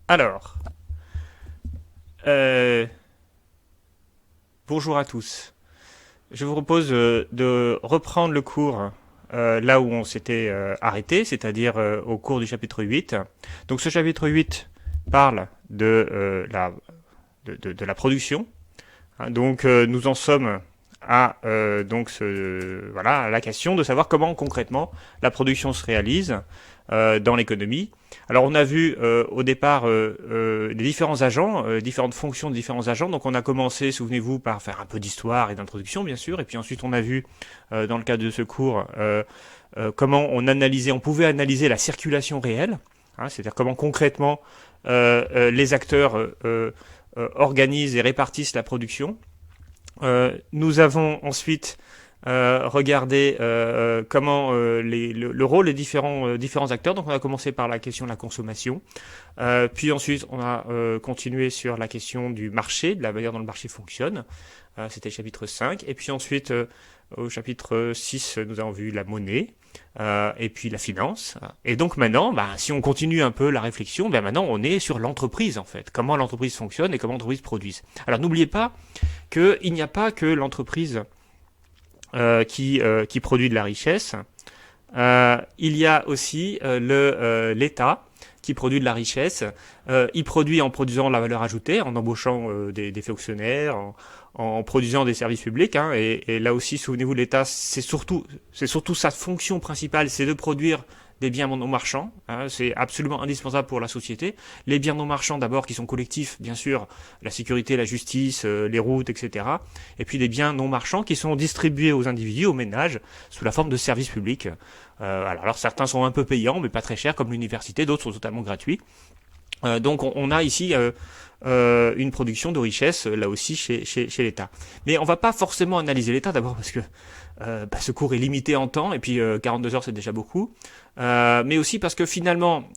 Alors, euh, bonjour à tous. Je vous propose de reprendre le cours là où on s'était arrêté, c'est-à-dire au cours du chapitre 8. Donc ce chapitre 8 parle de la production. Hein. Donc nous en sommes à voilà, à la question de savoir comment concrètement la production se réalise dans l'économie. Alors on a vu au départ les différents agents, différentes fonctions de différents agents. Donc on a commencé, souvenez-vous, par faire un peu d'histoire et d'introduction, bien sûr. Et puis ensuite on a vu, dans le cadre de ce cours, comment on pouvait analyser la circulation réelle, hein, c'est-à-dire comment concrètement les acteurs organisent et répartissent la production. Nous avons ensuite regardé comment le rôle des différents acteurs. Donc on a commencé par la question de la consommation, puis ensuite on a continué sur la question du marché, de la manière dont le marché fonctionne. C'était le chapitre 5. Et puis ensuite, au chapitre 6, nous avons vu la monnaie, et puis la finance. Et donc maintenant, si on continue un peu la réflexion, maintenant on est sur l'entreprise en fait. Comment l'entreprise fonctionne et comment l'entreprise produise. Alors n'oubliez pas qu'il n'y a pas que l'entreprise qui produit de la richesse. Il y a aussi l'État qui produit de la richesse. Il produit en produisant de la valeur ajoutée, en embauchant des fonctionnaires, en produisant des services publics. Hein, et là aussi, souvenez-vous, l'État, c'est surtout sa fonction principale, c'est de produire des biens non marchands. Hein, c'est absolument indispensable pour la société. Les biens non marchands, d'abord, qui sont collectifs, bien sûr, la sécurité, la justice, les routes, etc. Et puis des biens non marchands qui sont distribués aux individus, aux ménages, sous la forme de services publics. Alors certains sont un peu payants, mais pas très chers, comme l'université. D'autres sont totalement gratuits. Donc on a ici une production de richesse, là aussi, chez l'État. Mais on va pas forcément analyser l'État, d'abord parce que ce cours est limité en temps, et puis 42 heures c'est déjà beaucoup. Mais aussi parce que finalement,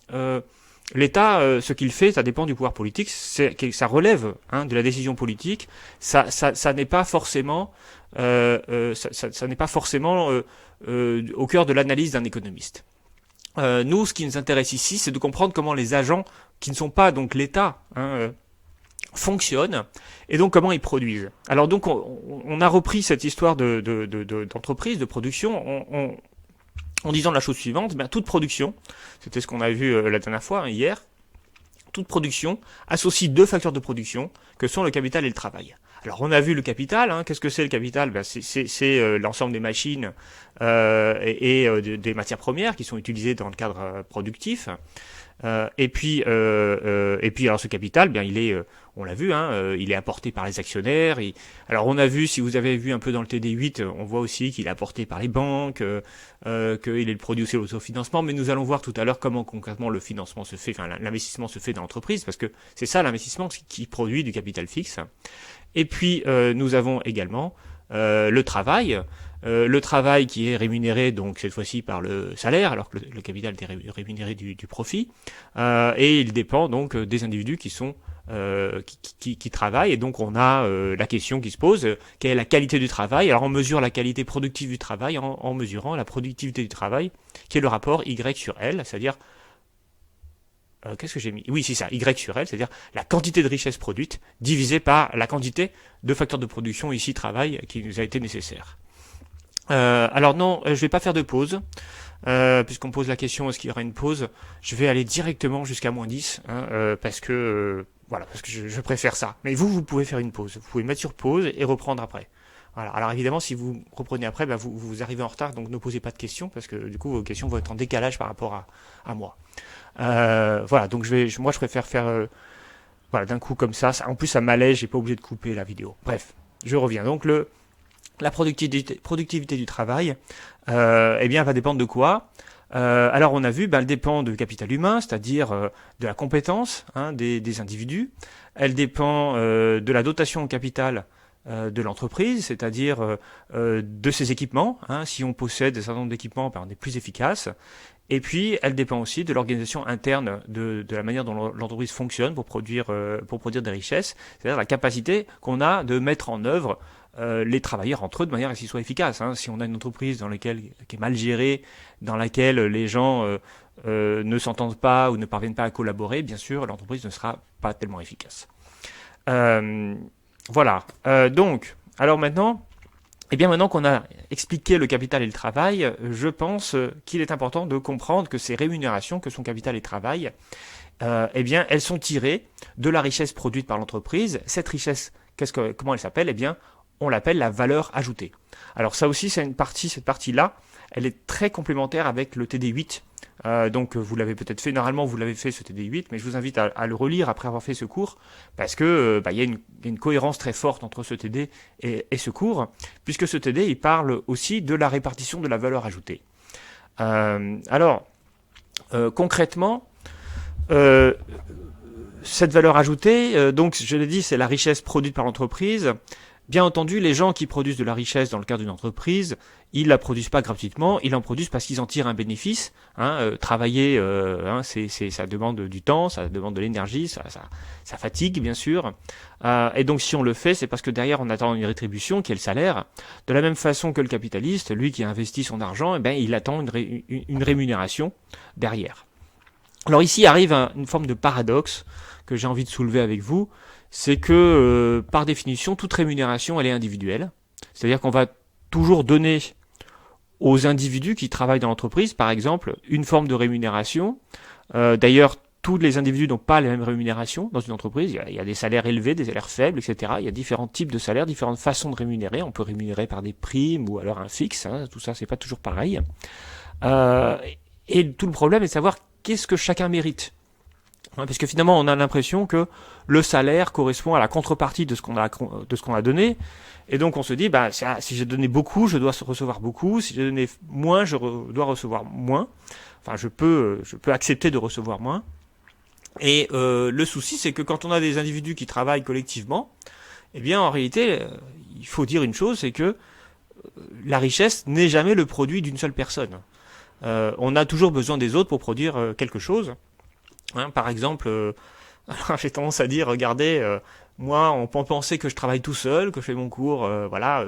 l'État, ce qu'il fait, ça dépend du pouvoir politique, ça relève de la décision politique, ça n'est pas forcément, ça n'est pas forcément au cœur de l'analyse d'un économiste. Nous, ce qui nous intéresse ici, c'est de comprendre comment les agents, qui ne sont pas donc l'État, fonctionnent, et donc comment ils produisent. Alors donc on a repris cette histoire d'entreprise, de production, en disant la chose suivante, toute production, c'était ce qu'on a vu la dernière fois, hier, toute production associe deux facteurs de production, que sont le capital et le travail. Alors on a vu le capital, qu'est-ce que c'est le capital? C'est l'ensemble des machines et des matières premières qui sont utilisées dans le cadre productif. Et puis alors ce capital, il est, on l'a vu, il est apporté par les actionnaires. Alors on a vu, si vous avez vu un peu dans le TD8, on voit aussi qu'il est apporté par les banques, qu'il est le produit aussi de l'autofinancement. Mais nous allons voir tout à l'heure comment concrètement le financement se fait, l'investissement se fait dans l'entreprise, parce que c'est ça l'investissement qui produit du capital fixe. Et puis nous avons également le travail. Le travail qui est rémunéré donc cette fois-ci par le salaire, alors que le capital est rémunéré du profit, et il dépend donc des individus qui sont qui travaillent. Et donc on a la question qui se pose, quelle est la qualité du travail? Alors on mesure la qualité productive du travail en mesurant la productivité du travail, qui est le rapport Y sur L, c'est-à-dire qu'est-ce que j'ai mis? Oui, c'est ça, Y sur L, c'est-à-dire la quantité de richesse produite divisée par la quantité de facteurs de production, ici travail, qui nous a été nécessaire. Alors non, je vais pas faire de pause, puisqu'on pose la question est-ce qu'il y aura une pause. Je vais aller directement jusqu'à -10, parce que parce que je préfère ça. Mais vous pouvez faire une pause. Vous pouvez mettre sur pause et reprendre après. Voilà. Alors évidemment, si vous reprenez après, vous arrivez en retard, donc ne posez pas de questions, parce que du coup vos questions vont être en décalage par rapport à moi. Voilà, donc moi je préfère faire d'un coup comme ça. En plus ça m'allège, j'ai pas obligé de couper la vidéo. Bref, je reviens. Donc la productivité du travail, va dépendre de quoi? Alors on a vu, elle dépend du capital humain, c'est-à-dire de la compétence des individus. Elle dépend de la dotation en capital de l'entreprise, c'est-à-dire de ses équipements. Si on possède un certain nombre d'équipements, on est plus efficace. Et puis, elle dépend aussi de l'organisation interne, de la manière dont l'entreprise fonctionne pour produire des richesses, c'est-à-dire la capacité qu'on a de mettre en œuvre les travailleurs entre eux de manière à ce qu'ils soient efficaces. Si on a une entreprise qui est mal gérée, dans laquelle les gens ne s'entendent pas ou ne parviennent pas à collaborer, bien sûr, l'entreprise ne sera pas tellement efficace. Voilà. Donc, alors maintenant, eh bien maintenant qu'on a expliqué le capital et le travail, je pense qu'il est important de comprendre que ces rémunérations, que sont capital et travail, eh bien elles sont tirées de la richesse produite par l'entreprise. Cette richesse, comment elle s'appelle? Eh bien, on l'appelle la valeur ajoutée. Alors ça aussi, c'est une partie, cette partie-là, elle est très complémentaire avec le TD8. Donc vous l'avez peut-être fait, normalement vous l'avez fait ce TD8, mais je vous invite à le relire après avoir fait ce cours, parce que il y a une cohérence très forte entre ce TD et ce cours, puisque ce TD il parle aussi de la répartition de la valeur ajoutée. Concrètement, cette valeur ajoutée, donc je l'ai dit, c'est la richesse produite par l'entreprise. Bien entendu, les gens qui produisent de la richesse dans le cadre d'une entreprise, ils la produisent pas gratuitement, ils en produisent parce qu'ils en tirent un bénéfice. Travailler, ça demande du temps, ça demande de l'énergie, ça fatigue bien sûr. Et donc si on le fait, c'est parce que derrière on attend une rétribution qui est le salaire. De la même façon que le capitaliste, lui qui a investi son argent, eh ben, il attend une rémunération derrière. Alors ici arrive une forme de paradoxe que j'ai envie de soulever avec vous, c'est que par définition, toute rémunération, elle est individuelle. C'est-à-dire qu'on va toujours donner aux individus qui travaillent dans l'entreprise, par exemple, une forme de rémunération. D'ailleurs, tous les individus n'ont pas les mêmes rémunérations dans une entreprise. Il y a des salaires élevés, des salaires faibles, etc. Il y a différents types de salaires, différentes façons de rémunérer. On peut rémunérer par des primes ou alors un fixe. Tout ça, c'est pas toujours pareil. Et tout le problème est de savoir qu'est-ce que chacun mérite. Parce que finalement, on a l'impression que le salaire correspond à la contrepartie de ce qu'on a donné. Et donc, on se dit, si j'ai donné beaucoup, je dois recevoir beaucoup. Si j'ai donné moins, je dois recevoir moins. Enfin, je peux accepter de recevoir moins. Et le souci, c'est que quand on a des individus qui travaillent collectivement, eh bien, en réalité, il faut dire une chose, c'est que la richesse n'est jamais le produit d'une seule personne. On a toujours besoin des autres pour produire quelque chose. Par exemple, j'ai tendance à dire, regardez, moi, on peut penser que je travaille tout seul, que je fais mon cours,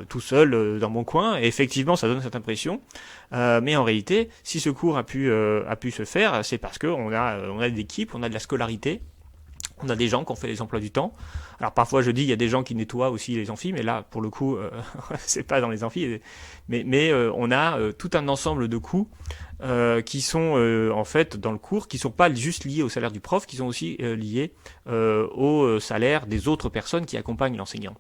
tout seul dans mon coin. Et effectivement, ça donne cette impression. Mais en réalité, si ce cours a pu se faire, c'est parce que on a des équipes, on a de la scolarité. On a des gens qui ont fait les emplois du temps. Alors parfois je dis il y a des gens qui nettoient aussi les amphis, mais là pour le coup c'est pas dans les amphis. Mais on a tout un ensemble de coûts qui sont en fait dans le cours, qui sont pas juste liés au salaire du prof, qui sont aussi liés au salaire des autres personnes qui accompagnent l'enseignant.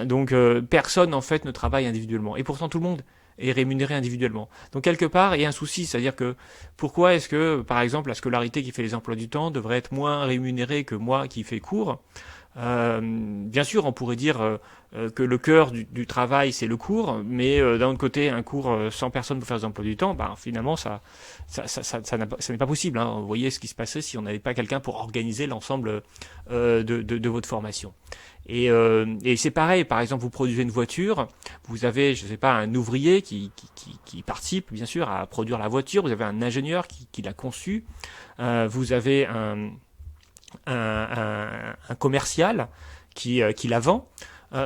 Donc personne en fait ne travaille individuellement. Et pourtant tout le monde est rémunéré individuellement. Donc quelque part, il y a un souci, c'est-à-dire que pourquoi est-ce que, par exemple, la scolarité qui fait les emplois du temps devrait être moins rémunérée que moi qui fais cours? Bien sûr, on pourrait dire que le cœur du travail, c'est le cours, mais d'un autre côté, un cours sans personne pour faire les emplois du temps, finalement, ça n'est pas possible. Vous voyez ce qui se passerait si on n'avait pas quelqu'un pour organiser l'ensemble de votre formation. Et c'est pareil, par exemple, vous produisez une voiture, vous avez, je sais pas, un ouvrier qui participe, bien sûr, à produire la voiture, vous avez un ingénieur qui l'a conçue, vous avez un commercial qui la vend.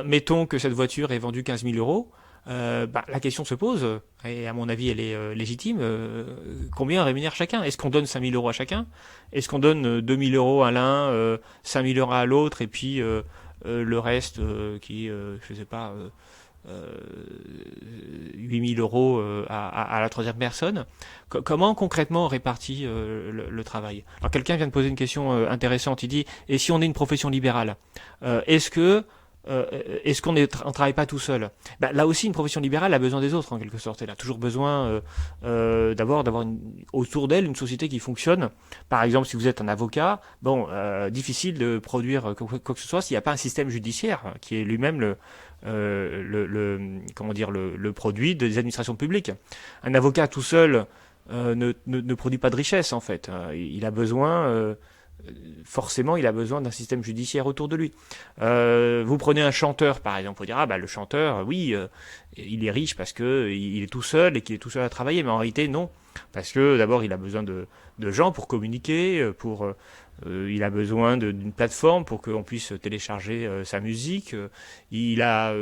Mettons que cette voiture est vendue 15 000 euros. La question se pose, et à mon avis elle est légitime, combien rémunère chacun? Est-ce qu'on donne 5 000 euros à chacun? Est-ce qu'on donne 2 000 euros à l'un, 5 000 euros à l'autre, et puis le reste je sais pas, 8 000 euros à la troisième personne? Comment concrètement on répartit le travail? Alors quelqu'un vient de poser une question intéressante, il dit, et si on est une profession libérale, est-ce qu'on ne travaille pas tout seul? Là aussi, une profession libérale a besoin des autres en quelque sorte. Elle a toujours besoin d'abord d'avoir autour d'elle une société qui fonctionne. Par exemple, si vous êtes un avocat, difficile de produire quoi que ce soit s'il n'y a pas un système judiciaire qui est lui-même le produit des administrations publiques. Un avocat tout seul ne produit pas de richesse en fait. Il a besoin forcément il a besoin d'un système judiciaire autour de lui. Vous prenez un chanteur par exemple, vous dire ah bah le chanteur, oui, il est riche parce que il est tout seul et qu'il est tout seul à travailler, mais en réalité non, parce que d'abord il a besoin de gens pour communiquer, il a besoin d'une plateforme pour qu'on puisse télécharger sa musique. Il a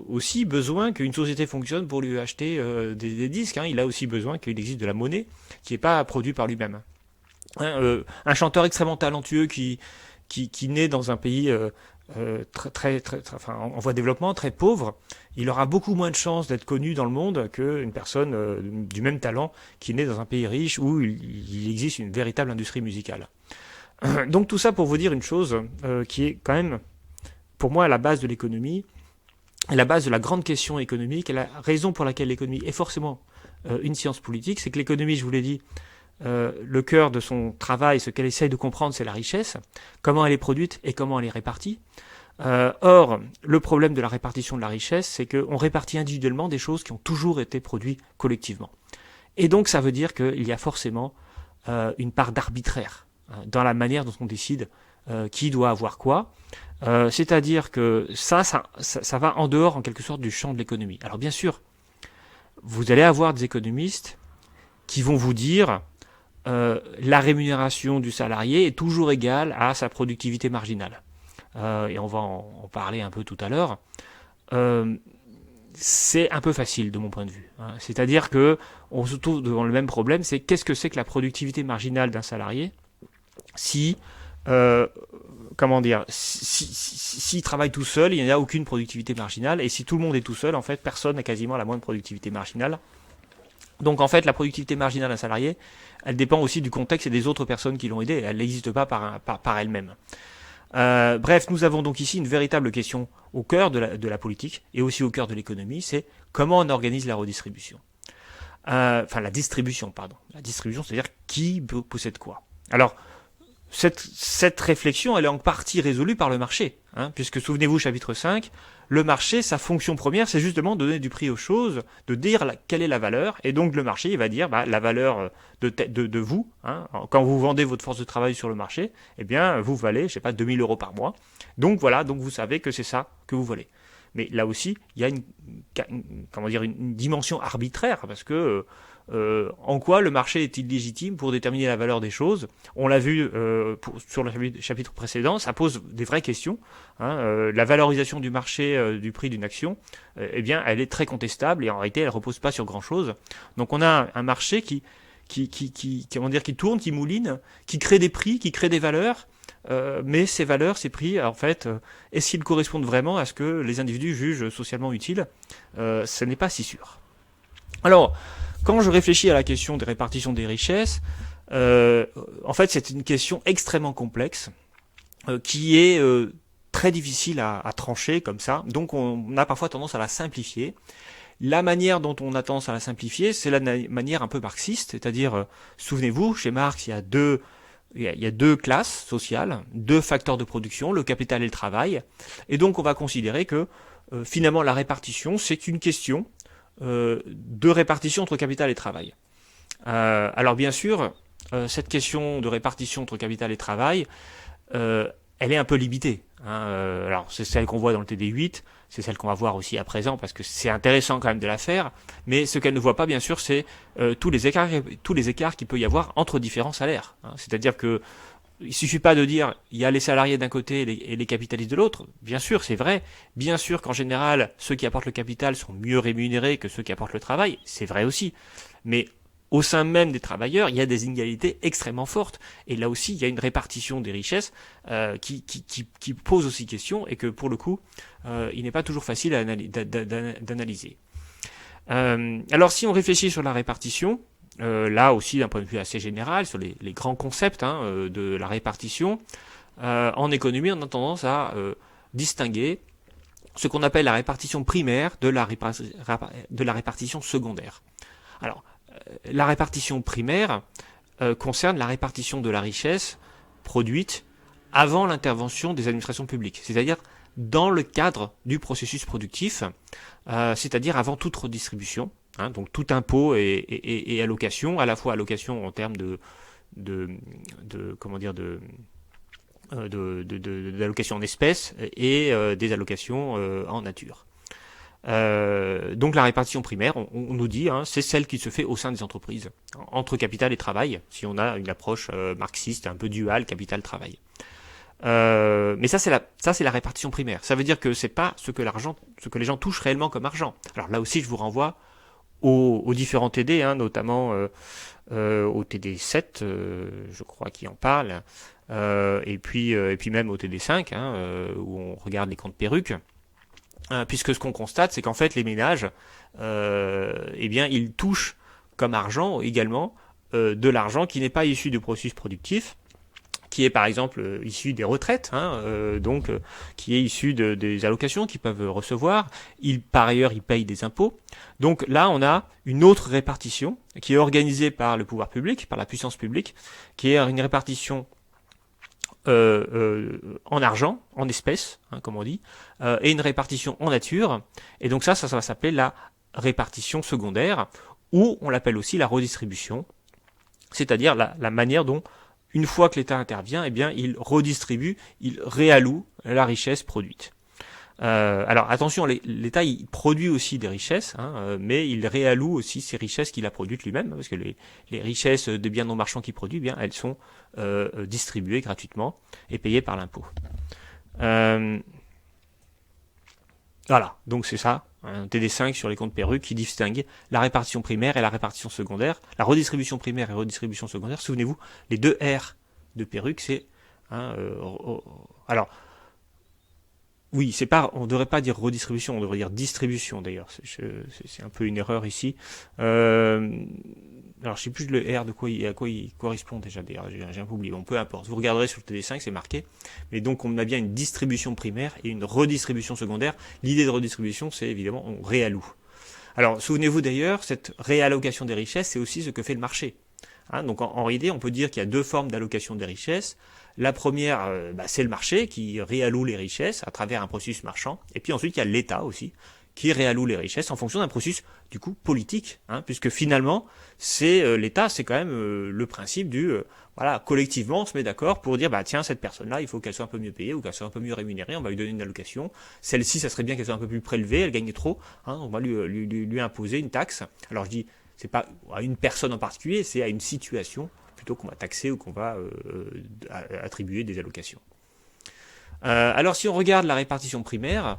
aussi besoin qu'une société fonctionne pour lui acheter des disques. Hein. Il a aussi besoin qu'il existe de la monnaie qui n'est pas produite par lui-même. Hein, un chanteur extrêmement talentueux qui naît dans un pays enfin, en voie de développement, très pauvre, il aura beaucoup moins de chances d'être connu dans le monde qu'une personne du même talent qui naît dans un pays riche où il existe une véritable industrie musicale. Donc tout ça pour vous dire une chose qui est quand même, pour moi, à la base de l'économie, à la base de la grande question économique, et la raison pour laquelle l'économie est forcément une science politique, c'est que l'économie, je vous l'ai dit, le cœur de son travail, ce qu'elle essaye de comprendre, c'est la richesse, comment elle est produite et comment elle est répartie. Or, le problème de la répartition de la richesse, c'est qu'on répartit individuellement des choses qui ont toujours été produites collectivement. Et donc ça veut dire qu'il y a forcément une part d'arbitraire dans la manière dont on décide qui doit avoir quoi. C'est-à-dire que ça va en dehors en quelque sorte du champ de l'économie. Alors bien sûr, vous allez avoir des économistes qui vont vous dire la rémunération du salarié est toujours égale à sa productivité marginale. Et on va en parler un peu tout à l'heure. C'est un peu facile de mon point de vue. Hein. C'est-à-dire que on se trouve devant le même problème, c'est qu'est-ce que c'est que la productivité marginale d'un salarié si s'il travaille tout seul, il n'y a aucune productivité marginale, et si tout le monde est tout seul, en fait, personne n'a quasiment la moindre productivité marginale. Donc en fait, la productivité marginale d'un salarié, elle dépend aussi du contexte et des autres personnes qui l'ont aidé, elle n'existe pas par elle-même. Bref, nous avons donc ici une véritable question au cœur de la politique et aussi au cœur de l'économie, c'est comment on organise la redistribution. Enfin, la distribution, pardon. La distribution, c'est-à-dire qui possède quoi. Alors, cette réflexion, elle est en partie résolue par le marché, hein, puisque souvenez-vous, chapitre 5, le marché, sa fonction première, c'est justement de donner du prix aux choses, de dire quelle est la valeur, et donc le marché, il va dire la valeur de vous, hein, quand vous vendez votre force de travail sur le marché, eh bien, vous valez, je sais pas, 2000 € par mois, donc voilà, donc vous savez que c'est ça que vous valez. Mais là aussi, il y a une dimension arbitraire, parce que en quoi le marché est-il légitime pour déterminer la valeur des choses? On l'a vu sur le chapitre précédent, ça pose des vraies questions. Hein, la valorisation du marché du prix d'une action, eh bien, elle est très contestable et en réalité, elle repose pas sur grand-chose. Donc, on a un marché qui tourne, qui mouline, qui crée des prix, qui crée des valeurs. Mais ces valeurs, ces prix, en fait, est-ce qu'ils correspondent vraiment à ce que les individus jugent socialement utile? Ce n'est pas si sûr. Alors, quand je réfléchis à la question des répartitions des richesses, en fait, c'est une question extrêmement complexe qui est très difficile à trancher comme ça. Donc, on a parfois tendance à la simplifier. La manière dont on a tendance à la simplifier, c'est la manière un peu marxiste, c'est-à-dire, souvenez-vous, chez Marx, il y a deux classes sociales, deux facteurs de production, le capital et le travail. Et donc, on va considérer que finalement, la répartition, c'est une question de répartition entre capital et travail. Alors bien sûr, cette question de répartition entre capital et travail, elle est un peu limitée. Hein. Alors c'est celle qu'on voit dans le TD8, c'est celle qu'on va voir aussi à présent parce que c'est intéressant quand même de la faire, mais ce qu'elle ne voit pas bien sûr, c'est tous les écarts qu'il peut y avoir entre différents salaires. Hein. C'est-à-dire que il suffit pas de dire il y a les salariés d'un côté et les capitalistes de l'autre. Bien sûr, c'est vrai. Bien sûr qu'en général, ceux qui apportent le capital sont mieux rémunérés que ceux qui apportent le travail. C'est vrai aussi. Mais au sein même des travailleurs, il y a des inégalités extrêmement fortes. Et là aussi, il y a une répartition des richesses qui pose aussi question et que pour le coup, il n'est pas toujours facile d'analyser. Alors si on réfléchit sur la répartition, là aussi d'un point de vue assez général sur les grands concepts de la répartition, en économie on a tendance à distinguer ce qu'on appelle la répartition primaire de la répartition secondaire. Alors la répartition primaire concerne la répartition de la richesse produite avant l'intervention des administrations publiques, c'est-à-dire dans le cadre du processus productif, c'est-à-dire avant toute redistribution. Hein, donc tout impôt et allocation, à la fois allocation en termes de d'allocations en espèces et des allocations en nature. Donc la répartition primaire, on nous dit, hein, c'est celle qui se fait au sein des entreprises, entre capital et travail, si on a une approche marxiste un peu duale, capital-travail. Mais ça c'est la répartition primaire. Ça veut dire que c'est pas ce que les gens touchent réellement comme argent. Alors là aussi, je vous renvoie aux différents TD, hein, notamment au TD 7, je crois, qui en parle, et puis même au TD 5, hein, où on regarde les comptes perruques. Puisque ce qu'on constate, c'est qu'en fait, les ménages, eh bien, ils touchent comme argent également de l'argent qui n'est pas issu du processus productif, qui est par exemple issu des retraites, hein, qui est issu des allocations qu'ils peuvent recevoir. Par ailleurs, ils payent des impôts. Donc là, on a une autre répartition qui est organisée par le pouvoir public, par la puissance publique, qui est une répartition en argent, en espèces, hein, comme on dit, et une répartition en nature. Et donc ça va s'appeler la répartition secondaire, ou on l'appelle aussi la redistribution, c'est-à-dire la manière dont, une fois que l'État intervient, eh bien, il redistribue, il réalloue la richesse produite. Alors attention, l'État il produit aussi des richesses, hein, mais il réalloue aussi ces richesses qu'il a produites lui-même, parce que les richesses des biens non marchands qu'il produit, eh bien, elles sont distribuées gratuitement et payées par l'impôt. Voilà, donc c'est ça, un TD5 sur les comptes perruques qui distingue la répartition primaire et la répartition secondaire, la redistribution primaire et redistribution secondaire. Souvenez-vous, les deux R de perruque, c'est alors oui, c'est pas, on devrait pas dire redistribution, on devrait dire distribution d'ailleurs. C'est un peu une erreur ici. Alors je sais plus le R à quoi il correspond déjà d'ailleurs, j'ai un peu oublié. Bon, peu importe. Vous regarderez sur le TD5, c'est marqué. Mais donc on a bien une distribution primaire et une redistribution secondaire. L'idée de redistribution, c'est évidemment on réalloue. Alors souvenez-vous d'ailleurs, cette réallocation des richesses, c'est aussi ce que fait le marché. Hein, donc en réalité, on peut dire qu'il y a deux formes d'allocation des richesses. La première, c'est le marché qui réalloue les richesses à travers un processus marchand. Et puis ensuite, il y a l'État aussi qui réalloue les richesses en fonction d'un processus du coup politique, hein, puisque finalement, c'est l'État, c'est quand même le principe du voilà, collectivement, on se met d'accord pour dire tiens, cette personne-là, il faut qu'elle soit un peu mieux payée ou qu'elle soit un peu mieux rémunérée, on va lui donner une allocation. Celle-ci, ça serait bien qu'elle soit un peu plus prélevée, elle gagne trop, hein, on va lui imposer une taxe. Alors je dis, c'est pas à une personne en particulier, c'est à une situation plutôt qu'on va taxer ou qu'on va attribuer des allocations. Alors si on regarde la répartition primaire,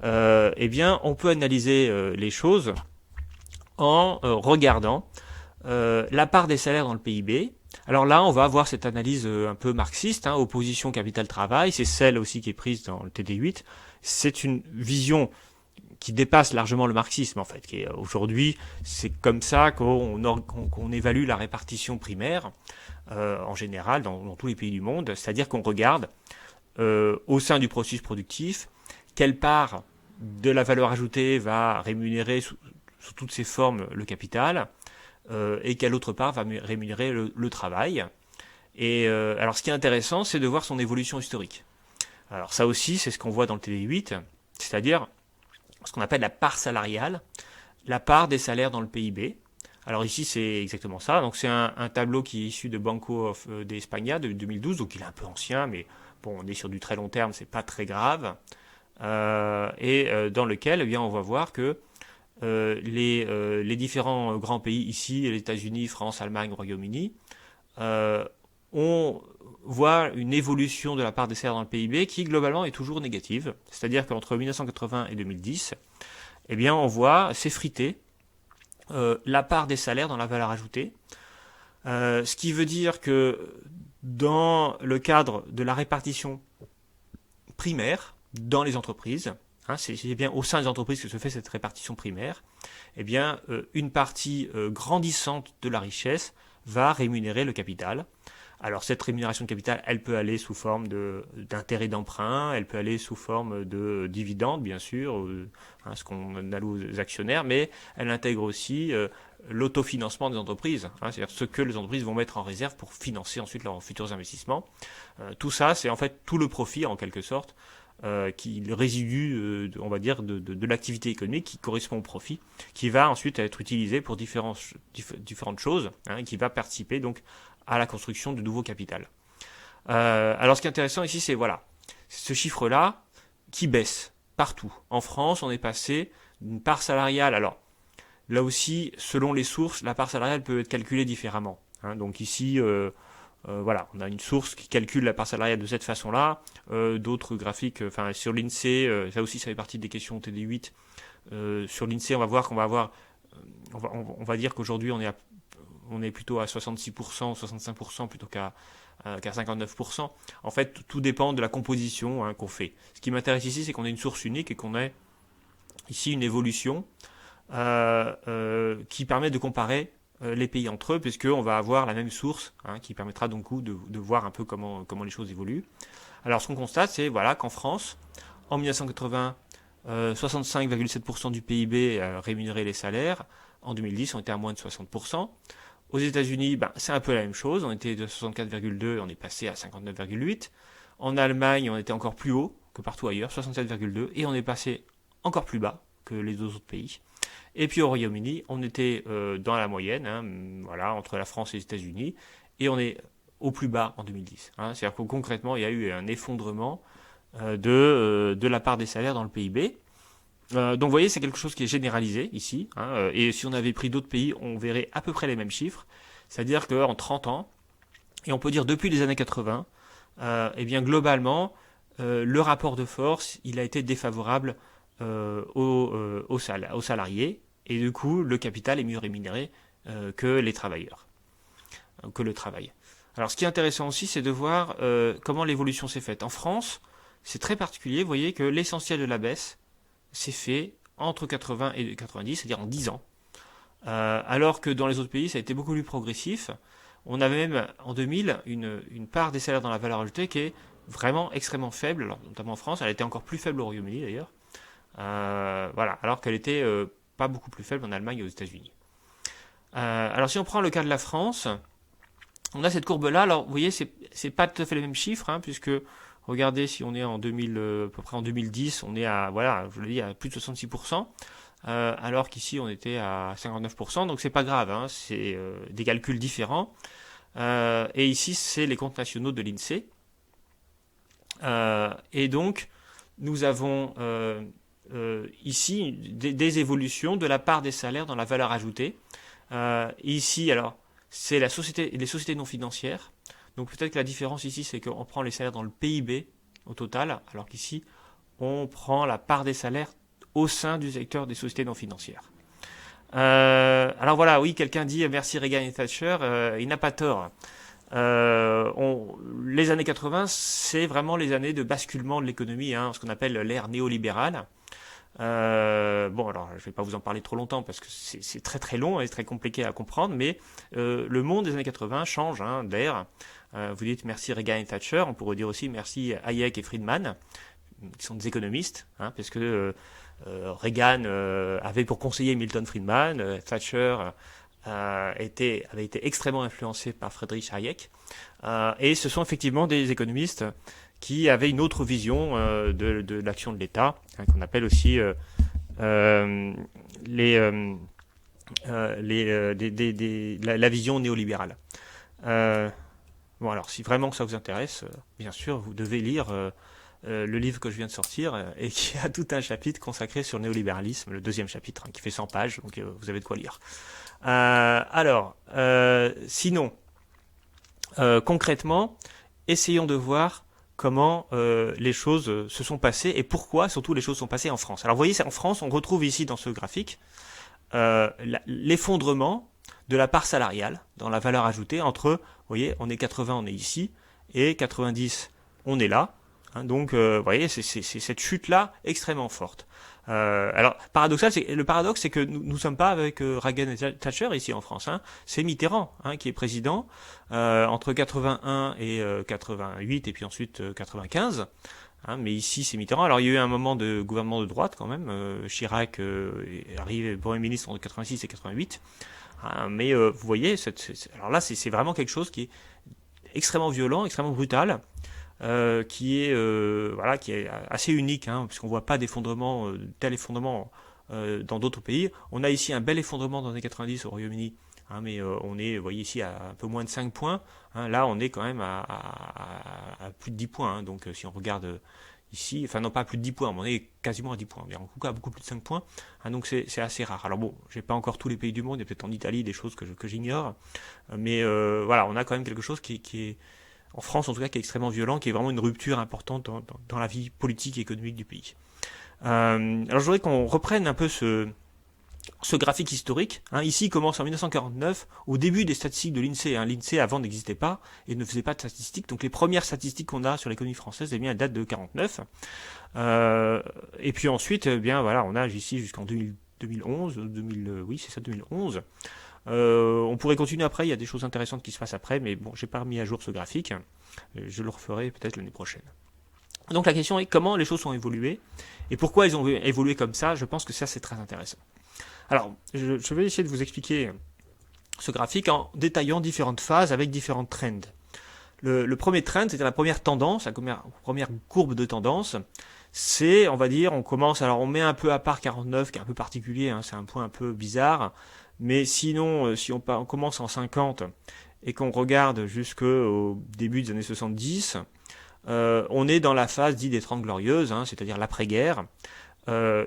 eh bien on peut analyser les choses en regardant la part des salaires dans le PIB. Alors là, on va avoir cette analyse un peu marxiste, hein, opposition capital-travail, c'est celle aussi qui est prise dans le TD8. C'est une vision qui dépasse largement le marxisme en fait. Qui est, aujourd'hui, c'est comme ça qu'on évalue la répartition primaire en général dans tous les pays du monde, c'est-à-dire qu'on regarde au sein du processus productif quelle part de la valeur ajoutée va rémunérer sous toutes ses formes le capital et quelle autre part va rémunérer le travail. Et alors ce qui est intéressant, c'est de voir son évolution historique. Alors ça aussi, c'est ce qu'on voit dans le TD8, c'est-à-dire ce qu'on appelle la part salariale, la part des salaires dans le PIB. Alors ici, c'est exactement ça. Donc c'est un tableau qui est issu de Banco de España de 2012, donc il est un peu ancien, mais bon, on est sur du très long terme, c'est pas très grave. Dans lequel, eh bien, on va voir que les différents grands pays ici, les États-Unis, France, Allemagne, Royaume-Uni, on voit une évolution de la part des salaires dans le PIB qui globalement est toujours négative. C'est-à-dire qu'entre 1980 et 2010, eh bien, on voit s'effriter la part des salaires dans la valeur ajoutée. Ce qui veut dire que dans le cadre de la répartition primaire dans les entreprises, hein, c'est bien au sein des entreprises que se fait cette répartition primaire, eh bien, une partie grandissante de la richesse va rémunérer le capital. Alors cette rémunération de capital, elle peut aller sous forme d'intérêt d'emprunt, elle peut aller sous forme de dividendes, bien sûr, ce qu'on alloue aux actionnaires, mais elle intègre aussi l'autofinancement des entreprises, hein, c'est-à-dire ce que les entreprises vont mettre en réserve pour financer ensuite leurs futurs investissements. Tout ça, c'est en fait tout le profit, en quelque sorte, le résidu, on va dire, de l'activité économique qui correspond au profit, qui va ensuite être utilisé pour différentes choses, hein, qui va participer donc à la construction de nouveau capital. Alors ce qui est intéressant ici, c'est voilà, ce chiffre-là qui baisse partout. En France, on est passé d'une part salariale. Alors là aussi, selon les sources, la part salariale peut être calculée différemment. Donc ici, voilà, on a une source qui calcule la part salariale de cette façon-là. D'autres graphiques, enfin sur l'INSEE, ça aussi, ça fait partie des questions TD8. Sur l'INSEE, on va voir qu'on va avoir, on va dire qu'aujourd'hui, on est plutôt à 66%, 65% plutôt qu'à 59%. En fait, tout dépend de la composition qu'on fait. Ce qui m'intéresse ici, c'est qu'on ait une source unique et qu'on ait ici une évolution qui permet de comparer les pays entre eux, puisqu'on va avoir la même source qui permettra donc de voir un peu comment les choses évoluent. Alors ce qu'on constate, c'est voilà, qu'en France, en 1980, 65,7% du PIB rémunérait les salaires. En 2010, on était à moins de 60%. Aux États-Unis, c'est un peu la même chose. On était de 64,2, on est passé à 59,8. En Allemagne, on était encore plus haut que partout ailleurs, 67,2, et on est passé encore plus bas que les deux autres pays. Et puis au Royaume-Uni, on était dans la moyenne, voilà, entre la France et les États-Unis, et on est au plus bas en 2010. C'est-à-dire que concrètement, il y a eu un effondrement de la part des salaires dans le PIB. Donc vous voyez, c'est quelque chose qui est généralisé ici. Et si on avait pris d'autres pays, on verrait à peu près les mêmes chiffres. C'est-à-dire qu'en 30 ans, et on peut dire depuis les années 80, eh bien globalement, le rapport de force, il a été défavorable aux salariés. Et du coup, le capital est mieux rémunéré que les travailleurs, que le travail. Alors ce qui est intéressant aussi, c'est de voir comment l'évolution s'est faite. En France, c'est très particulier. Vous voyez que l'essentiel de la baisse s'est fait entre 80 et 90, c'est-à-dire en 10 ans. Alors que dans les autres pays, ça a été beaucoup plus progressif. On avait même en 2000 une part des salaires dans la valeur ajoutée qui est vraiment extrêmement faible, alors, notamment en France. Elle était encore plus faible au Royaume-Uni d'ailleurs. Voilà, alors qu'elle était pas beaucoup plus faible en Allemagne et aux États-Unis. Alors si on prend le cas de la France, on a cette courbe-là. Alors vous voyez, c'est pas tout à fait les mêmes chiffres, puisque regardez, si on est en 2000, à peu près en 2010, on est à, voilà, je le dis, à plus de 66%, alors qu'ici on était à 59%, donc c'est pas grave, c'est des calculs différents. Et ici, c'est les comptes nationaux de l'INSEE. Et donc, nous avons ici des évolutions de la part des salaires dans la valeur ajoutée. Ici, alors, c'est les sociétés non financières. Donc peut-être que la différence ici, c'est qu'on prend les salaires dans le PIB au total, alors qu'ici, on prend la part des salaires au sein du secteur des sociétés non financières. Alors voilà, oui, quelqu'un dit merci Reagan et Thatcher, il n'a pas tort. Les années 80, c'est vraiment les années de basculement de l'économie, ce qu'on appelle l'ère néolibérale. Bon, alors je vais pas vous en parler trop longtemps parce que c'est très très long et très compliqué à comprendre, mais le monde des années 80 change d'ère. Vous dites merci Reagan et Thatcher, on pourrait dire aussi merci Hayek et Friedman, qui sont des économistes, parce que Reagan avait pour conseiller Milton Friedman, Thatcher avait été extrêmement influencé par Friedrich Hayek, et ce sont effectivement des économistes qui avaient une autre vision de l'action de l'État, qu'on appelle aussi la vision néolibérale. Bon, alors si vraiment ça vous intéresse, bien sûr, vous devez lire le livre que je viens de sortir et qui a tout un chapitre consacré sur le néolibéralisme, le deuxième chapitre, qui fait 100 pages, donc vous avez de quoi lire. Sinon, concrètement, essayons de voir comment les choses se sont passées et pourquoi surtout les choses sont passées en France. Alors vous voyez, en France, on retrouve ici dans ce graphique l'effondrement de la part salariale dans la valeur ajoutée entre, vous voyez, on est 80, on est ici, et 90, on est là. Donc, vous voyez, c'est cette chute-là extrêmement forte. Alors, le paradoxe, c'est que nous ne sommes pas avec Reagan et Thatcher ici en France. C'est Mitterrand qui est président entre 81 et 88, et puis ensuite 95. Mais ici, c'est Mitterrand. Alors, il y a eu un moment de gouvernement de droite quand même. Chirac est arrivé Premier ministre entre 86 et 88. Mais vous voyez, alors là, c'est vraiment quelque chose qui est extrêmement violent, extrêmement brutal. Qui est assez unique, puisqu'on voit pas tel effondrement dans d'autres pays. On a ici un bel effondrement dans les années 90 au Royaume-Uni hein, mais on est, vous voyez ici, à un peu moins de 5 points. Hein, là, on est quand même à plus de 10 points. Hein, donc, si on regarde ici, enfin non pas à plus de 10 points, mais on est quasiment à 10 points. Mais en tout cas, beaucoup plus de 5 points. Hein, donc, c'est assez rare. Alors bon, j'ai pas encore tous les pays du monde. Il y a peut-être en Italie des choses que j'ignore. Mais voilà, on a quand même quelque chose qui est, en France en tout cas, qui est extrêmement violent, qui est vraiment une rupture importante dans la vie politique et économique du pays. Alors je voudrais qu'on reprenne un peu ce graphique historique. Hein. Ici, il commence en 1949, au début des statistiques de l'INSEE. Hein. L'INSEE, avant, n'existait pas et ne faisait pas de statistiques. Donc les premières statistiques qu'on a sur l'économie française, eh bien, elles datent de 49. Et puis ensuite, eh bien, voilà, on a ici jusqu'en 2011, 2000, oui, c'est ça, 2011. On pourrait continuer après, il y a des choses intéressantes qui se passent après, mais bon, j'ai pas remis à jour ce graphique. Je le referai peut-être l'année prochaine. Donc la question est comment les choses ont évolué et pourquoi elles ont évolué comme ça. Je pense que ça, c'est très intéressant. Alors, je vais essayer de vous expliquer ce graphique en détaillant différentes phases avec différentes trends. Le premier trend, c'était la première tendance, la première courbe de tendance. C'est, on va dire, on commence, alors on met un peu à part 49, qui est un peu particulier, hein, c'est un point un peu bizarre. Mais sinon, si on commence en 50 et qu'on regarde jusqu'au début des années 70, on est dans la phase dite des 30 glorieuses, hein, c'est-à-dire l'après-guerre.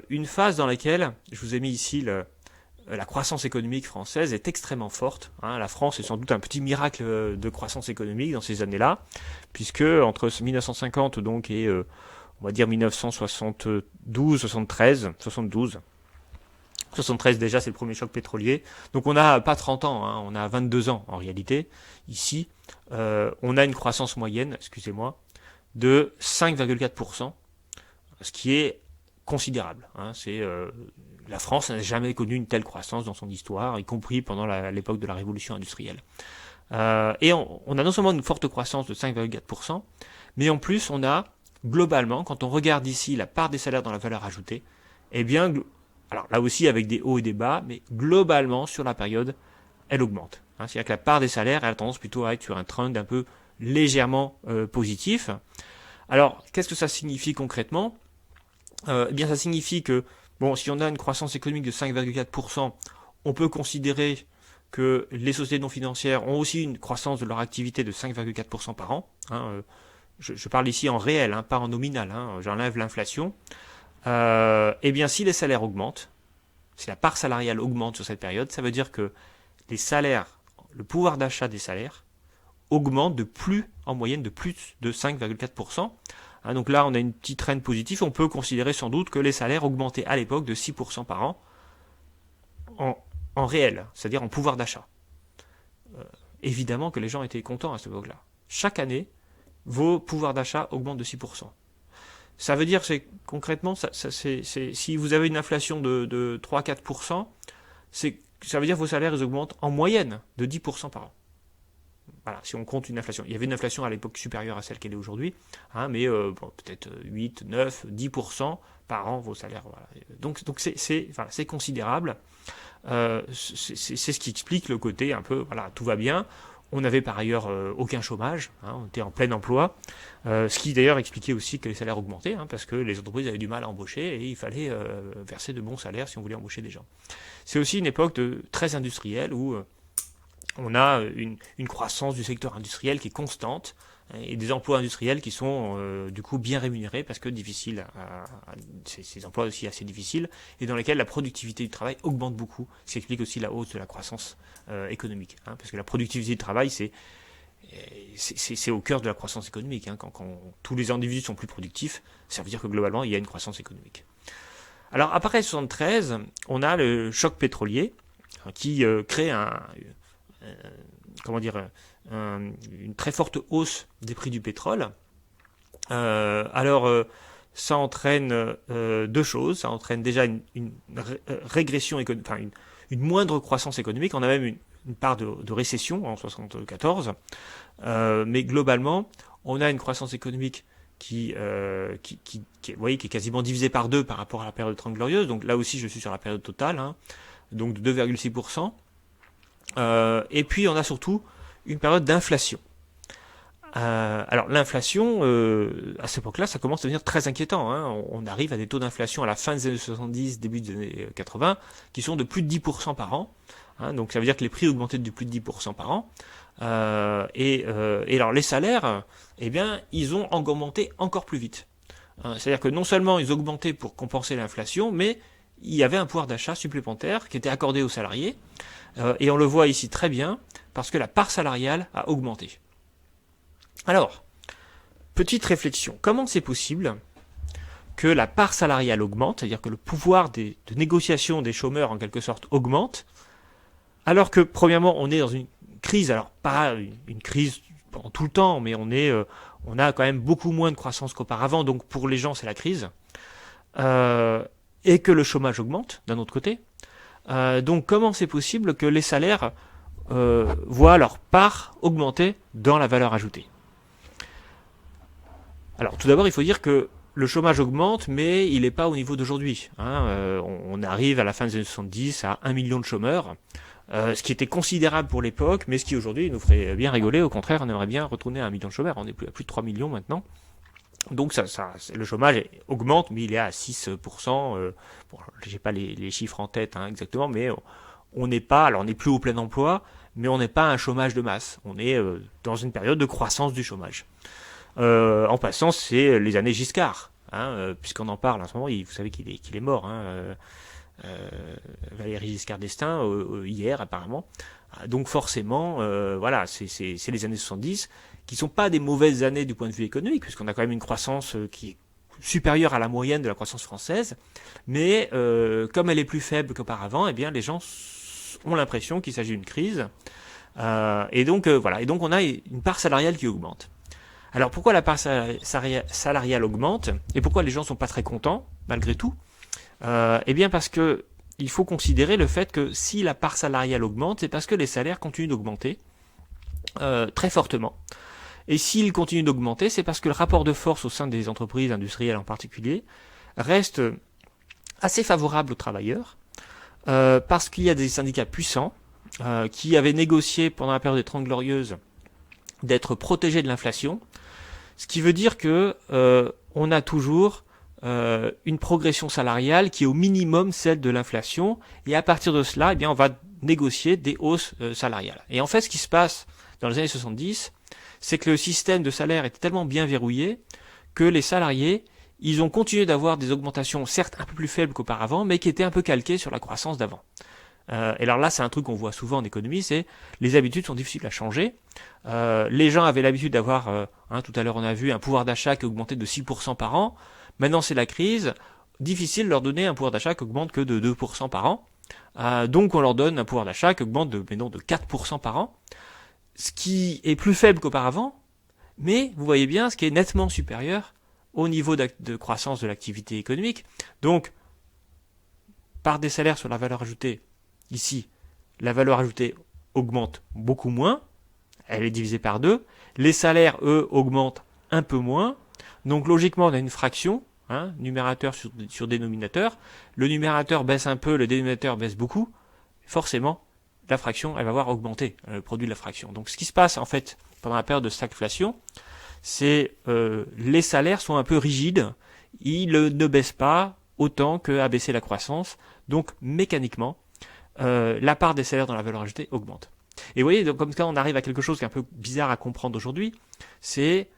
Une phase dans laquelle, je vous ai mis ici la croissance économique française est extrêmement forte. Hein. La France est sans doute un petit miracle de croissance économique dans ces années-là, puisque entre 1950 donc et on va dire 1972, 73, 72. 73 déjà c'est le premier choc pétrolier. Donc on n'a pas 30 ans, hein, on a 22 ans en réalité. Ici, on a une croissance moyenne, excusez-moi, de 5,4%, ce qui est considérable. Hein. La France n'a jamais connu une telle croissance dans son histoire, y compris pendant l'époque de la révolution industrielle. Et on a non seulement une forte croissance de 5,4%, mais en plus on a globalement, quand on regarde ici la part des salaires dans la valeur ajoutée, eh bien, alors là aussi avec des hauts et des bas, mais globalement sur la période, elle augmente. Hein. C'est-à-dire que la part des salaires, elle a tendance plutôt à être sur un trend un peu légèrement positif. Alors, qu'est-ce que ça signifie concrètement ? Eh bien, ça signifie que, bon, si on a une croissance économique de 5,4%, on peut considérer que les sociétés non financières ont aussi une croissance de leur activité de 5,4% par an. Hein, je parle ici en réel, hein, pas en nominal. Hein, j'enlève l'inflation. Eh bien, si les salaires augmentent, si la part salariale augmente sur cette période, ça veut dire que les salaires, le pouvoir d'achat des salaires augmente en moyenne de plus de 5,4%. Hein, donc là, on a une petite trend positive. On peut considérer sans doute que les salaires augmentaient à l'époque de 6% par an en réel, c'est-à-dire en pouvoir d'achat. Évidemment que les gens étaient contents à cette époque-là. Chaque année, vos pouvoirs d'achat augmentent de 6%. Ça veut dire, concrètement, si vous avez une inflation de 3-4%, ça veut dire que vos salaires ils augmentent en moyenne de 10% par an. Voilà, si on compte une inflation. Il y avait une inflation à l'époque supérieure à celle qu'elle est aujourd'hui, hein, mais peut-être 8, 9, 10% par an vos salaires. Voilà. Donc c'est considérable. C'est ce qui explique le côté un peu, voilà, tout va bien. On n'avait par ailleurs aucun chômage, hein, on était en plein emploi, ce qui d'ailleurs expliquait aussi que les salaires augmentaient, hein, parce que les entreprises avaient du mal à embaucher et il fallait verser de bons salaires si on voulait embaucher des gens. C'est aussi une époque très industrielle où on a une croissance du secteur industriel qui est constante et des emplois industriels qui sont du coup bien rémunérés parce que difficiles, ces emplois aussi assez difficiles et dans lesquels la productivité du travail augmente beaucoup, ce qui explique aussi la hausse de la croissance économique, hein, parce que la productivité du travail c'est au cœur de la croissance économique, hein, quand tous les individus sont plus productifs, ça veut dire que globalement il y a une croissance économique. Alors après 1973, on a le choc pétrolier qui crée une très forte hausse des prix du pétrole. Ça entraîne deux choses. Ça entraîne déjà une régression économique, une moindre croissance économique. On a même une part de récession en 1974. Mais globalement, on a une croissance économique qui est quasiment divisée par deux par rapport à la période 30 glorieuse. Donc là aussi, je suis sur la période totale, hein, donc de 2,6%. Et puis on a surtout une période d'inflation. Alors l'inflation, à cette époque-là, ça commence à devenir très inquiétant. Hein. On arrive à des taux d'inflation à la fin des années 70, début des années 80, qui sont de plus de 10% par an. hein, donc ça veut dire que les prix augmentaient de plus de 10% par an. Et alors les salaires, eh bien, ils ont augmenté encore plus vite. C'est-à-dire que non seulement ils augmentaient pour compenser l'inflation, mais il y avait un pouvoir d'achat supplémentaire qui était accordé aux salariés. Et on le voit ici très bien, parce que la part salariale a augmenté. Alors, petite réflexion, comment c'est possible que la part salariale augmente, c'est-à-dire que le pouvoir de négociation des chômeurs en quelque sorte augmente, alors que premièrement on est dans une crise, alors pas une crise en tout le temps, mais on a quand même beaucoup moins de croissance qu'auparavant, donc pour les gens c'est la crise, et que le chômage augmente d'un autre côté. Donc comment c'est possible que les salaires voient leur part augmenter dans la valeur ajoutée? Alors tout d'abord il faut dire que le chômage augmente, mais il n'est pas au niveau d'aujourd'hui. On arrive à la fin des années 70 à 1 million de chômeurs, ce qui était considérable pour l'époque, mais ce qui aujourd'hui nous ferait bien rigoler. Au contraire, on aimerait bien retourner à 1 million de chômeurs. On est à plus de 3 millions maintenant. Donc le chômage augmente, mais il est à 6%. Bon, j'ai pas les chiffres en tête exactement, mais on n'est pas, alors on n'est plus au plein emploi, mais on n'est pas à un chômage de masse. On est dans une période de croissance du chômage. En passant, c'est les années Giscard, puisqu'on en parle en ce moment. Vous savez qu'il est mort, Valéry Giscard d'Estaing, hier apparemment. Donc forcément, voilà, c'est les années 70 qui sont pas des mauvaises années du point de vue économique, puisqu'on a quand même une croissance qui est supérieure à la moyenne de la croissance française, mais comme elle est plus faible qu'auparavant, eh bien les gens ont l'impression qu'il s'agit d'une crise, et donc voilà, et donc on a une part salariale qui augmente. Alors pourquoi la part salariale augmente et pourquoi les gens sont pas très contents malgré tout? Eh bien parce que il faut considérer le fait que si la part salariale augmente, c'est parce que les salaires continuent d'augmenter très fortement. Et s'ils continuent d'augmenter, c'est parce que le rapport de force au sein des entreprises industrielles en particulier reste assez favorable aux travailleurs, parce qu'il y a des syndicats puissants qui avaient négocié pendant la période des 30 Glorieuses d'être protégés de l'inflation, ce qui veut dire que on a toujours une progression salariale qui est au minimum celle de l'inflation, et à partir de cela, eh bien, on va négocier des hausses salariales. Et en fait, ce qui se passe dans les années 70, c'est que le système de salaire était tellement bien verrouillé que les salariés, ils ont continué d'avoir des augmentations certes un peu plus faibles qu'auparavant, mais qui étaient un peu calquées sur la croissance d'avant. Et alors là, c'est un truc qu'on voit souvent en économie, c'est les habitudes sont difficiles à changer. Les gens avaient l'habitude d'avoir, tout à l'heure on a vu, un pouvoir d'achat qui augmentait de 6% par an. Maintenant c'est la crise, difficile de leur donner un pouvoir d'achat qui augmente que de 2% par an. Donc on leur donne un pouvoir d'achat qui augmente de 4% par an, ce qui est plus faible qu'auparavant, mais vous voyez bien ce qui est nettement supérieur au niveau de croissance de l'activité économique. Donc, par des salaires sur la valeur ajoutée, ici, la valeur ajoutée augmente beaucoup moins, elle est divisée par 2, les salaires, eux, augmentent un peu moins, donc logiquement on a une fraction, numérateur sur dénominateur, le numérateur baisse un peu, le dénominateur baisse beaucoup, forcément, la fraction, elle va voir augmenter le produit de la fraction. Donc ce qui se passe en fait pendant la période de stagflation, c'est les salaires sont un peu rigides, ils ne baissent pas autant qu'a baissé la croissance, donc mécaniquement, la part des salaires dans la valeur ajoutée augmente. Et vous voyez, donc, comme ça on arrive à quelque chose qui est un peu bizarre à comprendre aujourd'hui, c'est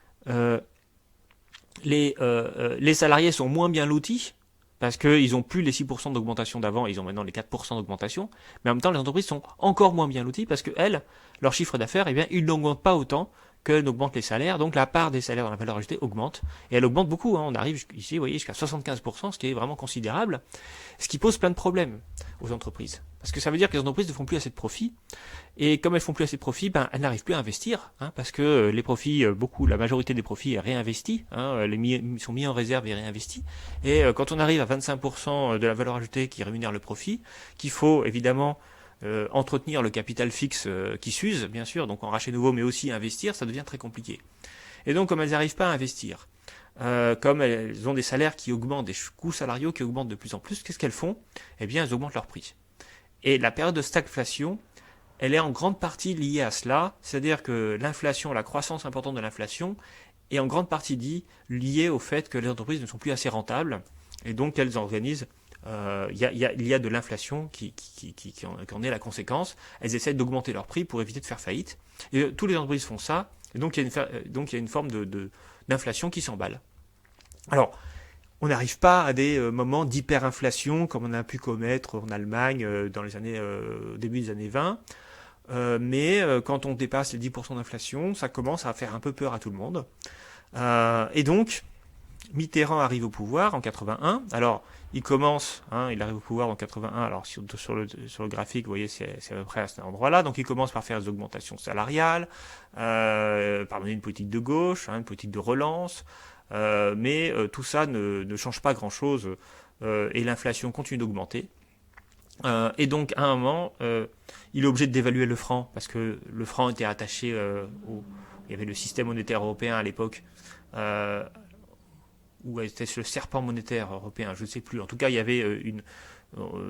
les salariés sont moins bien lotis, parce qu'ils n'ont plus les 6% d'augmentation d'avant, ils ont maintenant les 4% d'augmentation, mais en même temps les entreprises sont encore moins bien loties, parce que elles, leur chiffre d'affaires, eh bien, ils n'augmentent pas autant que n'augmentent les salaires, donc la part des salaires dans la valeur ajoutée augmente, et elle augmente beaucoup, on arrive ici, vous voyez, jusqu'à 75%, ce qui est vraiment considérable, ce qui pose plein de problèmes aux entreprises, parce que ça veut dire que les entreprises ne font plus assez de profits, et comme elles font plus assez de profits, elles n'arrivent plus à investir, parce que les profits, la majorité des profits est réinvestis, sont mis en réserve et réinvestis, et quand on arrive à 25% de la valeur ajoutée qui rémunère le profit, qu'il faut évidemment entretenir le capital fixe qui s'use, bien sûr, donc en rachat nouveau, mais aussi investir, ça devient très compliqué. Et donc, comme elles n'arrivent pas à investir, comme elles ont des salaires qui augmentent, des coûts salariaux qui augmentent de plus en plus, qu'est-ce qu'elles font? Eh bien, elles augmentent leurs prix. Et la période de stagflation, elle est en grande partie liée à cela, c'est-à-dire que l'inflation, la croissance importante de l'inflation, est en grande partie liée au fait que les entreprises ne sont plus assez rentables, et donc elles organisent il y a de l'inflation qui en est la conséquence. Elles essaient d'augmenter leurs prix pour éviter de faire faillite. Et tous les entreprises font ça. Et donc il y a une forme d'inflation qui s'emballe. Alors, on n'arrive pas à des moments d'hyperinflation comme on a pu commettre en Allemagne dans les années début des années 20. Mais quand on dépasse les 10% d'inflation, ça commence à faire un peu peur à tout le monde. Et donc, Mitterrand arrive au pouvoir en 81. Alors, il arrive au pouvoir en 81. Alors, sur le graphique, vous voyez, c'est à peu près à cet endroit-là. Donc, il commence par faire des augmentations salariales, par mener une politique de gauche, une politique de relance. Mais tout ça ne change pas grand-chose et l'inflation continue d'augmenter. Et donc, à un moment, il est obligé de dévaluer le franc parce que le franc était attaché il y avait le système monétaire européen à l'époque, ou était le serpent monétaire européen, je ne sais plus. En tout cas, il y avait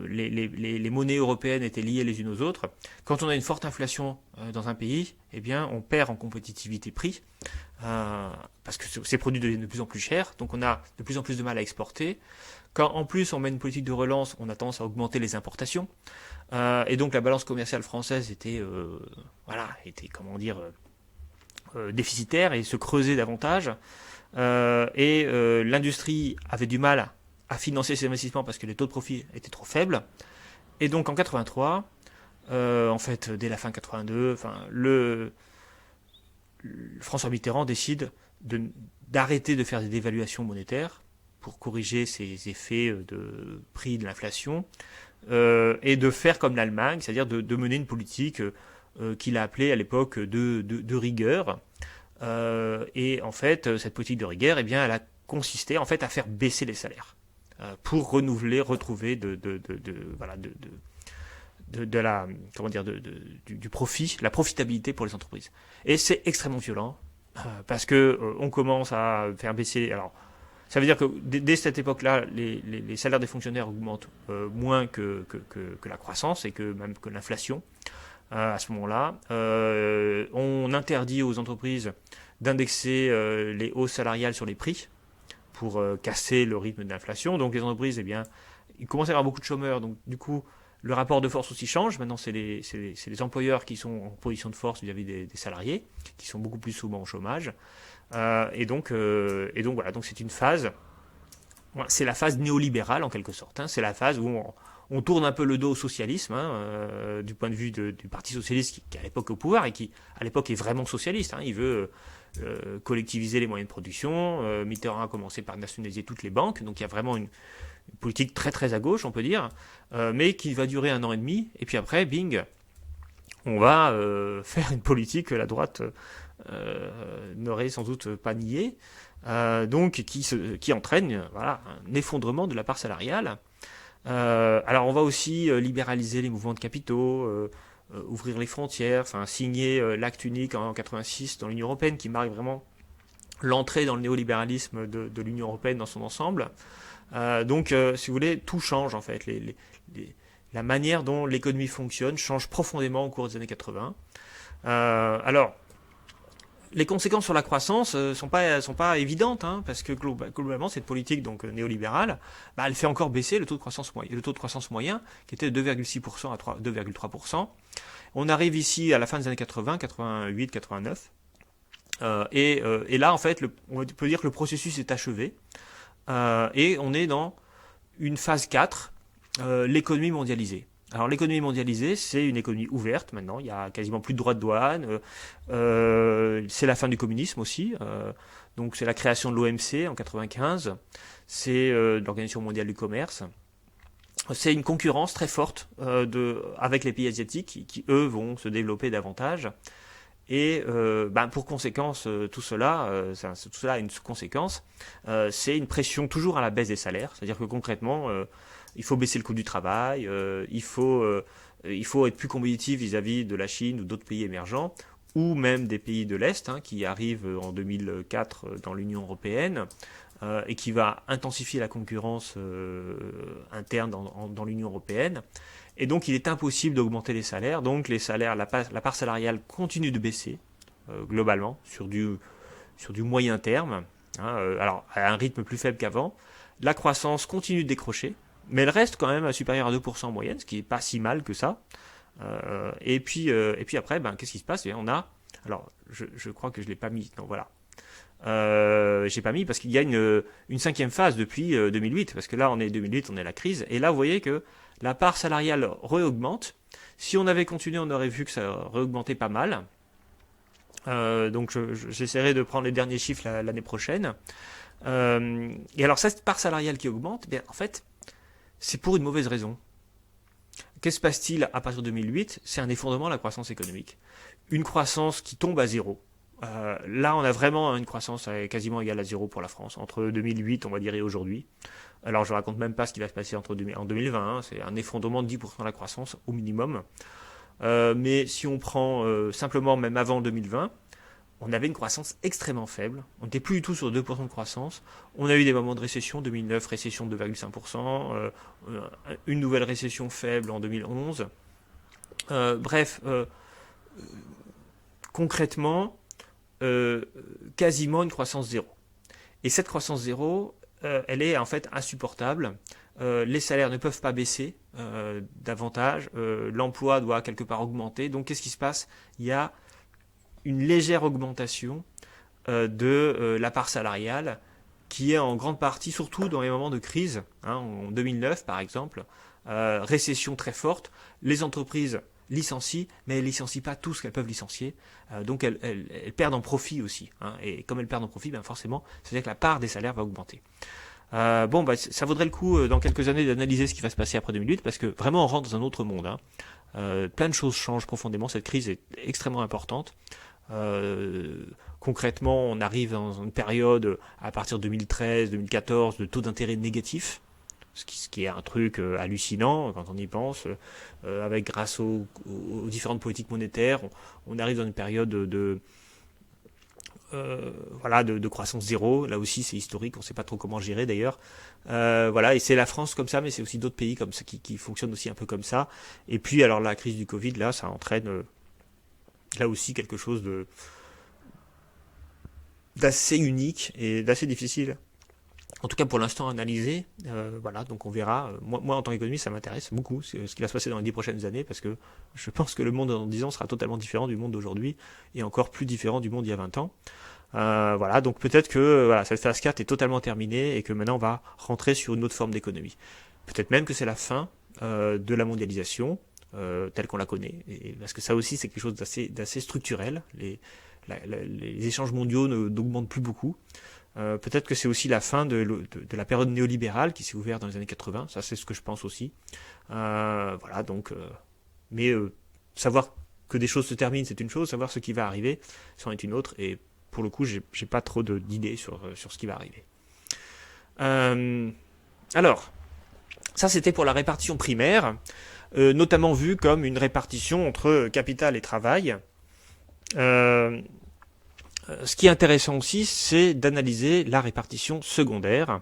les monnaies européennes étaient liées les unes aux autres. Quand on a une forte inflation dans un pays, eh bien, on perd en compétitivité prix parce que ces produits deviennent de plus en plus chers, donc on a de plus en plus de mal à exporter. Quand en plus on met une politique de relance, on a tendance à augmenter les importations, et donc la balance commerciale française était comment dire, déficitaire et se creusait davantage. L'industrie avait du mal à financer ses investissements parce que les taux de profit étaient trop faibles. Et donc en 83, en fait dès la fin 82, François Mitterrand décide d'arrêter de faire des dévaluations monétaires pour corriger ces effets de prix de l'inflation, et de faire comme l'Allemagne, c'est-à-dire de mener une politique qu'il a appelée à l'époque de rigueur. Et en fait, cette politique de rigueur, eh bien, elle a consisté en fait à faire baisser les salaires pour retrouver du profit, la profitabilité pour les entreprises. Et c'est extrêmement violent parce que on commence à faire baisser. Alors, ça veut dire que dès cette époque-là, les salaires des fonctionnaires augmentent moins que la croissance et même que l'inflation. À ce moment-là, on interdit aux entreprises d'indexer les hausses salariales sur les prix pour casser le rythme de l'inflation. Donc les entreprises, eh bien, il commence à y avoir beaucoup de chômeurs. Donc du coup, le rapport de force aussi change. Maintenant, c'est les employeurs qui sont en position de force vis-à-vis des salariés, qui sont beaucoup plus souvent au chômage. Et donc voilà. Donc c'est une phase. C'est la phase néolibérale en quelque sorte. C'est la phase où on tourne un peu le dos au socialisme, du point de vue du Parti socialiste qui est à l'époque au pouvoir et qui à l'époque est vraiment socialiste. Il veut collectiviser les moyens de production. Mitterrand a commencé par nationaliser toutes les banques, donc il y a vraiment une politique très très à gauche, on peut dire, mais qui va durer 1 an et demi. Et puis après, bing, on va faire une politique que la droite n'aurait sans doute pas niée, donc qui entraîne un effondrement de la part salariale. Alors on va aussi libéraliser les mouvements de capitaux, ouvrir les frontières, signer l'acte unique en 86 dans l'Union européenne qui marque vraiment l'entrée dans le néolibéralisme de l'Union européenne dans son ensemble. Donc si vous voulez, tout change en fait. La manière dont l'économie fonctionne change profondément au cours des années 80. Alors, les conséquences sur la croissance sont pas évidentes, parce que globalement cette politique donc néolibérale, elle fait encore baisser le taux de croissance moyen qui était de 2,6% à 2,3%. On arrive ici à la fin des années 80, 88, 89, et là en fait on peut dire que le processus est achevé, et on est dans une phase 4, l'économie mondialisée. Alors l'économie mondialisée, c'est une économie ouverte maintenant, il y a quasiment plus de droits de douane, c'est la fin du communisme aussi, donc c'est la création de l'OMC en 95, c'est l'Organisation mondiale du commerce. C'est une concurrence très forte avec les pays asiatiques qui, eux, vont se développer davantage. Et pour conséquence, tout cela a une conséquence, c'est une pression toujours à la baisse des salaires, c'est-à-dire que concrètement, il faut baisser le coût du travail, il faut être plus compétitif vis-à-vis de la Chine ou d'autres pays émergents, ou même des pays de l'Est qui arrivent en 2004 dans l'Union européenne, et qui va intensifier la concurrence interne dans l'Union européenne. Et donc il est impossible d'augmenter les salaires. Donc les salaires, la part salariale continue de baisser globalement sur du moyen terme, alors à un rythme plus faible qu'avant. La croissance continue de décrocher, mais elle reste quand même supérieure à 2% en moyenne, ce qui est pas si mal que ça. Et puis après, qu'est-ce qui se passe? On a, alors je crois que je l'ai pas mis, non voilà. J'ai pas mis parce qu'il y a une cinquième phase depuis 2008, parce que là on est 2008, on est à la crise, et là vous voyez que la part salariale réaugmente. Si on avait continué, on aurait vu que ça réaugmentait pas mal. Donc j'essaierai de prendre les derniers chiffres l'année prochaine. Et alors cette part salariale qui augmente, bien en fait, c'est pour une mauvaise raison. Qu'est-ce qui se passe-t-il à partir de 2008? C'est un effondrement de la croissance économique. Une croissance qui tombe à zéro. Là, on a vraiment une croissance quasiment égale à zéro pour la France, entre 2008, on va dire, et aujourd'hui. Alors, je ne raconte même pas ce qui va se passer en 2020, hein, c'est un effondrement de 10% de la croissance au minimum. Mais si on prend simplement même avant 2020, on avait une croissance extrêmement faible. On n'était plus du tout sur 2% de croissance. On a eu des moments de récession, 2009, récession de 2,5%, une nouvelle récession faible en 2011. Bref, concrètement, quasiment une croissance zéro. Et cette croissance zéro, elle est en fait insupportable. Les salaires ne peuvent pas baisser davantage. L'emploi doit quelque part augmenter. Donc qu'est-ce qui se passe? Il y a une légère augmentation de la part salariale qui est en grande partie, surtout dans les moments de crise, hein, en 2009 par exemple, récession très forte, les entreprises licencient, mais elles ne licencient pas tout ce qu'elles peuvent licencier, donc elles perdent en profit aussi, hein, et comme elles perdent en profit, forcément, c'est-à-dire que la part des salaires va augmenter. Ça vaudrait le coup dans quelques années d'analyser ce qui va se passer après 2008, parce que vraiment on rentre dans un autre monde, hein. Plein de choses changent profondément, cette crise est extrêmement importante. Concrètement, on arrive dans une période à partir de 2013-2014 de taux d'intérêt négatifs, ce qui est un truc hallucinant quand on y pense. Grâce aux différentes politiques monétaires, on arrive dans une période de croissance zéro. Là aussi, c'est historique, on ne sait pas trop comment gérer d'ailleurs. Et c'est la France comme ça, mais c'est aussi d'autres pays comme ça qui fonctionnent aussi un peu comme ça. Et puis, alors la crise du Covid, là, ça entraîne là aussi quelque chose d'assez unique et d'assez difficile, en tout cas pour l'instant, à analyser. Donc on verra. Moi, en tant qu'économiste, ça m'intéresse beaucoup, ce qui va se passer dans les 10 prochaines années, parce que je pense que le monde dans 10 ans sera totalement différent du monde d'aujourd'hui, et encore plus différent du monde il y a 20 ans. Donc peut-être que cette phase 4 est totalement terminée, et que maintenant on va rentrer sur une autre forme d'économie. Peut-être même que c'est la fin de la mondialisation, telle qu'on la connaît, parce que ça aussi c'est quelque chose d'assez structurel. Les échanges mondiaux n'augmentent plus beaucoup. Peut-être que c'est aussi la fin de la période néolibérale qui s'est ouverte dans les années 80, ça c'est ce que je pense aussi. Savoir que des choses se terminent, c'est une chose, savoir ce qui va arriver, c'en est une autre, et pour le coup j'ai pas trop d'idées sur ce qui va arriver. Alors, ça c'était pour la répartition primaire, notamment vue comme une répartition entre capital et travail. Ce qui est intéressant aussi, c'est d'analyser la répartition secondaire.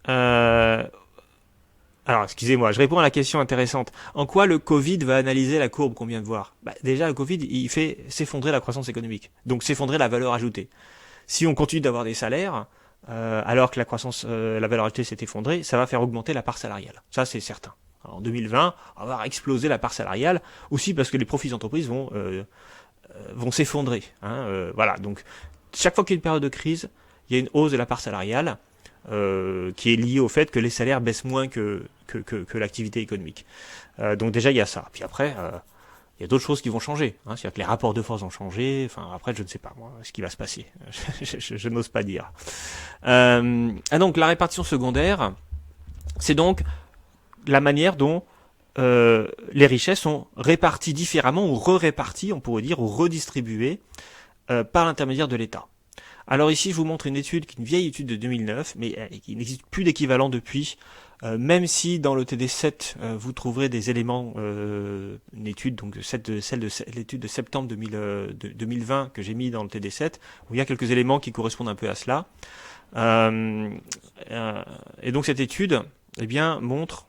Alors, excusez-moi, je réponds à la question intéressante. En quoi le Covid va analyser la courbe qu'on vient de voir? Déjà, le Covid, il fait s'effondrer la croissance économique, donc s'effondrer la valeur ajoutée. Si on continue d'avoir des salaires, alors que la valeur ajoutée s'est effondrée, ça va faire augmenter la part salariale. Ça, c'est certain. Alors, en 2020, on va exploser la part salariale, aussi parce que les profits d'entreprise vont s'effondrer. Donc chaque fois qu'il y a une période de crise, il y a une hausse de la part salariale qui est liée au fait que les salaires baissent moins que l'activité économique. Donc déjà il y a ça. Puis après, il y a d'autres choses qui vont changer. C'est-à-dire que les rapports de force vont changer. Enfin après, je ne sais pas moi ce qui va se passer. je n'ose pas dire. Donc la répartition secondaire, c'est donc la manière dont les richesses sont réparties différemment ou re-réparties, on pourrait dire, ou redistribuées par l'intermédiaire de l'État. Alors ici, je vous montre une vieille étude de 2009, mais il n'existe plus d'équivalent depuis, même si dans le TD7, vous trouverez des éléments, une étude, donc l'étude de septembre 2020 que j'ai mis dans le TD7, où il y a quelques éléments qui correspondent un peu à cela. Et donc cette étude, montre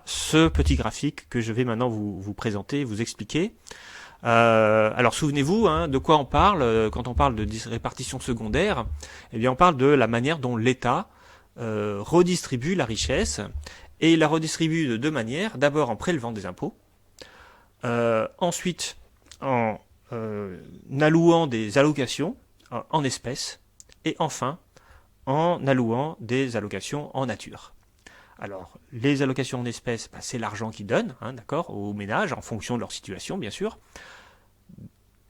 ce petit graphique que je vais maintenant vous présenter, vous expliquer. Alors souvenez-vous de quoi on parle quand on parle de répartition secondaire. On parle de la manière dont l'État redistribue la richesse, et la redistribue de deux manières. D'abord en prélevant des impôts, ensuite en allouant des allocations en espèces, et enfin en allouant des allocations en nature. Alors, les allocations en espèces, c'est l'argent qu'ils donnent, d'accord, aux ménages, en fonction de leur situation, bien sûr.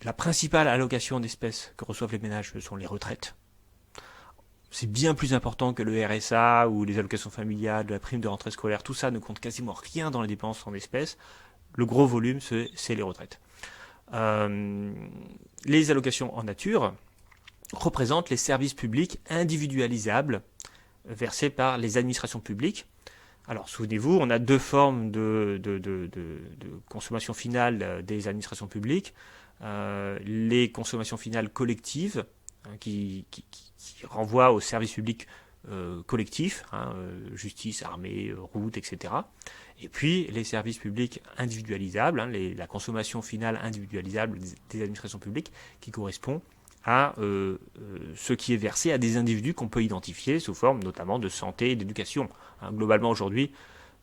La principale allocation en espèces que reçoivent les ménages, ce sont les retraites. C'est bien plus important que le RSA ou les allocations familiales, la prime de rentrée scolaire, tout ça ne compte quasiment rien dans les dépenses en espèces. Le gros volume, c'est les retraites. Les allocations en nature représentent les services publics individualisables versés par les administrations publiques. Alors, souvenez-vous, on a deux formes de consommation finale des administrations publiques. Les consommations finales collectives, qui renvoient aux services publics collectifs, justice, armée, route, etc. Et puis les services publics individualisables, la consommation finale individualisable des administrations publiques, qui correspond à ce qui est versé à des individus qu'on peut identifier sous forme notamment de santé et d'éducation. Globalement aujourd'hui,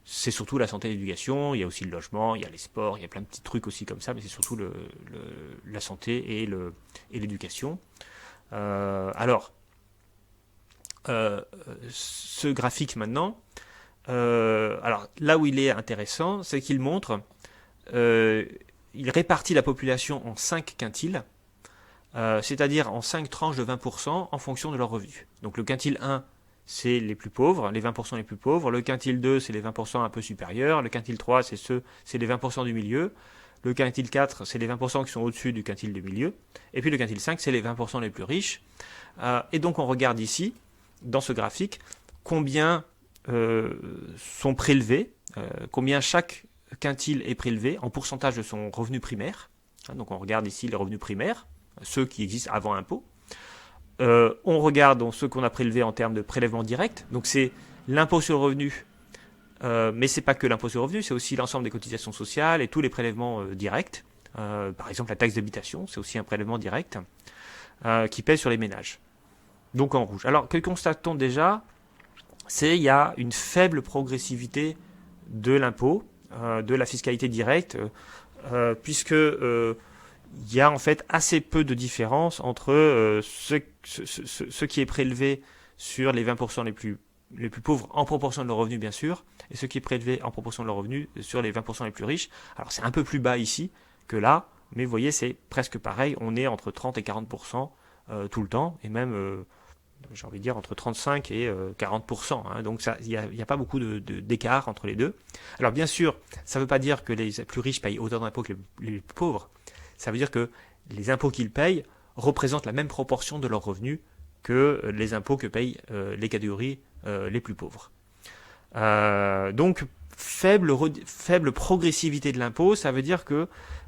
c'est surtout la santé et l'éducation, il y a aussi le logement, il y a les sports, il y a plein de petits trucs aussi comme ça, mais c'est surtout la santé et l'éducation. Ce graphique maintenant, alors là où il est intéressant, c'est qu'il montre, il répartit la population en 5 quintiles, c'est-à-dire en 5 tranches de 20% en fonction de leurs revenus. Donc le quintile 1, c'est les plus pauvres, les 20% les plus pauvres. Le quintile 2, c'est les 20% un peu supérieurs. Le quintile 3, c'est les 20% du milieu. Le quintile 4, c'est les 20% qui sont au-dessus du quintile du milieu. Et puis le quintile 5, c'est les 20% les plus riches. Et donc on regarde ici, dans ce graphique, combien sont prélevés, combien chaque quintile est prélevé en pourcentage de son revenu primaire. Donc on regarde ici les revenus primaires, ceux qui existent avant impôt. On regarde donc ce qu'on a prélevé en termes de prélèvement direct. Donc c'est l'impôt sur le revenu, mais c'est pas que l'impôt sur le revenu, c'est aussi l'ensemble des cotisations sociales et tous les prélèvements directs. Par exemple la taxe d'habitation, c'est aussi un prélèvement direct qui pèse sur les ménages. Donc en rouge. Alors que constate-t-on déjà? Il y a une faible progressivité de l'impôt, de la fiscalité directe, puisque il y a en fait assez peu de différence entre ce qui est prélevé sur les 20% les plus pauvres en proportion de leur revenu bien sûr, et ce qui est prélevé en proportion de leur revenu sur les 20% les plus riches. Alors c'est un peu plus bas ici que là, mais vous voyez c'est presque pareil, on est entre 30 et 40% tout le temps, et même j'ai envie de dire entre 35 et 40%. Donc il n'y a pas beaucoup d'écart entre les deux. Alors bien sûr, ça ne veut pas dire que les plus riches payent autant d'impôts que les plus pauvres. Ça veut dire que les impôts qu'ils payent représentent la même proportion de leurs revenus que les impôts que payent les catégories les plus pauvres. Donc faible progressivité de l'impôt, ça veut dire que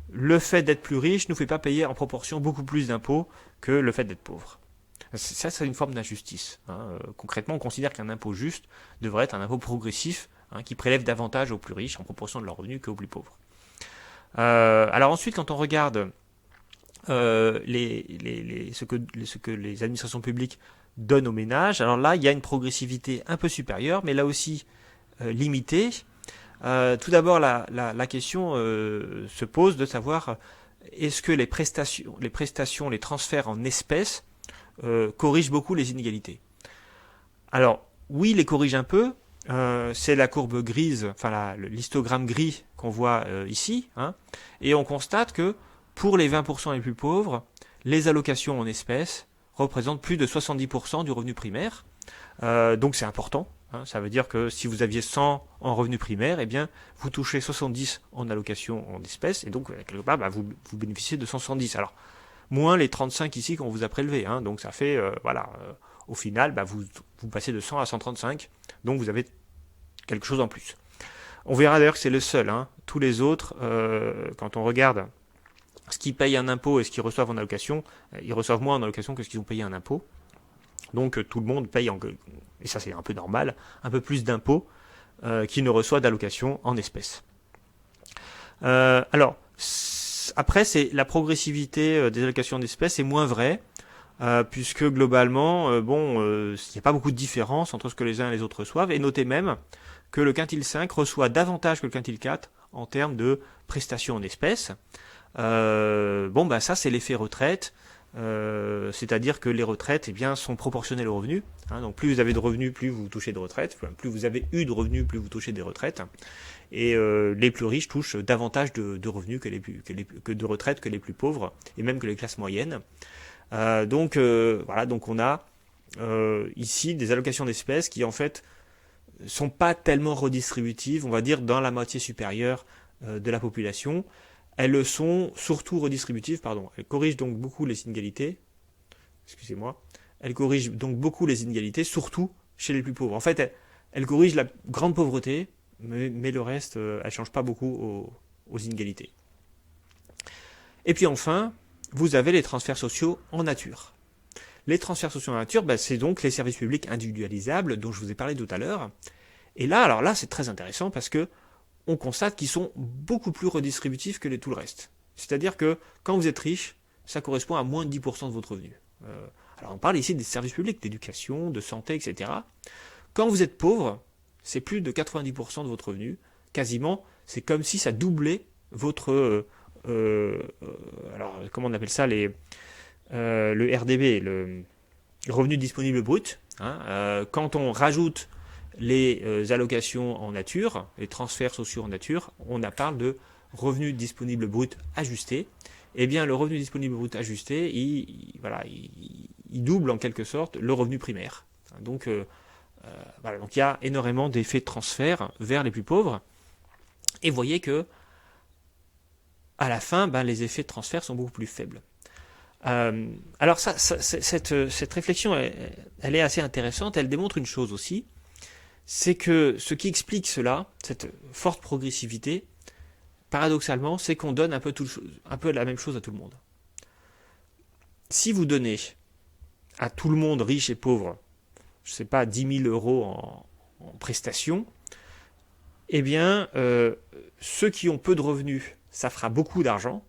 le fait d'être plus riche ne nous fait pas payer en proportion beaucoup plus d'impôts que le fait d'être pauvre. Ça, c'est une forme d'injustice. Concrètement, on considère qu'un impôt juste devrait être un impôt progressif qui prélève davantage aux plus riches en proportion de leurs revenus qu'aux plus pauvres. Alors ensuite, quand on regarde ce que les administrations publiques donnent aux ménages, alors là, il y a une progressivité un peu supérieure, mais là aussi limitée. Tout d'abord, la question se pose de savoir est-ce que les prestations, les transferts en espèces corrigent beaucoup les inégalités. Alors, oui, les corrigent un peu. C'est la courbe grise, enfin l'histogramme gris qu'on voit ici, et on constate que pour les 20% les plus pauvres, les allocations en espèces représentent plus de 70% du revenu primaire. Donc c'est important. Ça veut dire que si vous aviez 100 en revenu primaire, eh bien vous touchez 70 en allocations en espèces, et donc quelque part vous bénéficiez de 170. Alors moins les 35 ici qu'on vous a prélevés, donc ça fait au final vous passez de 100 à 135, donc vous avez quelque chose en plus. On verra d'ailleurs que c'est le seul. Tous les autres, quand on regarde ce qu'ils payent un impôt et ce qu'ils reçoivent en allocation, ils reçoivent moins en allocation que ce qu'ils ont payé un impôt. Donc tout le monde paye, et ça c'est un peu normal, un peu plus d'impôts qu'il ne reçoit d'allocation en espèces. Alors, après, c'est la progressivité des allocations d'espèces est moins vraie. puisque globalement, il n'y a pas beaucoup de différence entre ce que les uns et les autres reçoivent, et notez même que le quintile 5 reçoit davantage que le quintile 4 en termes de prestations en espèces. Ça c'est l'effet retraite, c'est-à-dire que les retraites sont proportionnelles aux revenus. Donc plus vous avez de revenus, plus vous touchez de retraites, plus vous avez eu de revenus, plus vous touchez des retraites. Et les plus riches touchent davantage de revenus que de retraites que les plus pauvres, et même que les classes moyennes. Donc on a ici des allocations d'espèces qui en fait sont pas tellement redistributives, on va dire dans la moitié supérieure de la population. Elles sont surtout redistributives, Elles corrigent donc beaucoup les inégalités. Excusez-moi. Elles corrigent donc beaucoup les inégalités, surtout chez les plus pauvres. En fait, elles corrigent la grande pauvreté, mais le reste, elles changent pas beaucoup aux inégalités. Et puis enfin, vous avez les transferts sociaux en nature. Les transferts sociaux en nature, c'est donc les services publics individualisables dont je vous ai parlé tout à l'heure. Et là, c'est très intéressant parce que on constate qu'ils sont beaucoup plus redistributifs que tout le reste. C'est-à-dire que quand vous êtes riche, ça correspond à moins de 10% de votre revenu. Alors on parle ici des services publics, d'éducation, de santé, etc. Quand vous êtes pauvre, c'est plus de 90% de votre revenu. Quasiment, c'est comme si ça doublait votre... alors comment on appelle ça, le RDB, le revenu disponible brut. Quand on rajoute les allocations en nature, les transferts sociaux en nature, on parle de revenu disponible brut ajusté. Eh bien, le revenu disponible brut ajusté, il double en quelque sorte le revenu primaire. Donc il y a énormément d'effets de transfert vers les plus pauvres. Et vous voyez que à la fin, les effets de transfert sont beaucoup plus faibles. Alors cette réflexion, elle est assez intéressante. Elle démontre une chose aussi, c'est que ce qui explique cela, cette forte progressivité, paradoxalement, c'est qu'on donne un peu la même chose à tout le monde. Si vous donnez à tout le monde, riche et pauvre, je ne sais pas, 10 000 euros en prestations, eh bien, ceux qui ont peu de revenus, ça fera beaucoup d'argent.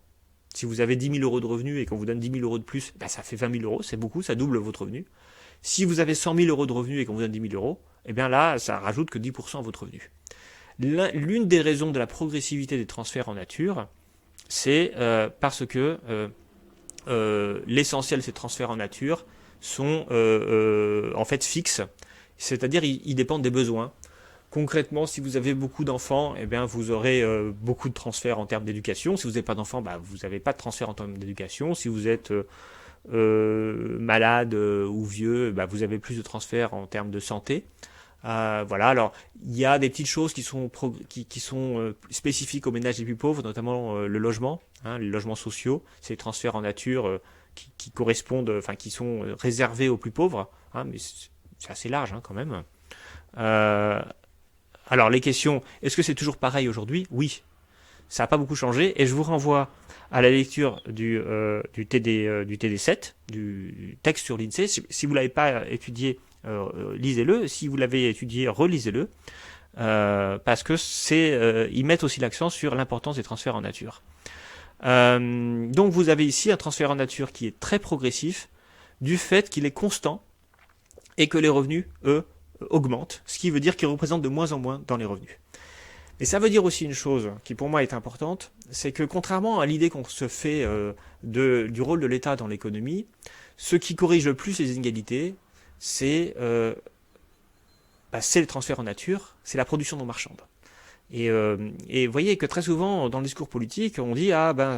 Si vous avez 10 000 euros de revenus et qu'on vous donne 10 000 euros de plus, ça fait 20 000 euros, c'est beaucoup, ça double votre revenu. Si vous avez 100 000 euros de revenus et qu'on vous donne 10 000 euros, eh bien là, ça rajoute que 10% à votre revenu. L'une des raisons de la progressivité des transferts en nature, c'est parce que l'essentiel de ces transferts en nature sont en fait fixes, c'est-à-dire ils dépendent des besoins. Concrètement, si vous avez beaucoup d'enfants, eh bien vous aurez beaucoup de transferts en termes d'éducation. Si vous n'avez pas d'enfants, vous n'avez pas de transfert en termes d'éducation. Si vous êtes malade ou vieux, vous avez plus de transferts en termes de santé. Alors il y a des petites choses qui sont spécifiques aux ménages les plus pauvres, notamment le logement, les logements sociaux, c'est les transferts en nature qui correspondent, qui sont réservés aux plus pauvres, mais c'est assez large quand même. Alors les questions, est-ce que c'est toujours pareil aujourd'hui ? Oui, ça n'a pas beaucoup changé, et je vous renvoie à la lecture du TD7, du texte sur l'INSEE. Si vous ne l'avez pas étudié, lisez-le. Si vous l'avez étudié, relisez-le, parce que ils mettent aussi l'accent sur l'importance des transferts en nature. Donc vous avez ici un transfert en nature qui est très progressif, du fait qu'il est constant, et que les revenus, eux, augmentent, ce qui veut dire qu'ils représentent de moins en moins dans les revenus. Et ça veut dire aussi une chose qui pour moi est importante, c'est que contrairement à l'idée qu'on se fait du rôle de l'État dans l'économie, ce qui corrige le plus les inégalités, c'est les transferts en nature, c'est la production non marchande. Et vous voyez que très souvent dans le discours politique, on dit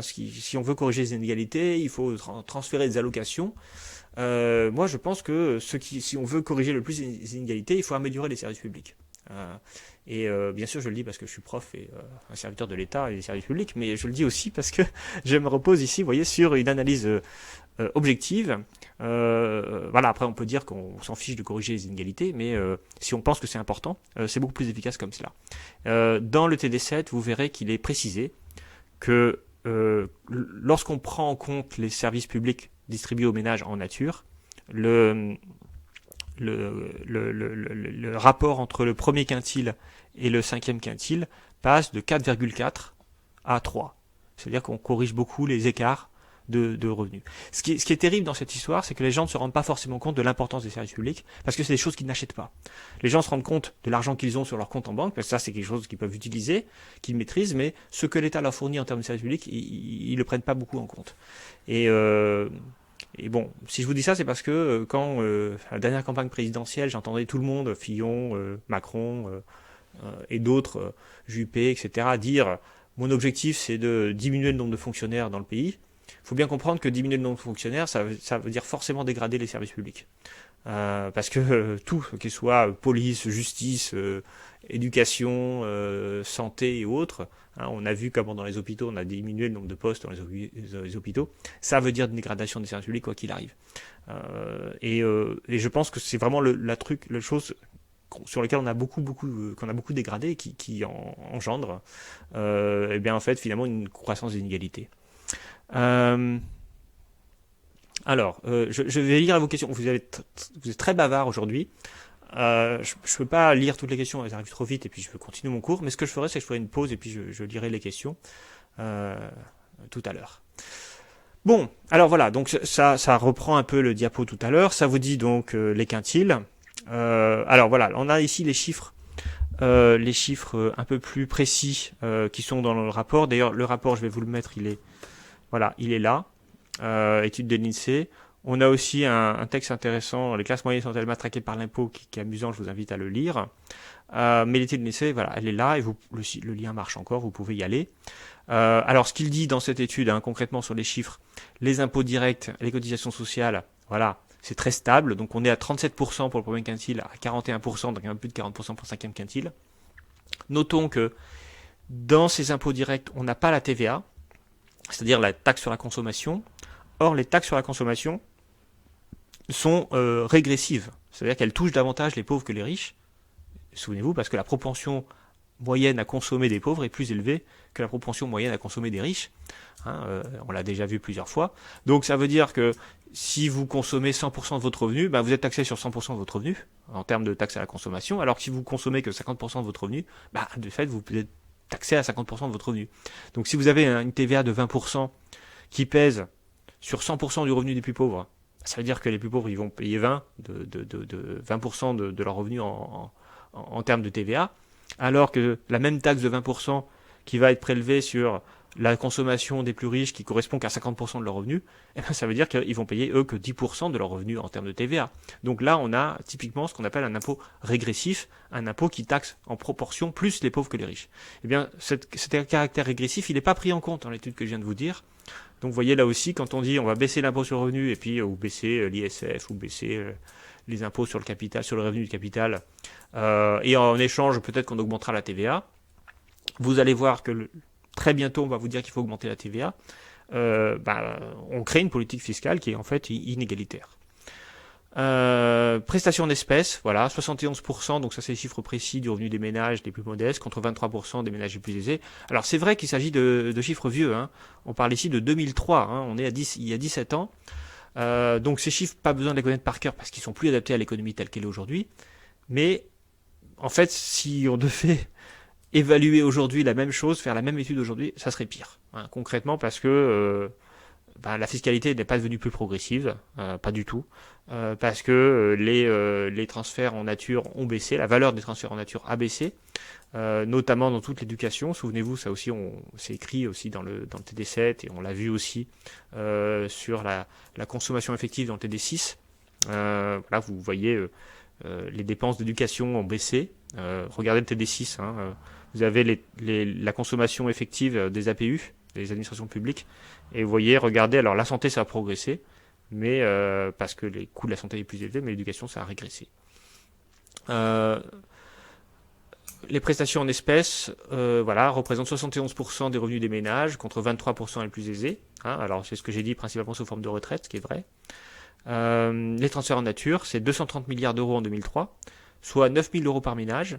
si on veut corriger les inégalités, il faut transférer des allocations. Moi, je pense que si on veut corriger le plus les inégalités, il faut améliorer les services publics. Bien sûr, je le dis parce que je suis prof et un serviteur de l'État et des services publics, mais je le dis aussi parce que je me repose ici, vous voyez, sur une analyse objective. Après, on peut dire qu'on s'en fiche de corriger les inégalités, mais si on pense que c'est important, c'est beaucoup plus efficace comme cela. Dans le TD7, vous verrez qu'il est précisé que lorsqu'on prend en compte les services publics distribués aux ménages en nature, le rapport entre le premier quintile et le cinquième quintile passe de 4,4 à 3. C'est-à-dire qu'on corrige beaucoup les écarts de revenus. Ce qui est terrible dans cette histoire, c'est que les gens ne se rendent pas forcément compte de l'importance des services publics, parce que c'est des choses qu'ils n'achètent pas. Les gens se rendent compte de l'argent qu'ils ont sur leur compte en banque, parce que ça c'est quelque chose qu'ils peuvent utiliser, qu'ils maîtrisent, mais ce que l'État leur fournit en termes de services publics, ils le prennent pas beaucoup en compte. Et bon, si je vous dis ça, c'est parce que quand à la dernière campagne présidentielle, j'entendais tout le monde, Fillon, Macron et d'autres, Juppé, etc., dire mon objectif c'est de diminuer le nombre de fonctionnaires dans le pays. Il faut bien comprendre que diminuer le nombre de fonctionnaires, ça veut dire forcément dégrader les services publics. Parce que tout, qu'il soit police, justice, éducation, santé et autres, hein, on a vu comment dans les hôpitaux on a diminué le nombre de postes dans les hôpitaux, ça veut dire une dégradation des services publics quoi qu'il arrive. Et je pense que c'est vraiment la chose sur lesquelles on a qu'on a beaucoup dégradé et qui engendre, et bien en fait finalement une croissance des inégalités. Alors, je vais lire vos questions. Vous êtes très bavard aujourd'hui. Je ne peux pas lire toutes les questions, elles arrivent trop vite et puis je veux continuer mon cours. Mais ce que je ferai, c'est que je ferai une pause et puis je lirai les questions tout à l'heure. Bon, alors voilà, donc ça reprend un peu le diapo tout à l'heure. Ça vous dit donc les quintiles. Alors voilà, on a ici les chiffres un peu plus précis qui sont dans le rapport. D'ailleurs, le rapport, je vais vous le mettre, il est là. Étude de l'INSEE. On a aussi un texte intéressant, les classes moyennes sont-elles matraquées par l'impôt, qui est amusant, je vous invite à le lire. Mais l'étude de l'INSEE, voilà, elle est là, et le lien marche encore, vous pouvez y aller. Alors, ce qu'il dit dans cette étude, hein, concrètement sur les chiffres, les impôts directs, les cotisations sociales, voilà, c'est très stable. Donc, on est à 37% pour le premier quintile, à 41%, donc un peu plus de 40% pour le cinquième quintile. Notons que dans ces impôts directs, on n'a pas la TVA, c'est-à-dire la taxe sur la consommation. Or, les taxes sur la consommation sont régressives, c'est-à-dire qu'elles touchent davantage les pauvres que les riches. Souvenez-vous, parce que la propension moyenne à consommer des pauvres est plus élevée que la propension moyenne à consommer des riches. Hein, on l'a déjà vu plusieurs fois. Donc ça veut dire que si vous consommez 100% de votre revenu, ben vous êtes taxé sur 100% de votre revenu en termes de taxe à la consommation, alors que si vous consommez que 50% de votre revenu, ben, de fait vous êtes taxé à 50% de votre revenu. Donc si vous avez une TVA de 20% qui pèse sur 100% du revenu des plus pauvres, ça veut dire que les plus pauvres ils vont payer 20% de leur revenu en termes de TVA, alors que la même taxe de 20% qui va être prélevée sur la consommation des plus riches qui correspond qu'à 50% de leur revenu, eh ben ça veut dire qu'ils vont payer eux que 10% de leur revenu en termes de TVA. Donc là on a typiquement ce qu'on appelle un impôt régressif, un impôt qui taxe en proportion plus les pauvres que les riches. Eh bien cet caractère régressif il n'est pas pris en compte dans l'étude que je viens de vous dire. Donc vous voyez là aussi quand on dit on va baisser l'impôt sur le revenu et puis ou baisser l'ISF ou baisser les impôts sur le capital, sur le revenu du capital, et en échange peut-être qu'on augmentera la TVA, vous allez voir que très bientôt on va vous dire qu'il faut augmenter la TVA, on crée une politique fiscale qui est en fait inégalitaire. Prestations en espèces, voilà, 71%, donc ça c'est les chiffres précis du revenu des ménages les plus modestes, contre 23% des ménages les plus aisés. Alors c'est vrai qu'il s'agit de chiffres vieux, hein. On parle ici de 2003, hein. On est il y a 17 ans. Donc ces chiffres, pas besoin de les connaître par cœur parce qu'ils sont plus adaptés à l'économie telle qu'elle est aujourd'hui. Mais en fait, si on devait évaluer aujourd'hui la même chose, faire la même étude aujourd'hui, ça serait pire, hein, concrètement, parce que la fiscalité n'est pas devenue plus progressive, pas du tout, parce que les transferts en nature ont baissé, la valeur des transferts en nature a baissé, notamment dans toute l'éducation. Souvenez-vous, ça aussi, c'est écrit aussi dans le TD7 et on l'a vu aussi sur la consommation effective dans le TD6. Voilà, vous voyez les dépenses d'éducation ont baissé. Regardez le TD6, hein, vous avez la consommation effective des APU, des administrations publiques, et vous voyez, regardez, alors la santé ça a progressé, mais parce que les coûts de la santé est plus élevés, mais l'éducation ça a régressé. Les prestations en espèces, représentent 71% des revenus des ménages contre 23% les plus aisés. Hein, alors c'est ce que j'ai dit principalement sous forme de retraite, ce qui est vrai. Les transferts en nature, c'est 230 milliards d'euros en 2003, soit 9 000 euros par ménage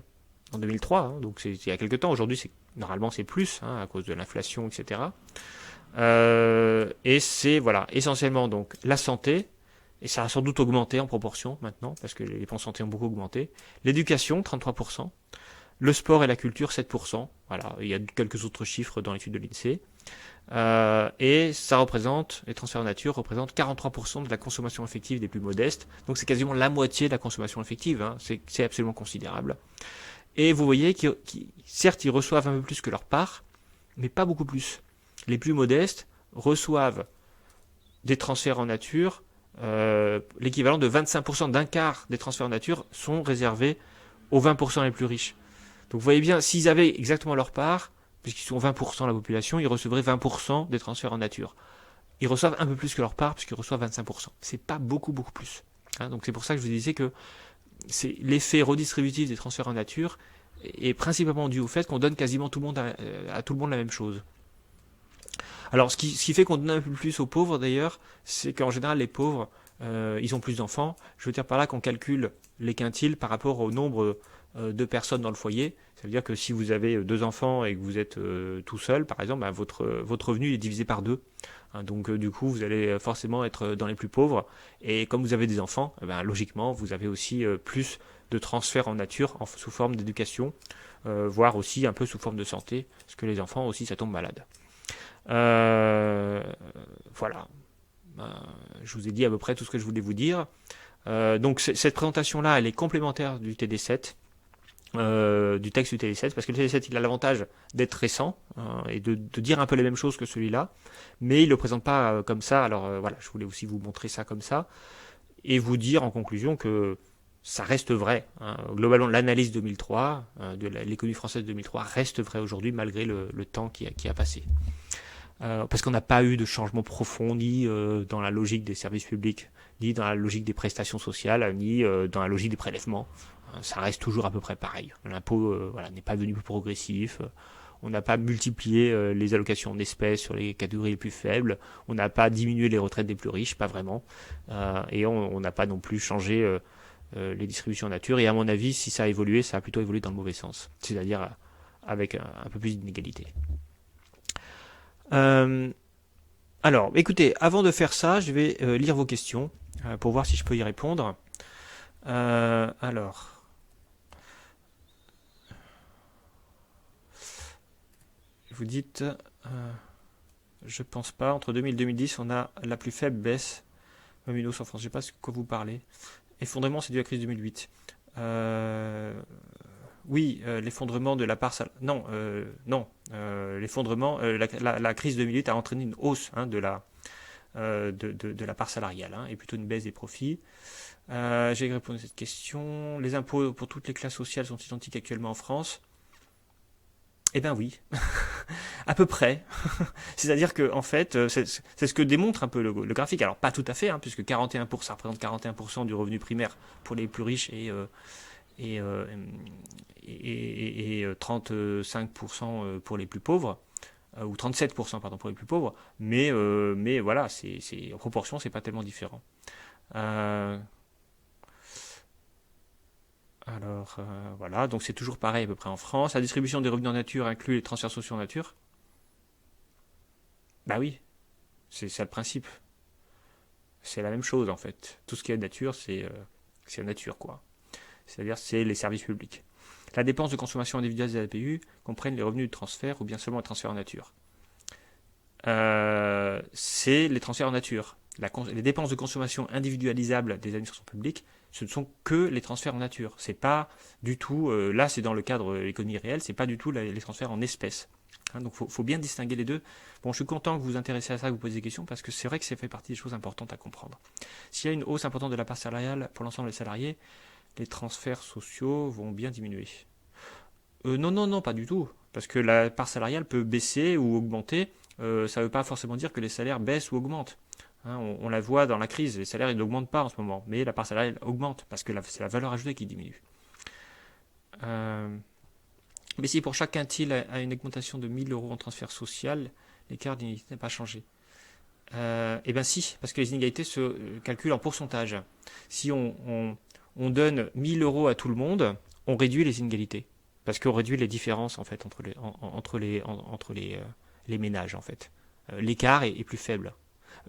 en 2003. Hein, donc c'est il y a quelques temps. Aujourd'hui, normalement c'est plus, hein, à cause de l'inflation, etc. Et c'est essentiellement donc la santé. Et ça a sans doute augmenté en proportion maintenant, parce que les dépenses santé ont beaucoup augmenté. L'éducation, 33%. Le sport et la culture, 7%. Voilà, il y a quelques autres chiffres dans l'étude de l'INSEE. Et ça représente, les transferts en nature représentent 43% de la consommation effective des plus modestes. Donc c'est quasiment la moitié de la consommation effective. Hein. C'est absolument considérable. Et vous voyez certes, ils reçoivent un peu plus que leur part, mais pas beaucoup plus. Les plus modestes reçoivent des transferts en nature, l'équivalent de 25%, d'un quart des transferts en nature sont réservés aux 20% les plus riches. Donc vous voyez bien, s'ils avaient exactement leur part, puisqu'ils sont 20% de la population, ils recevraient 20% des transferts en nature. Ils reçoivent un peu plus que leur part, puisqu'ils reçoivent 25%. C'est pas beaucoup plus. Hein, donc c'est pour ça que je vous disais que c'est l'effet redistributif des transferts en nature est principalement dû au fait qu'on donne quasiment tout le monde à tout le monde la même chose. Alors ce qui fait qu'on donne un peu plus aux pauvres d'ailleurs, c'est qu'en général les pauvres, ils ont plus d'enfants. Je veux dire par là qu'on calcule les quintiles par rapport au nombre de personnes dans le foyer. Ça veut dire que si vous avez 2 enfants et que vous êtes tout seul, par exemple, votre revenu est divisé par 2. Hein, donc du coup, vous allez forcément être dans les plus pauvres. Et comme vous avez des enfants, logiquement, vous avez aussi plus de transferts en nature sous forme d'éducation, voire aussi un peu sous forme de santé, parce que les enfants aussi, ça tombe malade. Voilà. Je vous ai dit à peu près tout ce que je voulais vous dire. Donc cette présentation-là, elle est complémentaire du TD7. Du texte du TD7, parce que le TD7 il a l'avantage d'être récent et de dire un peu les mêmes choses que celui-là, mais il le présente pas comme ça. Alors voilà, je voulais aussi vous montrer ça comme ça et vous dire en conclusion que ça reste vrai. Hein. Globalement, l'analyse 2003 de l'économie française 2003 reste vraie aujourd'hui malgré le temps qui a passé. Parce qu'on n'a pas eu de changement profond ni dans la logique des services publics, ni dans la logique des prestations sociales, ni dans la logique des prélèvements. Ça reste toujours à peu près pareil. L'impôt n'est pas devenu plus progressif. On n'a pas multiplié les allocations en espèces sur les catégories les plus faibles. On n'a pas diminué les retraites des plus riches, pas vraiment. Et on n'a pas non plus changé les distributions en nature. Et à mon avis, si ça a évolué, ça a plutôt évolué dans le mauvais sens. C'est-à-dire avec un peu plus d'inégalité. Alors, écoutez, avant de faire ça, je vais lire vos questions pour voir si je peux y répondre. Alors... Vous dites, je pense pas, entre 2000 et 2010, on a la plus faible baisse Mominos en France. Je sais pas de quoi vous parlez. Effondrement, c'est dû à la crise 2008. Oui, l'effondrement de la part salariale. Non, non. L'effondrement, la crise 2008 a entraîné une hausse de la part salariale et plutôt une baisse des profits. J'ai répondu à cette question. Les impôts pour toutes les classes sociales sont identiques actuellement en France. Eh bien oui, à peu près. C'est-à-dire que en fait, c'est ce que démontre un peu le graphique. Alors pas tout à fait, puisque 41%, ça représente 41% du revenu primaire pour les plus riches et 35% pour les plus pauvres, ou 37% pardon pour les plus pauvres. Mais voilà, en proportion, c'est pas tellement différent. Alors voilà, donc c'est toujours pareil à peu près en France. La distribution des revenus en nature inclut les transferts sociaux en nature. Bah oui, c'est ça le principe. C'est la même chose en fait. Tout ce qui est nature, c'est la nature quoi. C'est-à-dire c'est les services publics. La dépense de consommation individuelle des APU comprennent les revenus de transfert ou bien seulement les transferts en nature. C'est les transferts en nature. Les dépenses de consommation individualisables des administrations publiques, ce ne sont que les transferts en nature. C'est pas du tout, là c'est dans le cadre de l'économie réelle, c'est pas du tout les transferts en espèces. Donc faut bien distinguer les deux. Bon, je suis content que vous vous intéressez à ça, que vous posez des questions, parce que c'est vrai que ça fait partie des choses importantes à comprendre. S'il y a une hausse importante de la part salariale pour l'ensemble des salariés, les transferts sociaux vont bien diminuer. Non, pas du tout. Parce que la part salariale peut baisser ou augmenter. Ça ne veut pas forcément dire que les salaires baissent ou augmentent. On la voit dans la crise, les salaires ils n'augmentent pas en ce moment, mais la part salariale augmente parce que c'est la valeur ajoutée qui diminue. Mais si pour chaque quintile a une augmentation de 1000 euros en transfert social, l'écart d'inégalité n'a pas changé. Eh bien si, parce que les inégalités se calculent en pourcentage. Si on donne 1000 euros à tout le monde, on réduit les inégalités. Parce qu'on réduit les différences en fait entre les ménages en fait. L'écart est plus faible.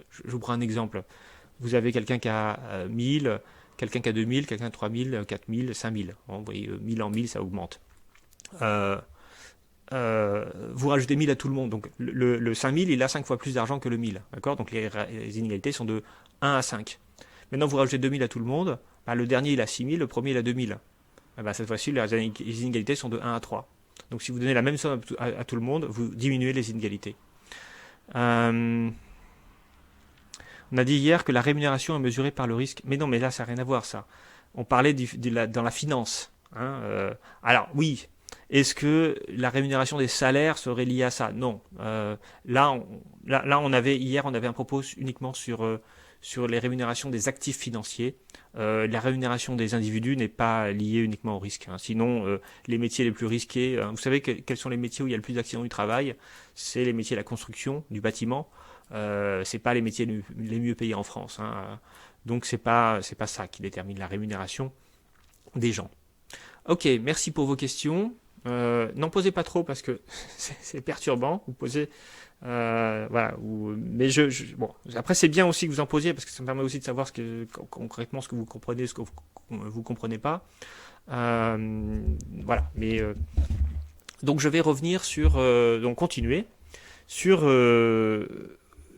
Je vous prends un exemple. Vous avez quelqu'un qui a 1000, quelqu'un qui a 2000, quelqu'un qui a 3000, 4000, 5000. Vous voyez, 1000 en 1000, ça augmente. vous rajoutez 1000 à tout le monde. Donc le 5000, il a 5 fois plus d'argent que le 1000. D'accord? Donc les inégalités sont de 1 à 5. Maintenant, vous rajoutez 2000 à tout le monde. Bah, le dernier, il a 6000, le premier, il a 2000. Bah, cette fois-ci, les inégalités sont de 1 à 3. Donc si vous donnez la même somme à tout le monde, vous diminuez les inégalités. On a dit hier que la rémunération est mesurée par le risque. Mais non, mais là, ça n'a rien à voir, ça. On parlait dans la finance. Hein, alors, oui. Est-ce que la rémunération des salaires serait liée à ça? Non. Hier, on avait un propos uniquement sur les rémunérations des actifs financiers. La rémunération des individus n'est pas liée uniquement au risque. Hein. Sinon, les métiers les plus risqués, vous savez quels sont les métiers où il y a le plus d'accidents du travail? C'est les métiers de la construction, du bâtiment. C'est pas les métiers les mieux payés en France. Hein. Donc c'est pas ça qui détermine la rémunération des gens. Ok, merci pour vos questions. N'en posez pas trop parce que c'est perturbant. Vous posez, voilà. Mais bon. Après, c'est bien aussi que vous en posiez parce que ça me permet aussi de savoir concrètement ce que vous comprenez, ce que vous comprenez pas. Voilà. Mais donc je vais revenir donc continuer sur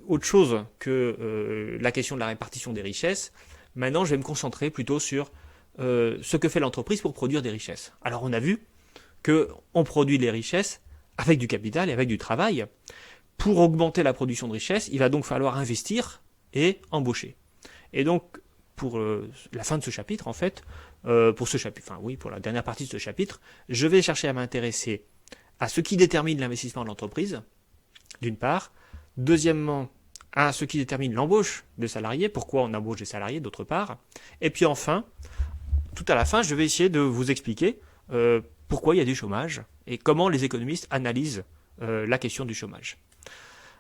autre chose que la question de la répartition des richesses. Maintenant, je vais me concentrer plutôt sur ce que fait l'entreprise pour produire des richesses. Alors, on a vu qu'on produit les richesses avec du capital et avec du travail. Pour augmenter la production de richesses, il va donc falloir investir et embaucher. Et donc, pour la fin de ce chapitre, en fait, pour la dernière partie de ce chapitre, je vais chercher à m'intéresser à ce qui détermine l'investissement de l'entreprise, d'une part. Deuxièmement, à ce qui détermine l'embauche de salariés, pourquoi on embauche des salariés, d'autre part. Et puis enfin, tout à la fin, je vais essayer de vous expliquer pourquoi il y a du chômage et comment les économistes analysent la question du chômage.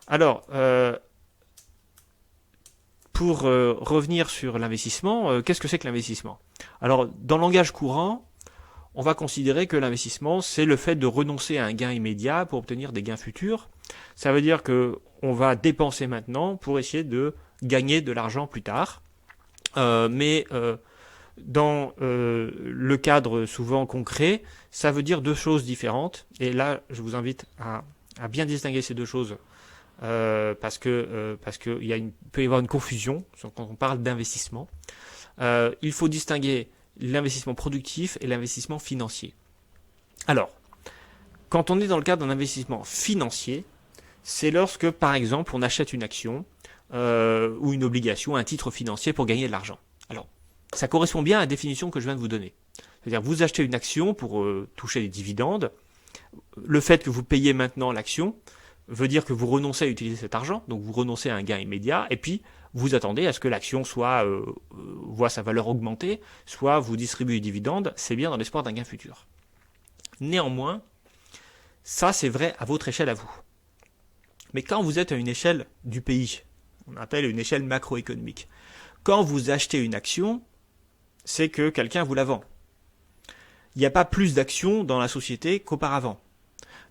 Alors, pour revenir sur l'investissement, qu'est-ce que c'est que l'investissement? Alors, dans le langage courant, on va considérer que l'investissement, c'est le fait de renoncer à un gain immédiat pour obtenir des gains futurs. Ça veut dire qu'on va dépenser maintenant pour essayer de gagner de l'argent plus tard. Mais dans le cadre souvent concret, ça veut dire deux choses différentes. Et là, je vous invite à bien distinguer ces deux choses parce que peut y avoir une confusion quand on parle d'investissement. Il faut distinguer l'investissement productif et l'investissement financier. Alors, quand on est dans le cadre d'un investissement financier, c'est lorsque, par exemple, on achète une action ou une obligation, un titre financier pour gagner de l'argent. Alors, ça correspond bien à la définition que je viens de vous donner. C'est-à-dire, vous achetez une action pour toucher des dividendes. Le fait que vous payez maintenant l'action veut dire que vous renoncez à utiliser cet argent, donc vous renoncez à un gain immédiat, et puis vous attendez à ce que l'action voit sa valeur augmenter, soit vous distribuez des dividendes, c'est bien dans l'espoir d'un gain futur. Néanmoins, ça c'est vrai à votre échelle à vous. Mais quand vous êtes à une échelle du pays, on appelle une échelle macroéconomique, quand vous achetez une action, c'est que quelqu'un vous la vend. Il n'y a pas plus d'actions dans la société qu'auparavant.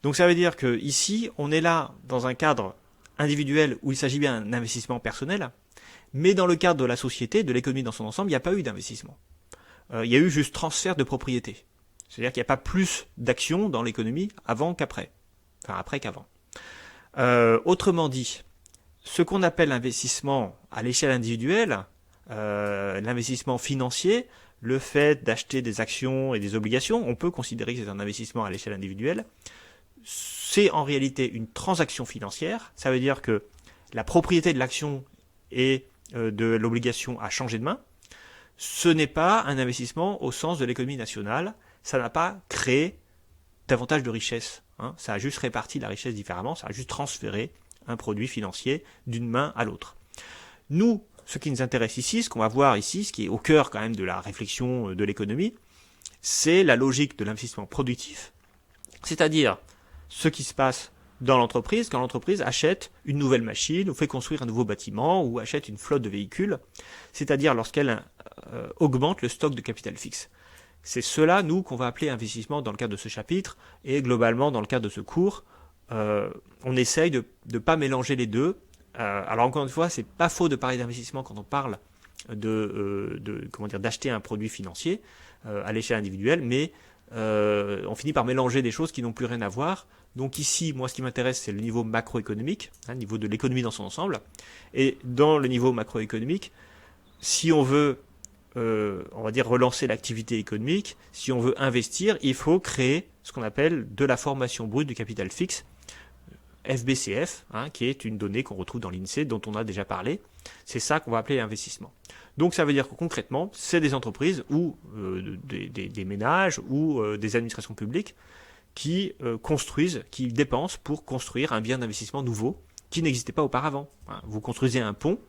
Donc ça veut dire que ici, on est là dans un cadre individuel où il s'agit bien d'un investissement personnel, mais dans le cadre de la société, de l'économie dans son ensemble, il n'y a pas eu d'investissement. Il y a eu juste transfert de propriété. C'est-à-dire qu'il n'y a pas plus d'actions dans l'économie avant qu'après. Enfin, après qu'avant. Autrement dit, ce qu'on appelle l'investissement à l'échelle individuelle, l'investissement financier, le fait d'acheter des actions et des obligations, on peut considérer que c'est un investissement à l'échelle individuelle. C'est en réalité une transaction financière. Ça veut dire que la propriété de l'action et de l'obligation a changé de main. Ce n'est pas un investissement au sens de l'économie nationale. Ça n'a pas créé davantage de richesse. Hein. Ça a juste réparti la richesse différemment. Ça a juste transféré un produit financier d'une main à l'autre. Nous, ce qui nous intéresse ici, ce qu'on va voir ici, ce qui est au cœur quand même de la réflexion de l'économie, c'est la logique de l'investissement productif, c'est-à-dire ce qui se passe dans l'entreprise quand l'entreprise achète une nouvelle machine ou fait construire un nouveau bâtiment ou achète une flotte de véhicules, c'est-à-dire lorsqu'elle augmente le stock de capital fixe. C'est cela, nous, qu'on va appeler investissement dans le cadre de ce chapitre et globalement dans le cadre de ce cours. On essaye de ne pas mélanger les deux. Alors encore une fois, c'est pas faux de parler d'investissement quand on parle d'acheter un produit financier à l'échelle individuelle, mais on finit par mélanger des choses qui n'ont plus rien à voir. Donc ici, moi, ce qui m'intéresse, c'est le niveau macroéconomique, le niveau de l'économie dans son ensemble. Et dans le niveau macroéconomique, si on veut, on va dire, relancer l'activité économique, si on veut investir, il faut créer ce qu'on appelle de la formation brute du capital fixe, FBCF, qui est une donnée qu'on retrouve dans l'INSEE, dont on a déjà parlé. C'est ça qu'on va appeler investissement. Donc ça veut dire que concrètement, c'est des entreprises ou des ménages ou des administrations publiques qui construisent, qui dépensent pour construire un bien d'investissement nouveau qui n'existait pas auparavant. Vous construisez un pont,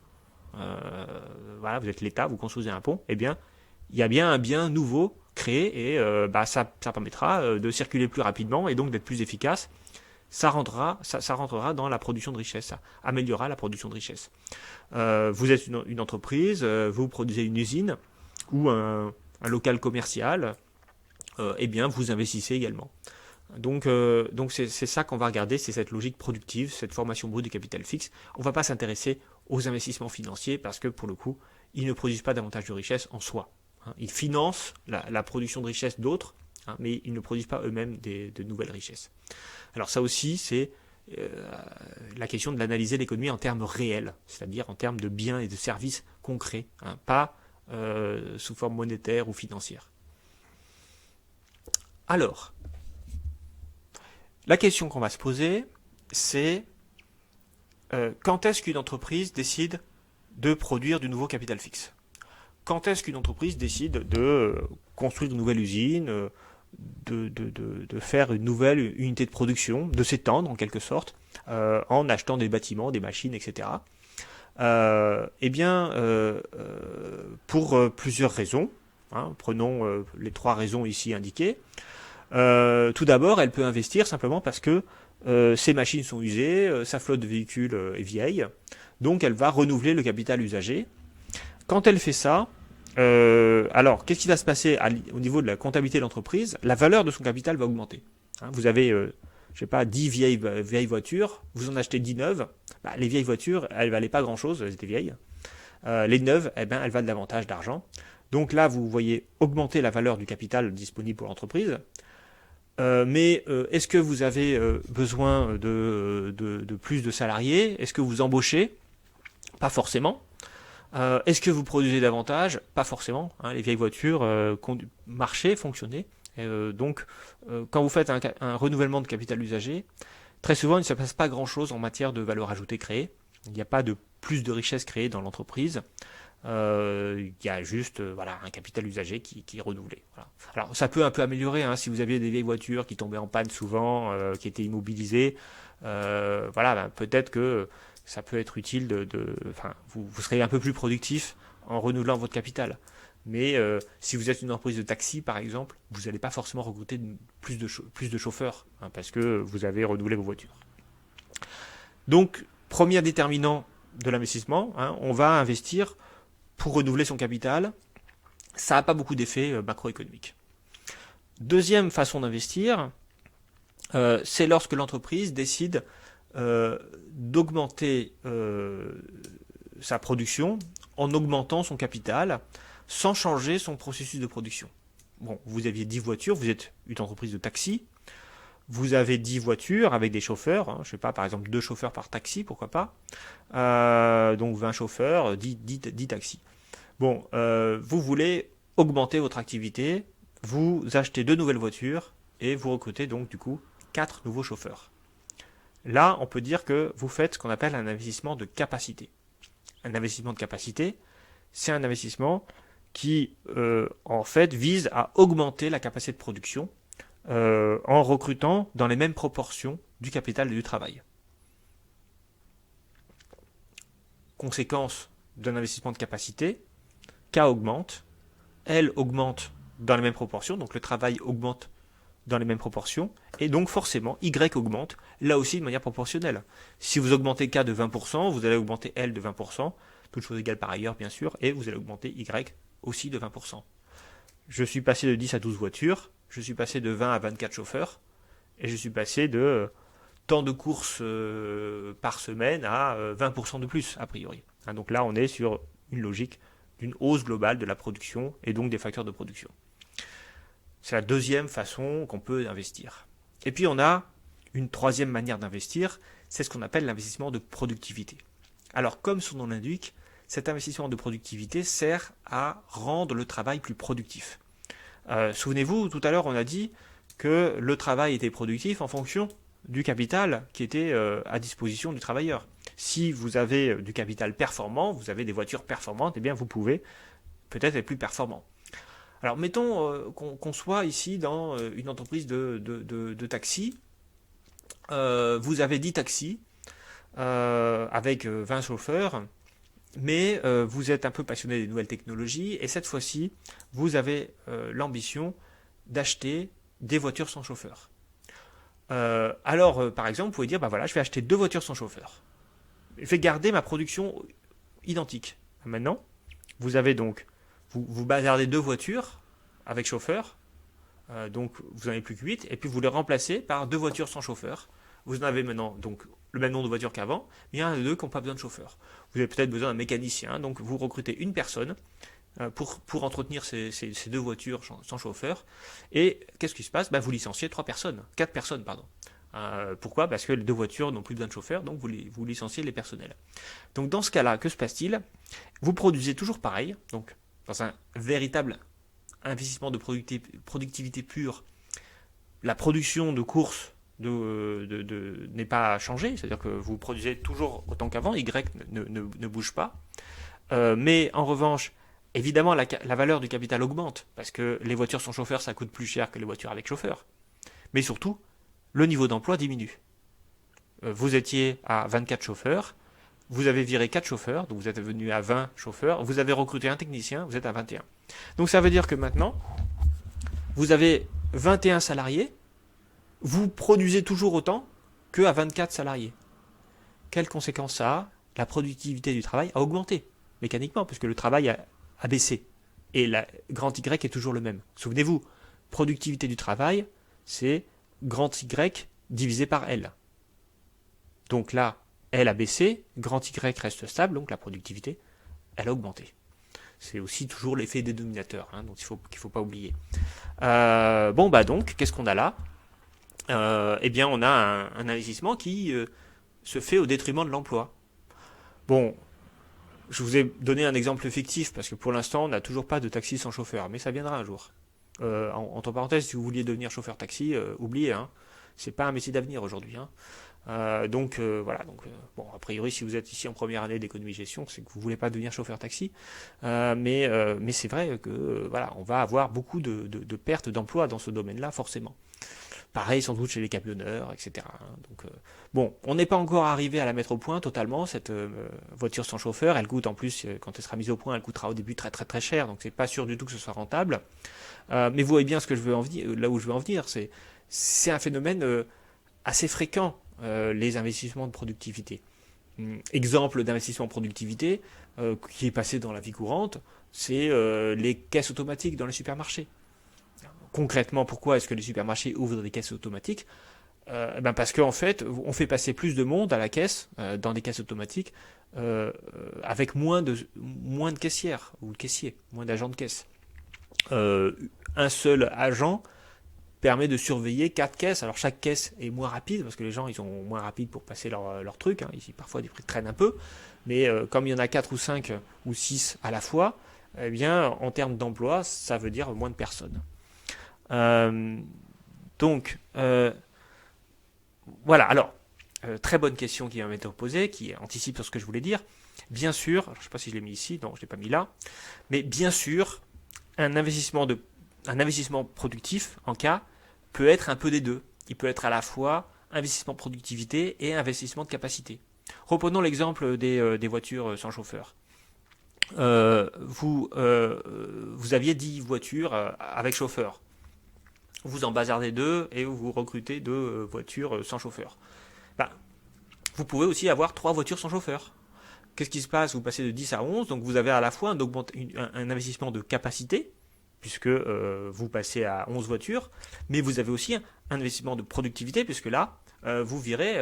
voilà, vous êtes l'État, vous construisez un pont, eh bien, il y a bien un bien nouveau créé et ça permettra de circuler plus rapidement et donc d'être plus efficace. Ça rentrera dans la production de richesse, ça améliorera la production de richesse. Vous êtes une entreprise, vous produisez une usine ou un local commercial, eh bien vous investissez également. Donc c'est ça qu'on va regarder, c'est cette logique productive, cette formation brute du capital fixe. On ne va pas s'intéresser aux investissements financiers parce que pour le coup, ils ne produisent pas davantage de richesse en soi. Ils financent la production de richesse d'autres, mais ils ne produisent pas eux-mêmes de nouvelles richesses. Alors ça aussi, c'est la question de l'analyser l'économie en termes réels, c'est-à-dire en termes de biens et de services concrets, pas sous forme monétaire ou financière. Alors, la question qu'on va se poser, c'est quand est-ce qu'une entreprise décide de produire du nouveau capital fixe? Quand est-ce qu'une entreprise décide de construire une nouvelle usine, de faire une nouvelle unité de production, de s'étendre en quelque sorte, en achetant des bâtiments, des machines, etc. Pour plusieurs raisons. Prenons les 3 raisons ici indiquées. Tout d'abord, elle peut investir simplement parce que ses machines sont usées, sa flotte de véhicules est vieille, donc elle va renouveler le capital usagé. Quand elle fait ça, alors qu'est-ce qui va se passer au niveau de la comptabilité de l'entreprise? La valeur de son capital va augmenter. Vous avez, 10 vieilles voitures, vous en achetez 10 neuves. Les vieilles voitures, elles valaient pas grand-chose, elles étaient vieilles. Les neuves, elles valent davantage d'argent. Donc là, vous voyez augmenter la valeur du capital disponible pour l'entreprise. Mais est-ce que vous avez besoin de plus de salariés? Est-ce que vous embauchez? Pas forcément. Est-ce que vous produisez davantage? Pas forcément. Les vieilles voitures marchaient, fonctionnaient. Donc, quand vous faites un renouvellement de capital usagé, très souvent, il ne se passe pas grand-chose en matière de valeur ajoutée créée. Il n'y a pas de plus de richesse créée dans l'entreprise. Il y a juste un capital usagé qui est renouvelé. Voilà. Alors ça peut un peu améliorer si vous aviez des vieilles voitures qui tombaient en panne souvent, qui étaient immobilisées. Peut-être que ça peut être utile vous serez un peu plus productif en renouvelant votre capital. Mais si vous êtes une entreprise de taxi par exemple, vous n'allez pas forcément recruter plus de chauffeurs parce que vous avez renouvelé vos voitures. Donc premier déterminant de l'investissement, on va investir pour renouveler son capital. Ça n'a pas beaucoup d'effets macroéconomiques. Deuxième façon d'investir, c'est lorsque l'entreprise décide d'augmenter sa production en augmentant son capital sans changer son processus de production. Bon, vous aviez 10 voitures, vous êtes une entreprise de taxi, vous avez 10 voitures avec des chauffeurs, par exemple 2 chauffeurs par taxi, pourquoi pas, donc 20 chauffeurs, 10 taxis. Bon, vous voulez augmenter votre activité, vous achetez 2 nouvelles voitures et vous recrutez donc du coup 4 nouveaux chauffeurs. Là, on peut dire que vous faites ce qu'on appelle un investissement de capacité. Un investissement de capacité, c'est un investissement qui, en fait, vise à augmenter la capacité de production en recrutant dans les mêmes proportions du capital et du travail. Conséquence d'un investissement de capacité, K augmente, L augmente dans les mêmes proportions, donc le travail augmente dans les mêmes proportions, et donc forcément Y augmente, là aussi de manière proportionnelle. Si vous augmentez K de 20%, vous allez augmenter L de 20%, toutes choses égales par ailleurs bien sûr, et vous allez augmenter Y aussi de 20%. Je suis passé de 10 à 12 voitures, je suis passé de 20 à 24 chauffeurs, et je suis passé de tant de courses par semaine à 20% de plus, a priori. Donc là, on est sur une logique d'une hausse globale de la production, et donc des facteurs de production. C'est la deuxième façon qu'on peut investir. Et puis on a une troisième manière d'investir, c'est ce qu'on appelle l'investissement de productivité. Alors comme son nom l'indique, cet investissement de productivité sert à rendre le travail plus productif. Souvenez-vous, tout à l'heure on a dit que le travail était productif en fonction du capital qui était à disposition du travailleur. Si vous avez du capital performant, vous avez des voitures performantes, eh bien vous pouvez peut-être être plus performant. Alors mettons qu'on soit ici dans une entreprise de taxi. Vous avez 10 taxis avec 20 chauffeurs, mais vous êtes un peu passionné des nouvelles technologies et cette fois-ci, vous avez l'ambition d'acheter des voitures sans chauffeur. Alors, par exemple, vous pouvez dire, bah voilà, je vais acheter 2 voitures sans chauffeur. Je vais garder ma production identique. Maintenant, vous avez donc, vous bazardez 2 voitures avec chauffeur, donc vous n'en avez plus que 8, et puis vous les remplacez par 2 voitures sans chauffeur. Vous en avez maintenant donc le même nombre de voitures qu'avant, mais il y en a 2 qui n'ont pas besoin de chauffeur. Vous avez peut-être besoin d'un mécanicien, donc vous recrutez une personne pour entretenir ces 2 voitures sans chauffeur. Et qu'est-ce qui se passe? Vous licenciez 4 personnes, pardon. Pourquoi? Parce que les 2 voitures n'ont plus besoin de chauffeur, donc vous licenciez les personnels. Donc dans ce cas-là, que se passe-t-il? Vous produisez toujours pareil, donc dans un véritable investissement de productivité pure, la production de courses n'est pas changée, c'est-à-dire que vous produisez toujours autant qu'avant, Y ne bouge pas. Mais en revanche, évidemment, la valeur du capital augmente, parce que les voitures sans chauffeur, ça coûte plus cher que les voitures avec chauffeur. Mais surtout, le niveau d'emploi diminue. Vous étiez à 24 chauffeurs, vous avez viré 4 chauffeurs, donc vous êtes venu à 20 chauffeurs, vous avez recruté un technicien, vous êtes à 21. Donc ça veut dire que maintenant, vous avez 21 salariés, vous produisez toujours autant qu'à 24 salariés. Quelles conséquences ça a? La productivité du travail a augmenté, mécaniquement, puisque le travail a baissé. Et la grand Y est toujours le même. Souvenez-vous, productivité du travail, c'est grand Y divisé par L. Donc là, L a baissé, grand Y reste stable, donc la productivité, elle a augmenté. C'est aussi toujours l'effet dénominateur, donc qu'il ne faut pas oublier. Donc, qu'est-ce qu'on a là? Eh bien, on a un investissement qui se fait au détriment de l'emploi. Bon, je vous ai donné un exemple fictif, parce que pour l'instant, on n'a toujours pas de taxi sans chauffeur, mais ça viendra un jour. Entre parenthèses, si vous vouliez devenir chauffeur taxi, oubliez, c'est pas un métier d'avenir aujourd'hui. Voilà, bon, a priori, si vous êtes ici en première année d'économie-gestion, c'est que vous voulez pas devenir chauffeur taxi, mais c'est vrai que voilà, on va avoir beaucoup de pertes d'emplois dans ce domaine-là, forcément. Pareil sans doute chez les camionneurs, etc. Donc, bon, on n'est pas encore arrivé à la mettre au point totalement, cette voiture sans chauffeur. Elle coûte en plus, quand elle sera mise au point, elle coûtera au début très très très cher, donc c'est pas sûr du tout que ce soit rentable. Mais vous voyez bien ce que je veux en venir, là où je veux en venir, c'est un phénomène assez fréquent, les investissements de productivité. Exemple d'investissement en productivité qui est passé dans la vie courante, c'est les caisses automatiques dans les supermarchés. Concrètement, pourquoi est-ce que les supermarchés ouvrent des caisses automatiques? Parce qu'en fait, on fait passer plus de monde à la caisse, dans des caisses automatiques, avec moins de caissières ou de caissiers, moins d'agents de caisse. Un seul agent permet de surveiller 4 caisses. Alors chaque caisse est moins rapide, parce que les gens ils sont moins rapides pour passer leur truc. Ici, parfois, des prix traînent un peu. Mais comme il y en a 4 ou 5 ou 6 à la fois, eh bien, en termes d'emploi, ça veut dire moins de personnes. Voilà, alors, très bonne question qui m'a été posée, qui anticipe sur ce que je voulais dire. Bien sûr, alors, je ne sais pas si je l'ai mis ici, non, je ne l'ai pas mis là, mais bien sûr, un investissement productif, en cas, peut être un peu des deux. Il peut être à la fois investissement productivité et investissement de capacité. Reprenons l'exemple des voitures sans chauffeur. Vous aviez 10 voitures avec chauffeur. Vous en bazardez 2 et vous recrutez 2 voitures sans chauffeur. Vous pouvez aussi avoir 3 voitures sans chauffeur. Qu'est-ce qui se passe? Vous passez de 10 à 11, donc vous avez à la fois un investissement de capacité, puisque vous passez à 11 voitures, mais vous avez aussi un investissement de productivité, puisque là, vous virez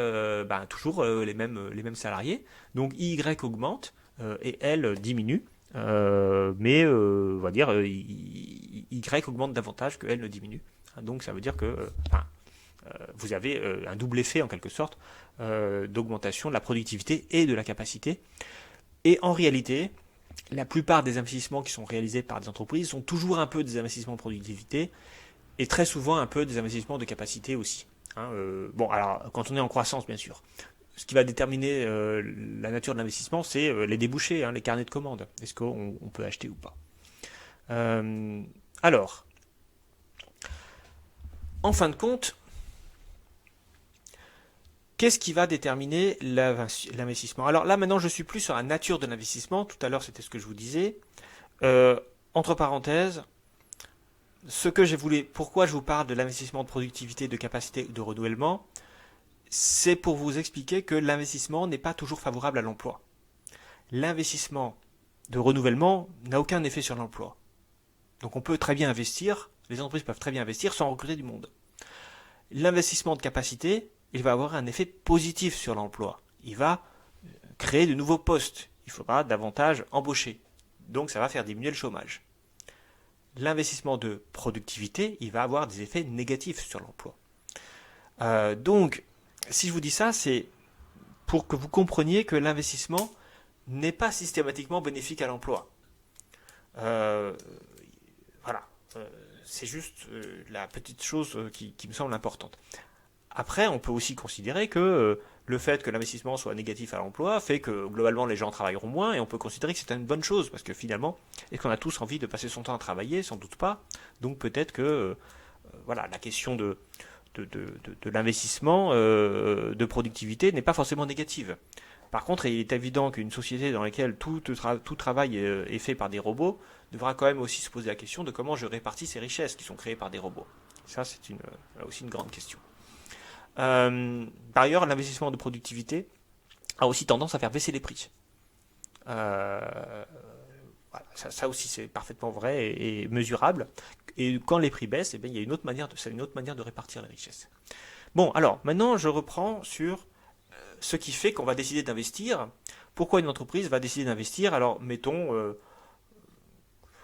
toujours les mêmes salariés. Donc Y augmente et L diminue. Mais on va dire, il Y augmente davantage que L ne diminue. Donc ça veut dire que vous avez un double effet en quelque sorte d'augmentation de la productivité et de la capacité. Et en réalité, la plupart des investissements qui sont réalisés par des entreprises sont toujours un peu des investissements de productivité et très souvent un peu des investissements de capacité aussi. Bon, alors quand on est en croissance, bien sûr, ce qui va déterminer la nature de l'investissement, c'est les débouchés, les carnets de commandes. Est-ce qu'on peut acheter ou pas? Alors, en fin de compte, qu'est-ce qui va déterminer l'investissement? Alors là, maintenant, je suis plus sur la nature de l'investissement. Tout à l'heure, c'était ce que je vous disais. Entre parenthèses, pourquoi je vous parle de l'investissement de productivité, de capacité ou de renouvellement, c'est pour vous expliquer que l'investissement n'est pas toujours favorable à l'emploi. L'investissement de renouvellement n'a aucun effet sur l'emploi. Donc on peut très bien investir, les entreprises peuvent très bien investir sans recruter du monde. L'investissement de capacité, il va avoir un effet positif sur l'emploi. Il va créer de nouveaux postes. Il faudra davantage embaucher. Donc ça va faire diminuer le chômage. L'investissement de productivité, il va avoir des effets négatifs sur l'emploi. Donc, si je vous dis ça, c'est pour que vous compreniez que l'investissement n'est pas systématiquement bénéfique à l'emploi. Voilà. C'est juste la petite chose qui me semble importante. Après, on peut aussi considérer que le fait que l'investissement soit négatif à l'emploi fait que globalement les gens travailleront moins et on peut considérer que c'est une bonne chose parce que finalement, est-ce qu'on a tous envie de passer son temps à travailler? Sans doute pas. Donc peut-être que voilà, la question de l'investissement de productivité n'est pas forcément négative. Par contre, il est évident qu'une société dans laquelle tout travail est fait par des robots devra quand même aussi se poser la question de comment je répartis ces richesses qui sont créées par des robots. Ça, c'est aussi une grande question. Par ailleurs, l'investissement de productivité a aussi tendance à faire baisser les prix. Voilà, ça aussi c'est parfaitement vrai et mesurable. Et quand les prix baissent, il y a une autre manière de répartir les richesses. Bon, alors maintenant je reprends sur ce qui fait qu'on va décider d'investir. Pourquoi une entreprise va décider d'investir? Alors mettons,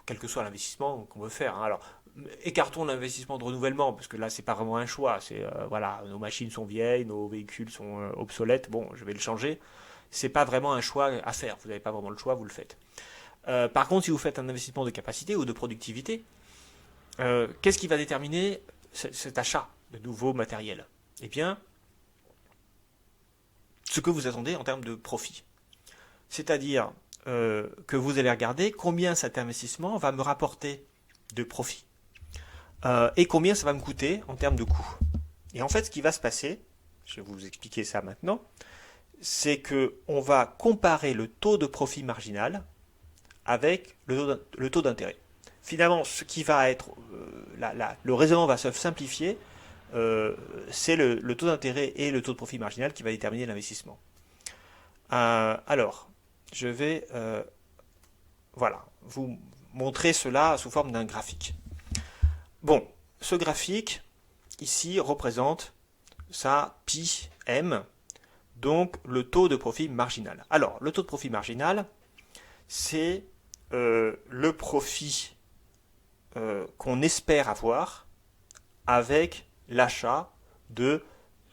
quel que soit l'investissement qu'on veut faire. Alors écartons l'investissement de renouvellement parce que là c'est pas vraiment un choix. C'est voilà, nos machines sont vieilles, nos véhicules sont obsolètes. Bon, je vais le changer. C'est pas vraiment un choix à faire. Vous n'avez pas vraiment le choix, vous le faites. Par contre, si vous faites un investissement de capacité ou de productivité, qu'est-ce qui va déterminer cet achat de nouveaux matériels? Eh bien, ce que vous attendez en termes de profit. C'est-à-dire que vous allez regarder combien cet investissement va me rapporter de profit et combien ça va me coûter en termes de coût. Et en fait, ce qui va se passer, je vais vous expliquer ça maintenant, c'est qu'on va comparer le taux de profit marginal avec le taux d'intérêt. Finalement, ce qui va être, le raisonnement va se simplifier, c'est le taux d'intérêt et le taux de profit marginal qui va déterminer l'investissement. Alors, je vais voilà, vous montrer cela sous forme d'un graphique. Bon, ce graphique, ici, représente ça, pi m, donc le taux de profit marginal. Alors, le taux de profit marginal, c'est le profit qu'on espère avoir avec l'achat de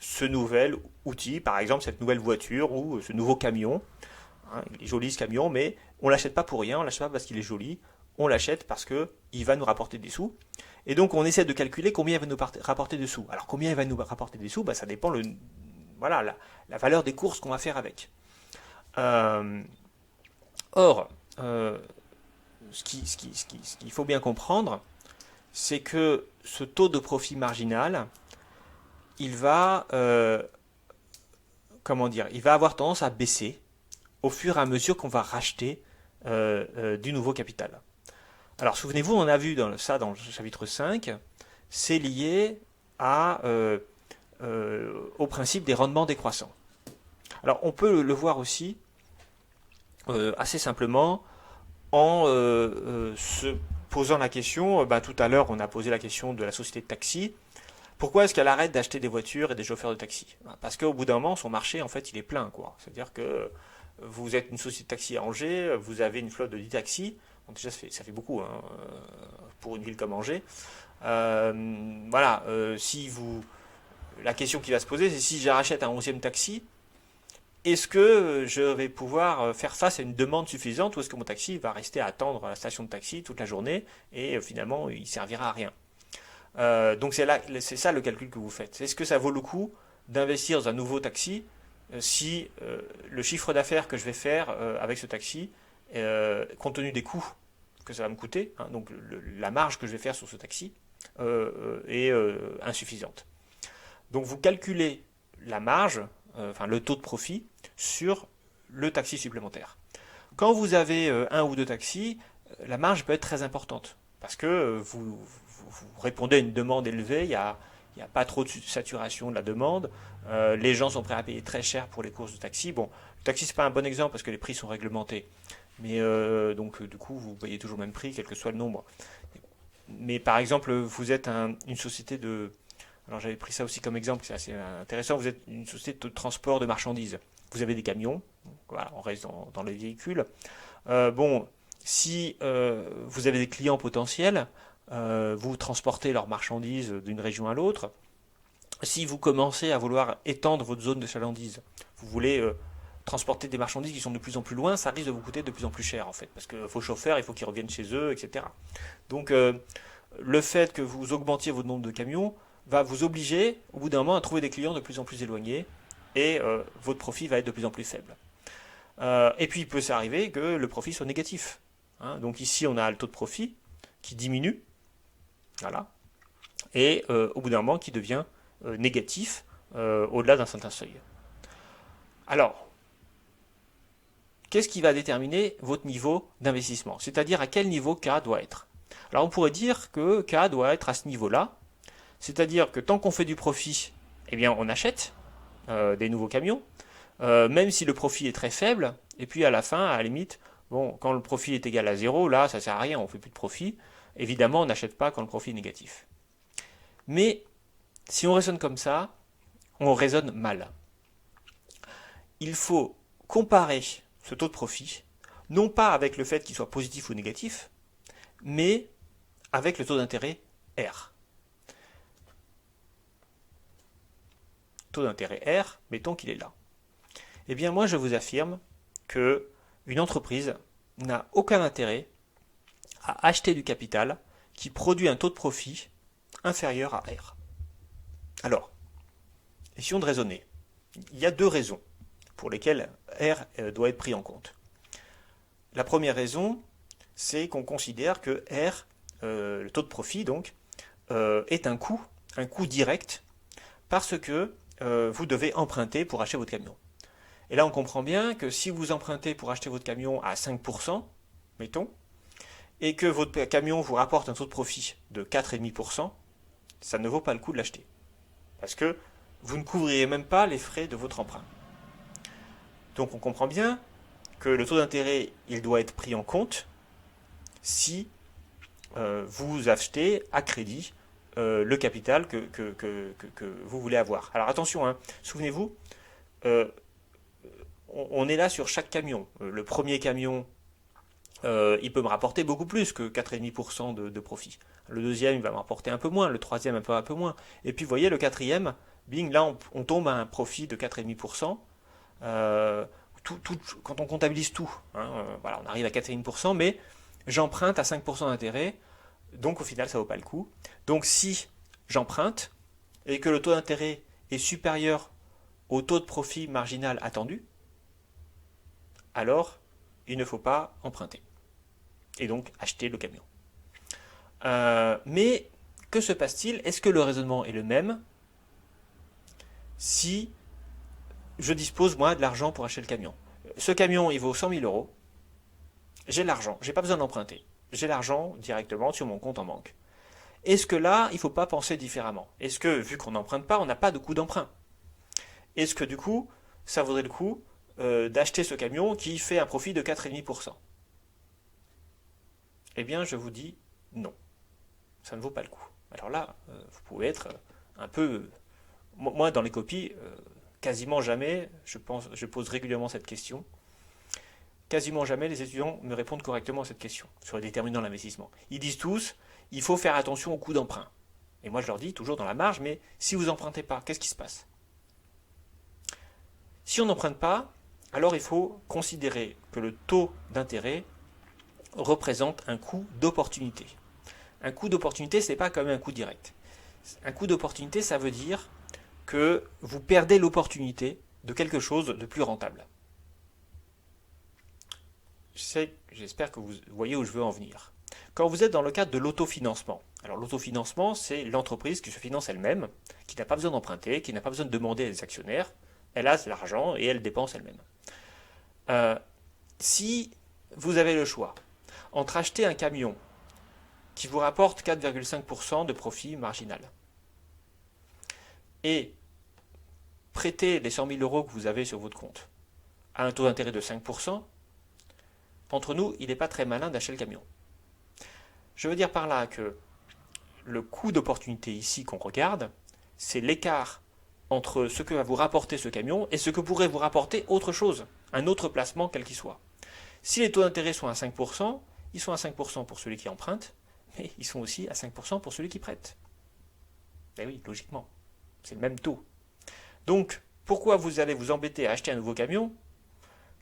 ce nouvel outil, par exemple cette nouvelle voiture ou ce nouveau camion. Il est joli ce camion, mais on ne l'achète pas pour rien, on ne l'achète pas parce qu'il est joli, on l'achète parce qu'il va nous rapporter des sous. Et donc on essaie de calculer combien il va nous rapporter de sous. Alors combien il va nous rapporter des sous, ça dépend voilà, la valeur des courses qu'on va faire avec. Or, ce qu'il faut bien comprendre, c'est que ce taux de profit marginal, il va avoir tendance à baisser au fur et à mesure qu'on va racheter du nouveau capital. Alors souvenez-vous, on a vu dans le chapitre 5, c'est lié au principe des rendements décroissants. Alors on peut le voir aussi assez simplement en se posant la question, tout à l'heure on a posé la question de la société de taxi, pourquoi est-ce qu'elle arrête d'acheter des voitures et des chauffeurs de taxi? Parce qu'au bout d'un moment son marché en fait il est plein, quoi. C'est-à-dire que vous êtes une société de taxi à Angers, vous avez une flotte de 10 taxis, bon, déjà ça fait beaucoup, pour une ville comme Angers. Voilà, la question qui va se poser, c'est si je rachète un 11e taxi, est-ce que je vais pouvoir faire face à une demande suffisante ou est-ce que mon taxi va rester à attendre à la station de taxi toute la journée et finalement il servira à rien. Donc c'est ça le calcul que vous faites. Est-ce que ça vaut le coup d'investir dans un nouveau taxi si le chiffre d'affaires que je vais faire avec ce taxi, compte tenu des coûts que ça va me coûter, hein, donc la marge que je vais faire sur ce taxi, est insuffisante. Donc vous calculez la marge, enfin le taux de profit, sur le taxi supplémentaire. Quand vous avez un ou deux taxis, la marge peut être très importante, parce que vous répondez à une demande élevée, il n'y a pas trop de saturation de la demande, les gens sont prêts à payer très cher pour les courses de taxi. Bon, le taxi c'est pas un bon exemple parce que les prix sont réglementés, mais donc du coup vous payez toujours le même prix quel que soit le nombre. Mais par exemple, vous êtes une société de... Alors j'avais pris ça aussi comme exemple, c'est assez intéressant, vous êtes une société de transport de marchandises. Vous avez des camions, voilà, on reste dans les véhicules. Bon, si vous avez des clients potentiels, vous transportez leurs marchandises d'une région à l'autre. Si vous commencez à vouloir étendre votre zone de chalandise, vous voulez transporter des marchandises qui sont de plus en plus loin, ça risque de vous coûter de plus en plus cher en fait, parce que vos chauffeurs, il faut qu'ils reviennent chez eux, etc. Donc le fait que vous augmentiez votre nombre de camions va vous obliger au bout d'un moment à trouver des clients de plus en plus éloignés et votre profit va être de plus en plus faible. Et puis il peut s'arriver que le profit soit négatif. Hein. Donc ici on a le taux de profit qui diminue, voilà, et au bout d'un moment qui devient négatif au-delà d'un certain seuil. Alors, qu'est-ce qui va déterminer votre niveau d'investissement? C'est-à-dire à quel niveau K doit être? Alors on pourrait dire que K doit être à ce niveau-là, c'est-à-dire que tant qu'on fait du profit, eh bien on achète des nouveaux camions, même si le profit est très faible, et puis à la fin, à la limite, bon, quand le profit est égal à zéro, là ça sert à rien, on ne fait plus de profit. Évidemment, on n'achète pas quand le profit est négatif. Mais si on raisonne comme ça, on raisonne mal. Il faut comparer ce taux de profit, non pas avec le fait qu'il soit positif ou négatif, mais avec le taux d'intérêt R. Taux d'intérêt R, mettons qu'il est là. Eh bien moi je vous affirme que une entreprise n'a aucun intérêt à acheter du capital qui produit un taux de profit inférieur à R. Alors, essayons de raisonner. Il y a deux raisons pour lesquelles R doit être pris en compte. La première raison, c'est qu'on considère que R, le taux de profit donc, est un coût direct, parce que vous devez emprunter pour acheter votre camion. Et là, on comprend bien que si vous empruntez pour acheter votre camion à 5%, mettons, et que votre camion vous rapporte un taux de profit de 4,5%, ça ne vaut pas le coup de l'acheter. Parce que vous ne couvrirez même pas les frais de votre emprunt. Donc on comprend bien que le taux d'intérêt, il doit être pris en compte si vous achetez à crédit le capital que vous voulez avoir. Alors attention, hein, souvenez-vous, on est là sur chaque camion. Le premier camion, il peut me rapporter beaucoup plus que 4,5% de profit. Le deuxième, il va me rapporter un peu moins. Le troisième, un peu moins. Et puis, vous voyez, le quatrième, bing, là, on tombe à un profit de 4,5%. Quand on comptabilise tout, hein, voilà, on arrive à 4,5%, mais j'emprunte à 5% d'intérêt. Donc, au final, ça ne vaut pas le coup. Donc, si j'emprunte et que le taux d'intérêt est supérieur au taux de profit marginal attendu, alors il ne faut pas emprunter. Et donc acheter le camion. Mais que se passe-t-il? Est-ce que le raisonnement est le même si je dispose moi de l'argent pour acheter le camion? Ce camion il vaut 100 000 euros. J'ai l'argent, j'ai pas besoin d'emprunter. J'ai l'argent directement sur mon compte en banque. Est-ce que là, il ne faut pas penser différemment? Est-ce que, vu qu'on n'emprunte pas, on n'a pas de coût d'emprunt? Est-ce que du coup, ça vaudrait le coup d'acheter ce camion qui fait un profit de 4,5%? Eh bien, je vous dis non. Ça ne vaut pas le coup. Alors là, vous pouvez être un peu... Moi, dans les copies, quasiment jamais, je pose régulièrement cette question. quasiment jamais les étudiants me répondent correctement à cette question sur les déterminants de l'investissement. Ils disent tous, il faut faire attention au coût d'emprunt. Et moi je leur dis toujours dans la marge, mais si vous n'empruntez pas, qu'est-ce qui se passe? Si on n'emprunte pas, alors il faut considérer que le taux d'intérêt représente un coût d'opportunité. Un coût d'opportunité, ce n'est pas comme un coût direct. Un coût d'opportunité, ça veut dire que vous perdez l'opportunité de quelque chose de plus rentable. J'espère que vous voyez où je veux en venir. Quand vous êtes dans le cadre de l'autofinancement, alors l'autofinancement, c'est l'entreprise qui se finance elle-même, qui n'a pas besoin d'emprunter, qui n'a pas besoin de demander à des actionnaires, elle a l'argent et elle dépense elle-même. Si vous avez le choix entre acheter un camion qui vous rapporte 4,5% de profit marginal et prêter les 100 000 euros que vous avez sur votre compte à un taux d'intérêt de 5%, entre nous, il n'est pas très malin d'acheter le camion. Je veux dire par là que le coût d'opportunité ici qu'on regarde, c'est l'écart entre ce que va vous rapporter ce camion et ce que pourrait vous rapporter autre chose, un autre placement quel qu'il soit. Si les taux d'intérêt sont à 5%, ils sont à 5% pour celui qui emprunte, mais ils sont aussi à 5% pour celui qui prête. Ben oui, logiquement, c'est le même taux. Donc, pourquoi vous allez vous embêter à acheter un nouveau camion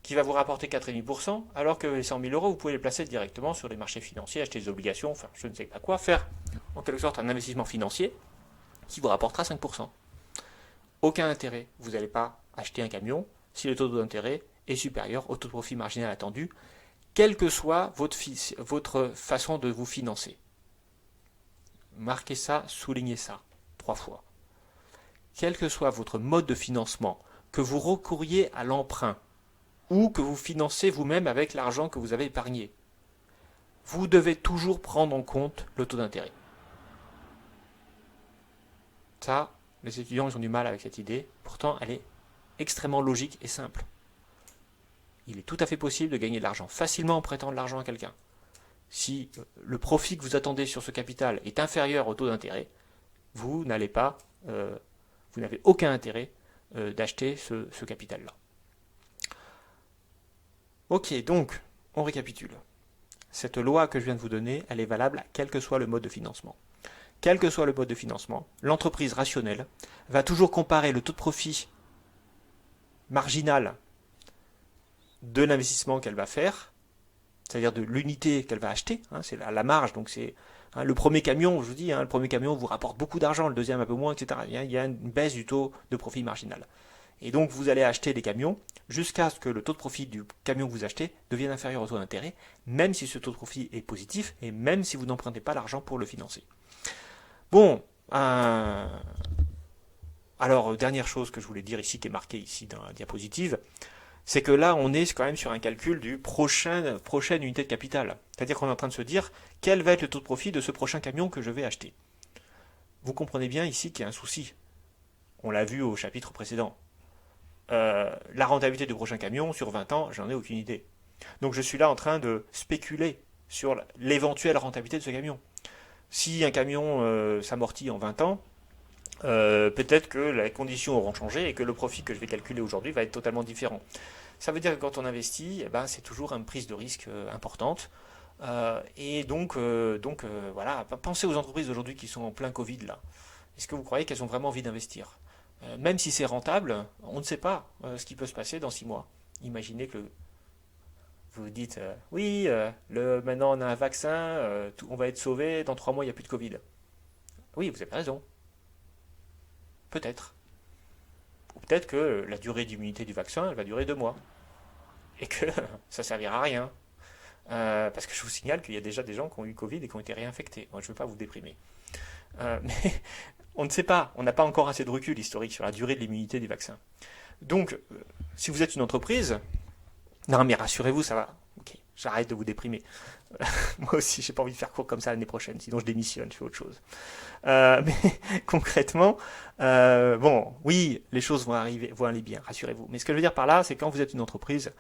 qui va vous rapporter 4,5%, alors que les 100 000 euros, vous pouvez les placer directement sur les marchés financiers, acheter des obligations, enfin, je ne sais pas quoi, faire en quelque sorte un investissement financier qui vous rapportera 5%. Aucun intérêt, vous n'allez pas acheter un camion si le taux d'intérêt est supérieur au taux de profit marginal attendu, quelle que soit votre façon de vous financer. Marquez ça, soulignez ça, 3 fois. Quel que soit votre mode de financement, que vous recouriez à l'emprunt, ou que vous financez vous-même avec l'argent que vous avez épargné, vous devez toujours prendre en compte le taux d'intérêt. Ça, les étudiants ils ont du mal avec cette idée, pourtant elle est extrêmement logique et simple. Il est tout à fait possible de gagner de l'argent facilement en prêtant de l'argent à quelqu'un. Si le profit que vous attendez sur ce capital est inférieur au taux d'intérêt, vous n'avez aucun intérêt d'acheter ce capital-là. Ok, donc, on récapitule. Cette loi que je viens de vous donner, elle est valable quel que soit le mode de financement. Quel que soit le mode de financement, l'entreprise rationnelle va toujours comparer le taux de profit marginal de l'investissement qu'elle va faire, c'est-à-dire de l'unité qu'elle va acheter, c'est la marge, donc c'est le premier camion, je vous dis, le premier camion vous rapporte beaucoup d'argent, le deuxième un peu moins, etc. Il y a une baisse du taux de profit marginal. Et donc vous allez acheter des camions jusqu'à ce que le taux de profit du camion que vous achetez devienne inférieur au taux d'intérêt, même si ce taux de profit est positif et même si vous n'empruntez pas l'argent pour le financer. Bon, alors dernière chose que je voulais dire ici, qui est marquée ici dans la diapositive, c'est que là on est quand même sur un calcul du prochaine unité de capital. C'est-à-dire qu'on est en train de se dire quel va être le taux de profit de ce prochain camion que je vais acheter. Vous comprenez bien ici qu'il y a un souci. On l'a vu au chapitre précédent. La rentabilité du prochain camion sur 20 ans, j'en ai aucune idée. Donc je suis là en train de spéculer sur l'éventuelle rentabilité de ce camion. Si un camion s'amortit en 20 ans, peut-être que les conditions auront changé et que le profit que je vais calculer aujourd'hui va être totalement différent. Ça veut dire que quand on investit, c'est toujours une prise de risque importante. Et donc, voilà, pensez aux entreprises aujourd'hui qui sont en plein Covid là. Est-ce que vous croyez qu'elles ont vraiment envie d'investir? Même si c'est rentable, on ne sait pas ce qui peut se passer dans 6 mois. Imaginez que vous dites oui, maintenant on a un vaccin, on va être sauvé, dans 3 mois il n'y a plus de Covid. Oui, vous avez raison. Peut-être. Ou peut-être que la durée d'immunité du vaccin, elle va durer 2 mois. Et que ça ne servira à rien. Parce que je vous signale qu'il y a déjà des gens qui ont eu Covid et qui ont été réinfectés. Moi, je ne veux pas vous déprimer. Mais on ne sait pas. On n'a pas encore assez de recul historique sur la durée de l'immunité du vaccin. Donc, si vous êtes une entreprise, non mais rassurez-vous, ça va. Ok, j'arrête de vous déprimer. Moi aussi, j'ai pas envie de faire court comme ça l'année prochaine, sinon je démissionne, je fais autre chose. Mais concrètement, oui, les choses vont aller bien, rassurez-vous. Mais ce que je veux dire par là, c'est quand vous êtes une entreprise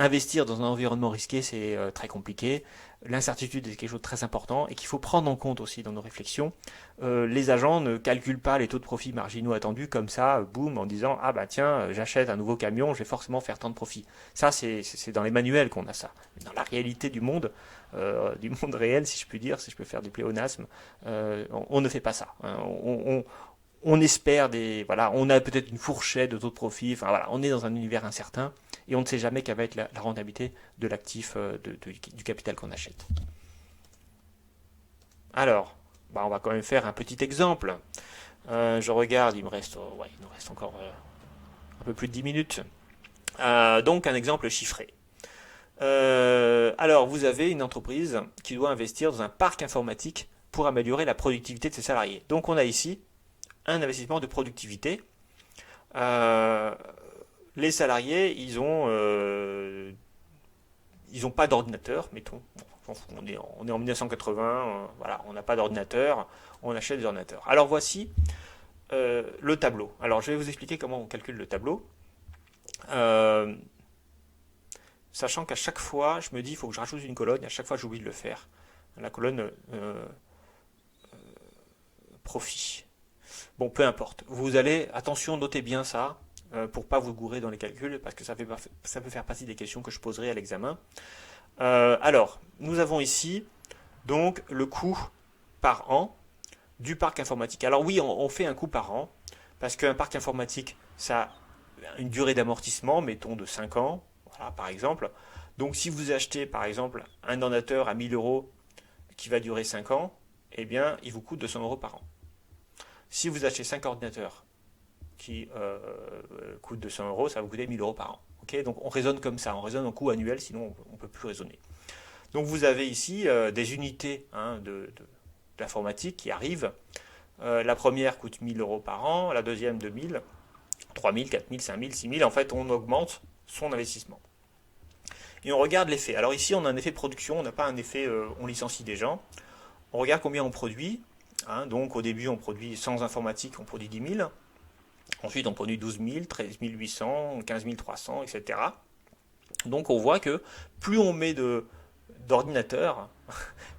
investir dans un environnement risqué, c'est très compliqué. L'incertitude est quelque chose de très important et qu'il faut prendre en compte aussi dans nos réflexions. Les agents ne calculent pas les taux de profit marginaux attendus comme ça, boum, en disant ah bah tiens, j'achète un nouveau camion, je vais forcément faire tant de profit. Ça, c'est dans les manuels qu'on a ça. Mais dans la réalité du monde réel, si je puis dire, si je peux faire du pléonasme, on ne fait pas ça. Hein. On espère voilà, on a peut-être une fourchette de taux de profit. Enfin voilà, on est dans un univers incertain et on ne sait jamais quelle va être la rentabilité de l'actif, du capital qu'on achète. Alors, bah, on va quand même faire un petit exemple. Je regarde, il nous reste encore un peu plus de 10 minutes. Donc un exemple chiffré. Alors, vous avez une entreprise qui doit investir dans un parc informatique pour améliorer la productivité de ses salariés. Donc on a ici un investissement de productivité. Les salariés, ils ont pas d'ordinateur, mettons. On est en 1980, voilà, on n'a pas d'ordinateur, on achète des ordinateurs. Alors voici le tableau. Alors je vais vous expliquer comment on calcule le tableau. Sachant qu'à chaque fois, je me dis, il faut que je rajoute une colonne, et à chaque fois, j'oublie de le faire. La colonne profit. Bon, peu importe. Vous allez, attention, notez bien ça, pour pas vous gourer dans les calculs, parce que ça peut faire partie des questions que je poserai à l'examen. Alors, nous avons ici, donc, le coût par an du parc informatique. Alors oui, on fait un coût par an, parce qu'un parc informatique, ça a une durée d'amortissement, mettons, de 5 ans, voilà, par exemple. Donc si vous achetez, par exemple, un ordinateur à 1000 euros qui va durer 5 ans, eh bien, il vous coûte 200 euros par an. Si vous achetez 5 ordinateurs qui coûtent 200 euros, ça va vous coûter 1000 euros par an. Okay, donc on raisonne comme ça, on raisonne en coût annuel, sinon on ne peut plus raisonner. Donc vous avez ici des unités d'informatique qui arrivent. La première coûte 1000 euros par an, la deuxième 2000, 3000, 4000, 5000, 6000. En fait, on augmente son investissement. Et on regarde l'effet. Alors ici, on a un effet production, on n'a pas un effet on licencie des gens. On regarde combien on produit. Hein, donc au début, on produit sans informatique, on produit 10 000. Ensuite, on produit 12 000, 13 800, 15 300, etc. Donc on voit que plus on met d'ordinateurs,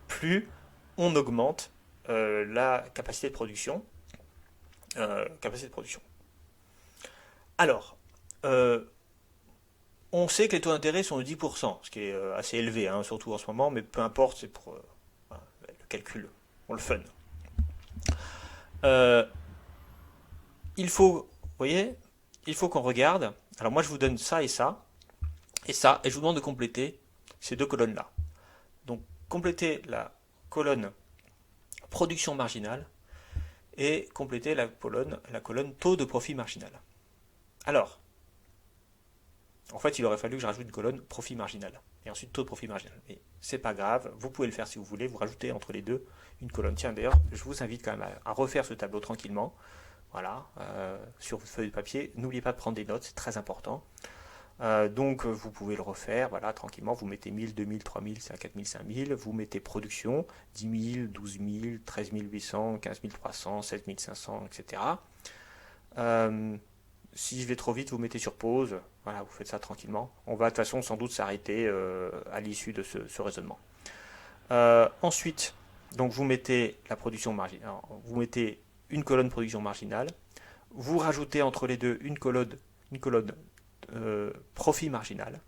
plus on augmente la capacité de production. Alors, on sait que les taux d'intérêt sont de 10%, ce qui est assez élevé, hein, surtout en ce moment, mais peu importe, c'est pour voilà, le calcul, pour le fun. Il faut, vous voyez, il faut qu'on regarde. Alors moi, je vous donne ça, et je vous demande de compléter ces deux colonnes-là. Donc, compléter la colonne production marginale et compléter la colonne taux de profit marginal. Alors, en fait, il aurait fallu que je rajoute une colonne profit marginal et ensuite taux de profit marginal. Mais c'est pas grave, vous pouvez le faire si vous voulez, vous rajoutez entre les deux une colonne. Tiens, d'ailleurs, je vous invite quand même à refaire ce tableau tranquillement. Voilà, sur votre feuille de papier. N'oubliez pas de prendre des notes, c'est très important. Donc vous pouvez le refaire, voilà, tranquillement, vous mettez 1000, 2000, 3000, 4000, 5000, vous mettez production, 10 000, 12 000, 13 800, 15 300, 7 500, etc. Si je vais trop vite, vous mettez sur pause, voilà, vous faites ça tranquillement. On va de toute façon sans doute s'arrêter à l'issue de ce raisonnement. Ensuite, donc vous mettez la production marginale, vous mettez une colonne production marginale, vous rajoutez entre les deux une colonne profit marginal,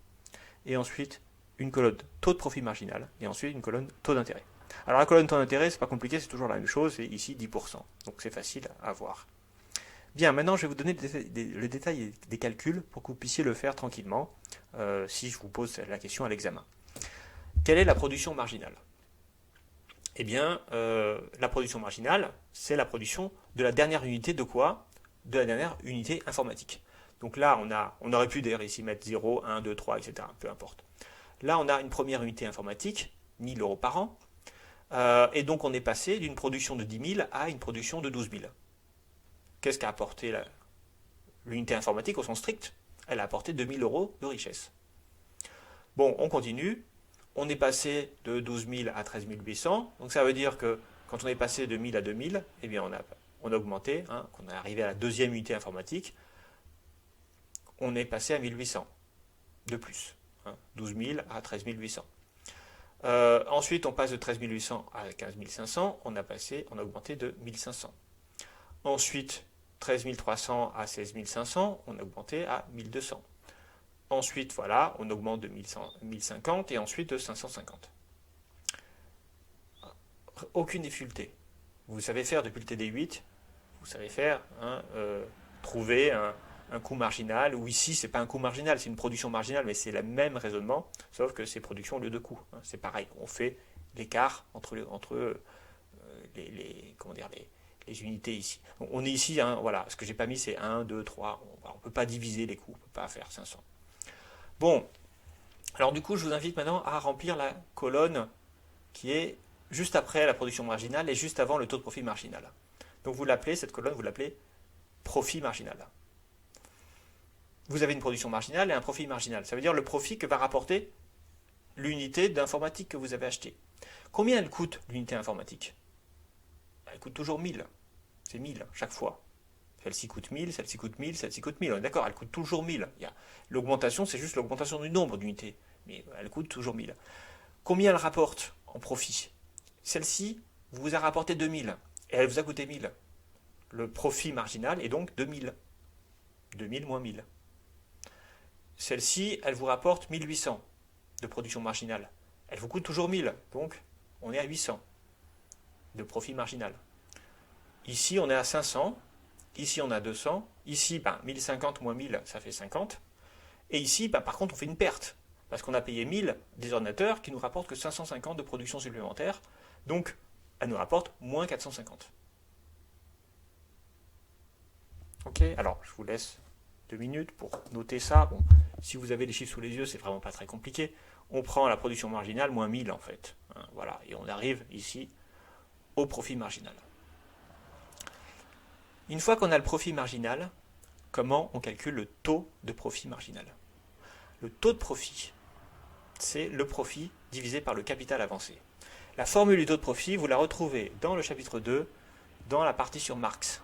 et ensuite une colonne taux de profit marginal, et ensuite une colonne taux d'intérêt. Alors la colonne taux d'intérêt, c'est pas compliqué, c'est toujours la même chose, c'est ici 10%, donc c'est facile à voir. Bien, maintenant je vais vous donner le détail des calculs pour que vous puissiez le faire tranquillement, si je vous pose la question à l'examen. Quelle est la production marginale ? Eh bien, la production marginale, c'est la production de la dernière unité de quoi ? De la dernière unité informatique. Donc là, on aurait pu d'ailleurs ici mettre 0, 1, 2, 3, etc. Peu importe. Là, on a une première unité informatique, 1000 euros par an. Et donc, on est passé d'une production de 10 000 à une production de 12 000. Qu'est-ce qu'a apporté l'unité informatique au sens strict ? Elle a apporté 2000 euros de richesse. Bon, on continue. On est passé de 12 000 à 13 800. Donc, ça veut dire que quand on est passé de 1000 à 2000, eh bien, on a augmenté, hein, qu'on est arrivé à la deuxième unité informatique. On est passé à 1800 de plus. hein, 12 000 à 13 800. Ensuite, on passe de 13 800 à 15 500, on a augmenté de 1500. Ensuite, 13 300 à 16 500, on a augmenté à 1200. Ensuite, voilà, on augmente de 1050 et ensuite de 550. Aucune difficulté. Vous savez faire depuis le TD8, vous savez faire, hein, trouver un coût marginal, ou ici, c'est pas un coût marginal, c'est une production marginale, mais c'est le même raisonnement, sauf que c'est production au lieu de coût. Hein, c'est pareil, on fait l'écart entre les unités ici. Donc, on est ici, hein, voilà, ce que j'ai pas mis, c'est 1, 2, 3, on ne peut pas diviser les coûts, on ne peut pas faire 500. Bon, alors du coup, je vous invite maintenant à remplir la colonne qui est juste après la production marginale et juste avant le taux de profit marginal. Donc vous l'appelez, cette colonne, vous l'appelez profit marginal. Vous avez une production marginale et un profit marginal. Ça veut dire le profit que va rapporter l'unité d'informatique que vous avez achetée. Combien elle coûte, l'unité informatique? Elle coûte toujours 1000. C'est 1000 chaque fois. Celle-ci coûte 1000, celle-ci coûte 1000, celle-ci coûte 1000. On est d'accord, elle coûte toujours 1000. L'augmentation, c'est juste l'augmentation du nombre d'unités. Mais elle coûte toujours 1000. Combien elle rapporte en profit? Celle-ci vous a rapporté 2000 et elle vous a coûté 1000. Le profit marginal est donc 2000. 2000 moins 1000. Celle-ci, elle vous rapporte 1800 de production marginale. Elle vous coûte toujours 1000, donc on est à 800 de profit marginal. Ici, on est à 500. Ici, on a 200. Ici, 1050 moins 1000, ça fait 50. Et ici, par contre, on fait une perte. Parce qu'on a payé 1000 des ordinateurs qui nous rapportent que 550 de production supplémentaire. Donc, elle nous rapporte moins 450. Ok, alors je vous laisse 2 minutes pour noter ça. Bon, si vous avez les chiffres sous les yeux, c'est vraiment pas très compliqué. On prend la production marginale moins 1000 en fait. Hein, voilà, et on arrive ici au profit marginal. Une fois qu'on a le profit marginal, comment on calcule le taux de profit marginal? Le taux de profit, c'est le profit divisé par le capital avancé. La formule du taux de profit, vous la retrouvez dans le chapitre 2, dans la partie sur Marx.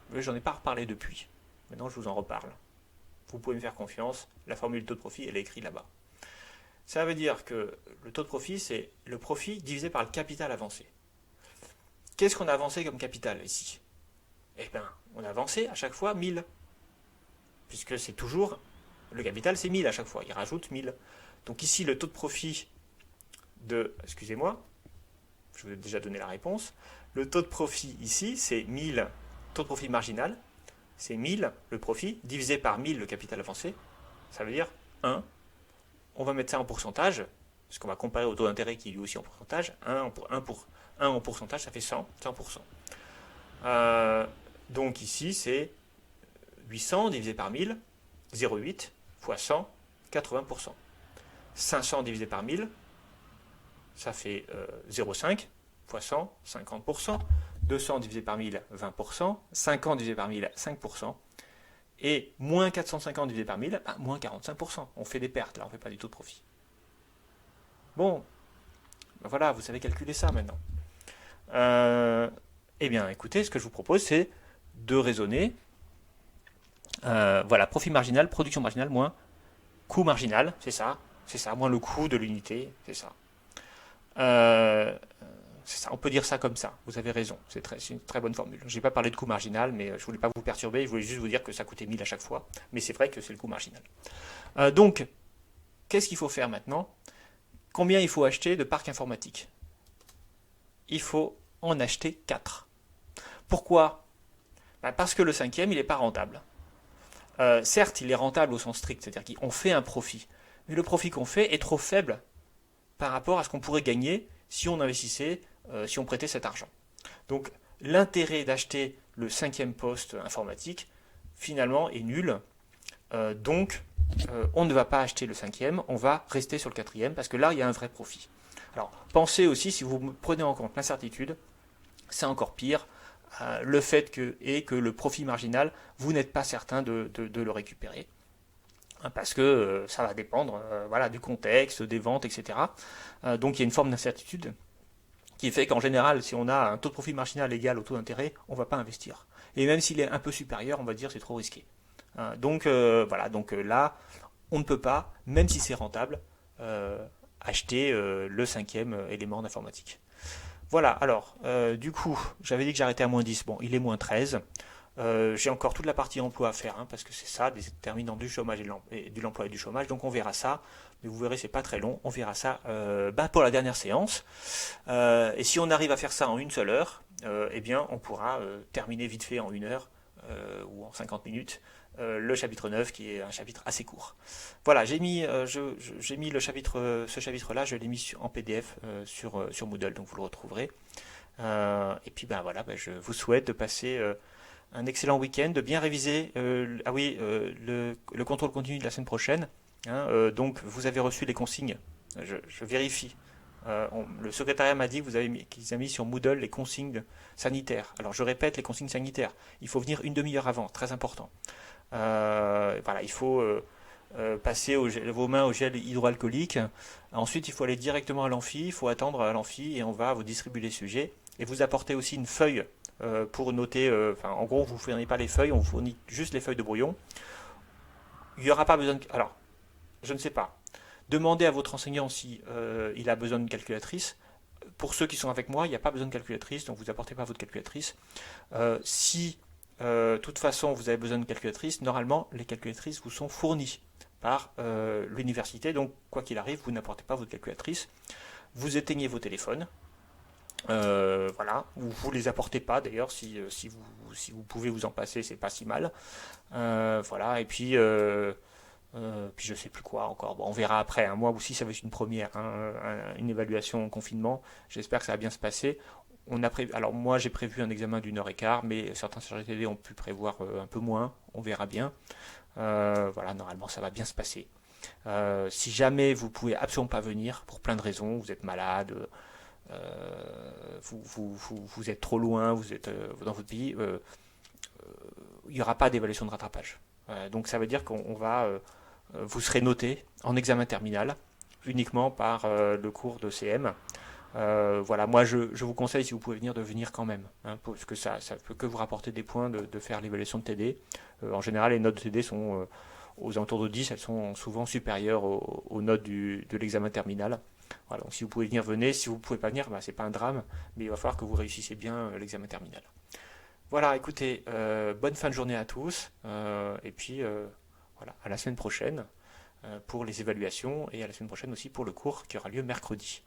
Mais j'en ai pas reparlé depuis. Maintenant, je vous en reparle. Vous pouvez me faire confiance, la formule du taux de profit, elle est écrite là-bas. Ça veut dire que le taux de profit, c'est le profit divisé par le capital avancé. Qu'est-ce qu'on a avancé comme capital ici? Eh bien, on a avancé à chaque fois 1000. Puisque c'est toujours, le capital c'est 1000 à chaque fois, il rajoute 1000. Donc ici, le taux de profit excusez-moi, je vous ai déjà donné la réponse. Le taux de profit ici, c'est 1000, taux de profit marginal, c'est 1000 le profit, divisé par 1000 le capital avancé, ça veut dire 1. On va mettre ça en pourcentage, parce qu'on va comparer au taux d'intérêt qui est lui aussi en pourcentage. 1 en pourcentage, ça fait 100%. Donc ici, c'est 800 divisé par 1000, 0,8 fois 100, 80%. 500 divisé par 1000, ça fait 0,5 fois 100, 50%. 200 divisé par 1000, 20%. 50 divisé par 1000, 5%. Et moins 450 divisé par 1000, moins 45%. On fait des pertes, là, on ne fait pas du taux de profit. Bon, voilà, vous savez calculer ça maintenant. Eh bien, écoutez, ce que je vous propose, c'est de raisonner. Voilà, profit marginal, production marginale, moins coût marginal, c'est ça, moins le coût de l'unité, c'est ça. C'est ça, on peut dire ça comme ça, vous avez raison, c'est une très bonne formule. Je n'ai pas parlé de coût marginal, mais je ne voulais pas vous perturber, je voulais juste vous dire que ça coûtait 1000 à chaque fois, mais c'est vrai que c'est le coût marginal. Donc, qu'est-ce qu'il faut faire maintenant? Combien il faut acheter de parcs informatiques? Il faut en acheter 4. Pourquoi? Parce que le 5e, il n'est pas rentable. Certes, il est rentable au sens strict, c'est-à-dire qu'on fait un profit, mais le profit qu'on fait est trop faible par rapport à ce qu'on pourrait gagner si on investissait, si on prêtait cet argent. Donc l'intérêt d'acheter le 5e poste informatique, finalement, est nul. Donc on ne va pas acheter le 5e, on va rester sur le 4e, parce que là, il y a un vrai profit. Alors, pensez aussi, si vous prenez en compte l'incertitude, c'est encore pire. Le fait que le profit marginal, vous n'êtes pas certain de le récupérer. Parce que ça va dépendre du contexte, des ventes, etc. Donc il y a une forme d'incertitude qui fait qu'en général, si on a un taux de profit marginal égal au taux d'intérêt, on ne va pas investir. Et même s'il est un peu supérieur, on va dire c'est trop risqué. Donc là, on ne peut pas, même si c'est rentable, acheter le cinquième élément d'informatique. Voilà, alors, du coup, j'avais dit que j'arrêtais à -10. Bon, il est -13. J'ai encore toute la partie emploi à faire, hein, parce que c'est ça, des déterminants du chômage et de l'emploi et du chômage. Donc on verra ça, mais vous verrez, c'est pas très long. On verra ça pour la dernière séance. Et si on arrive à faire ça en une seule heure, eh bien, on pourra terminer vite fait en une heure ou en 50 minutes le chapitre 9, qui est un chapitre assez court. Voilà, j'ai mis ce chapitre-là, je l'ai mis en PDF sur Moodle, donc vous le retrouverez. Et puis ben voilà, ben, je vous souhaite de passer un excellent week-end, de bien réviser. Ah oui, le contrôle continu de la semaine prochaine. Hein, donc vous avez reçu les consignes. Je vérifie. Le secrétariat m'a dit que qu'ils avaient mis sur Moodle les consignes sanitaires. Alors je répète, les consignes sanitaires. Il faut venir une demi-heure avant, très important. Voilà, il faut passer vos mains au gel hydroalcoolique. Ensuite, il faut aller directement à l'amphi. Il faut attendre à l'amphi et on va vous distribuer les sujets. Et vous apportez aussi une feuille pour noter. En gros, vous ne fournissez pas les feuilles, on vous fournit juste les feuilles de brouillon. Il n'y aura pas besoin de. Alors, je ne sais pas. Demandez à votre enseignant si il a besoin d'une calculatrice. Pour ceux qui sont avec moi, il n'y a pas besoin de calculatrice, donc vous apportez pas votre calculatrice. Si de toute façon vous avez besoin de calculatrice, normalement les calculatrices vous sont fournies par l'université, donc quoi qu'il arrive, vous n'apportez pas votre calculatrice. Vous éteignez vos téléphones, voilà, ou vous les apportez pas d'ailleurs, si vous pouvez vous en passer, c'est pas si mal. Voilà, et puis je sais plus quoi encore. Bon, on verra après. Hein. Moi aussi, ça va être une première, hein, une évaluation en confinement. J'espère que ça va bien se passer. Alors moi, j'ai prévu un examen d'1 heure et quart, mais certains chargés de TD ont pu prévoir un peu moins. On verra bien. Voilà, normalement, ça va bien se passer. Si jamais vous pouvez absolument pas venir pour plein de raisons, vous êtes malade, vous êtes trop loin, vous êtes dans votre pays, il n'y aura pas d'évaluation de rattrapage. Donc ça veut dire qu'on va vous serez noté en examen terminal uniquement par le cours de CM. Voilà, moi je vous conseille, si vous pouvez venir, de venir quand même, hein, parce que ça peut que vous rapporter des points de faire l'évaluation de TD. En général, les notes de TD sont aux alentours de 10, elles sont souvent supérieures aux notes de l'examen terminal. Voilà, donc si vous pouvez venir, venez. Si vous ne pouvez pas venir, bah, c'est pas un drame, mais il va falloir que vous réussissiez bien l'examen terminal. Voilà, écoutez, bonne fin de journée à tous, et puis voilà, à la semaine prochaine pour les évaluations et à la semaine prochaine aussi pour le cours qui aura lieu mercredi.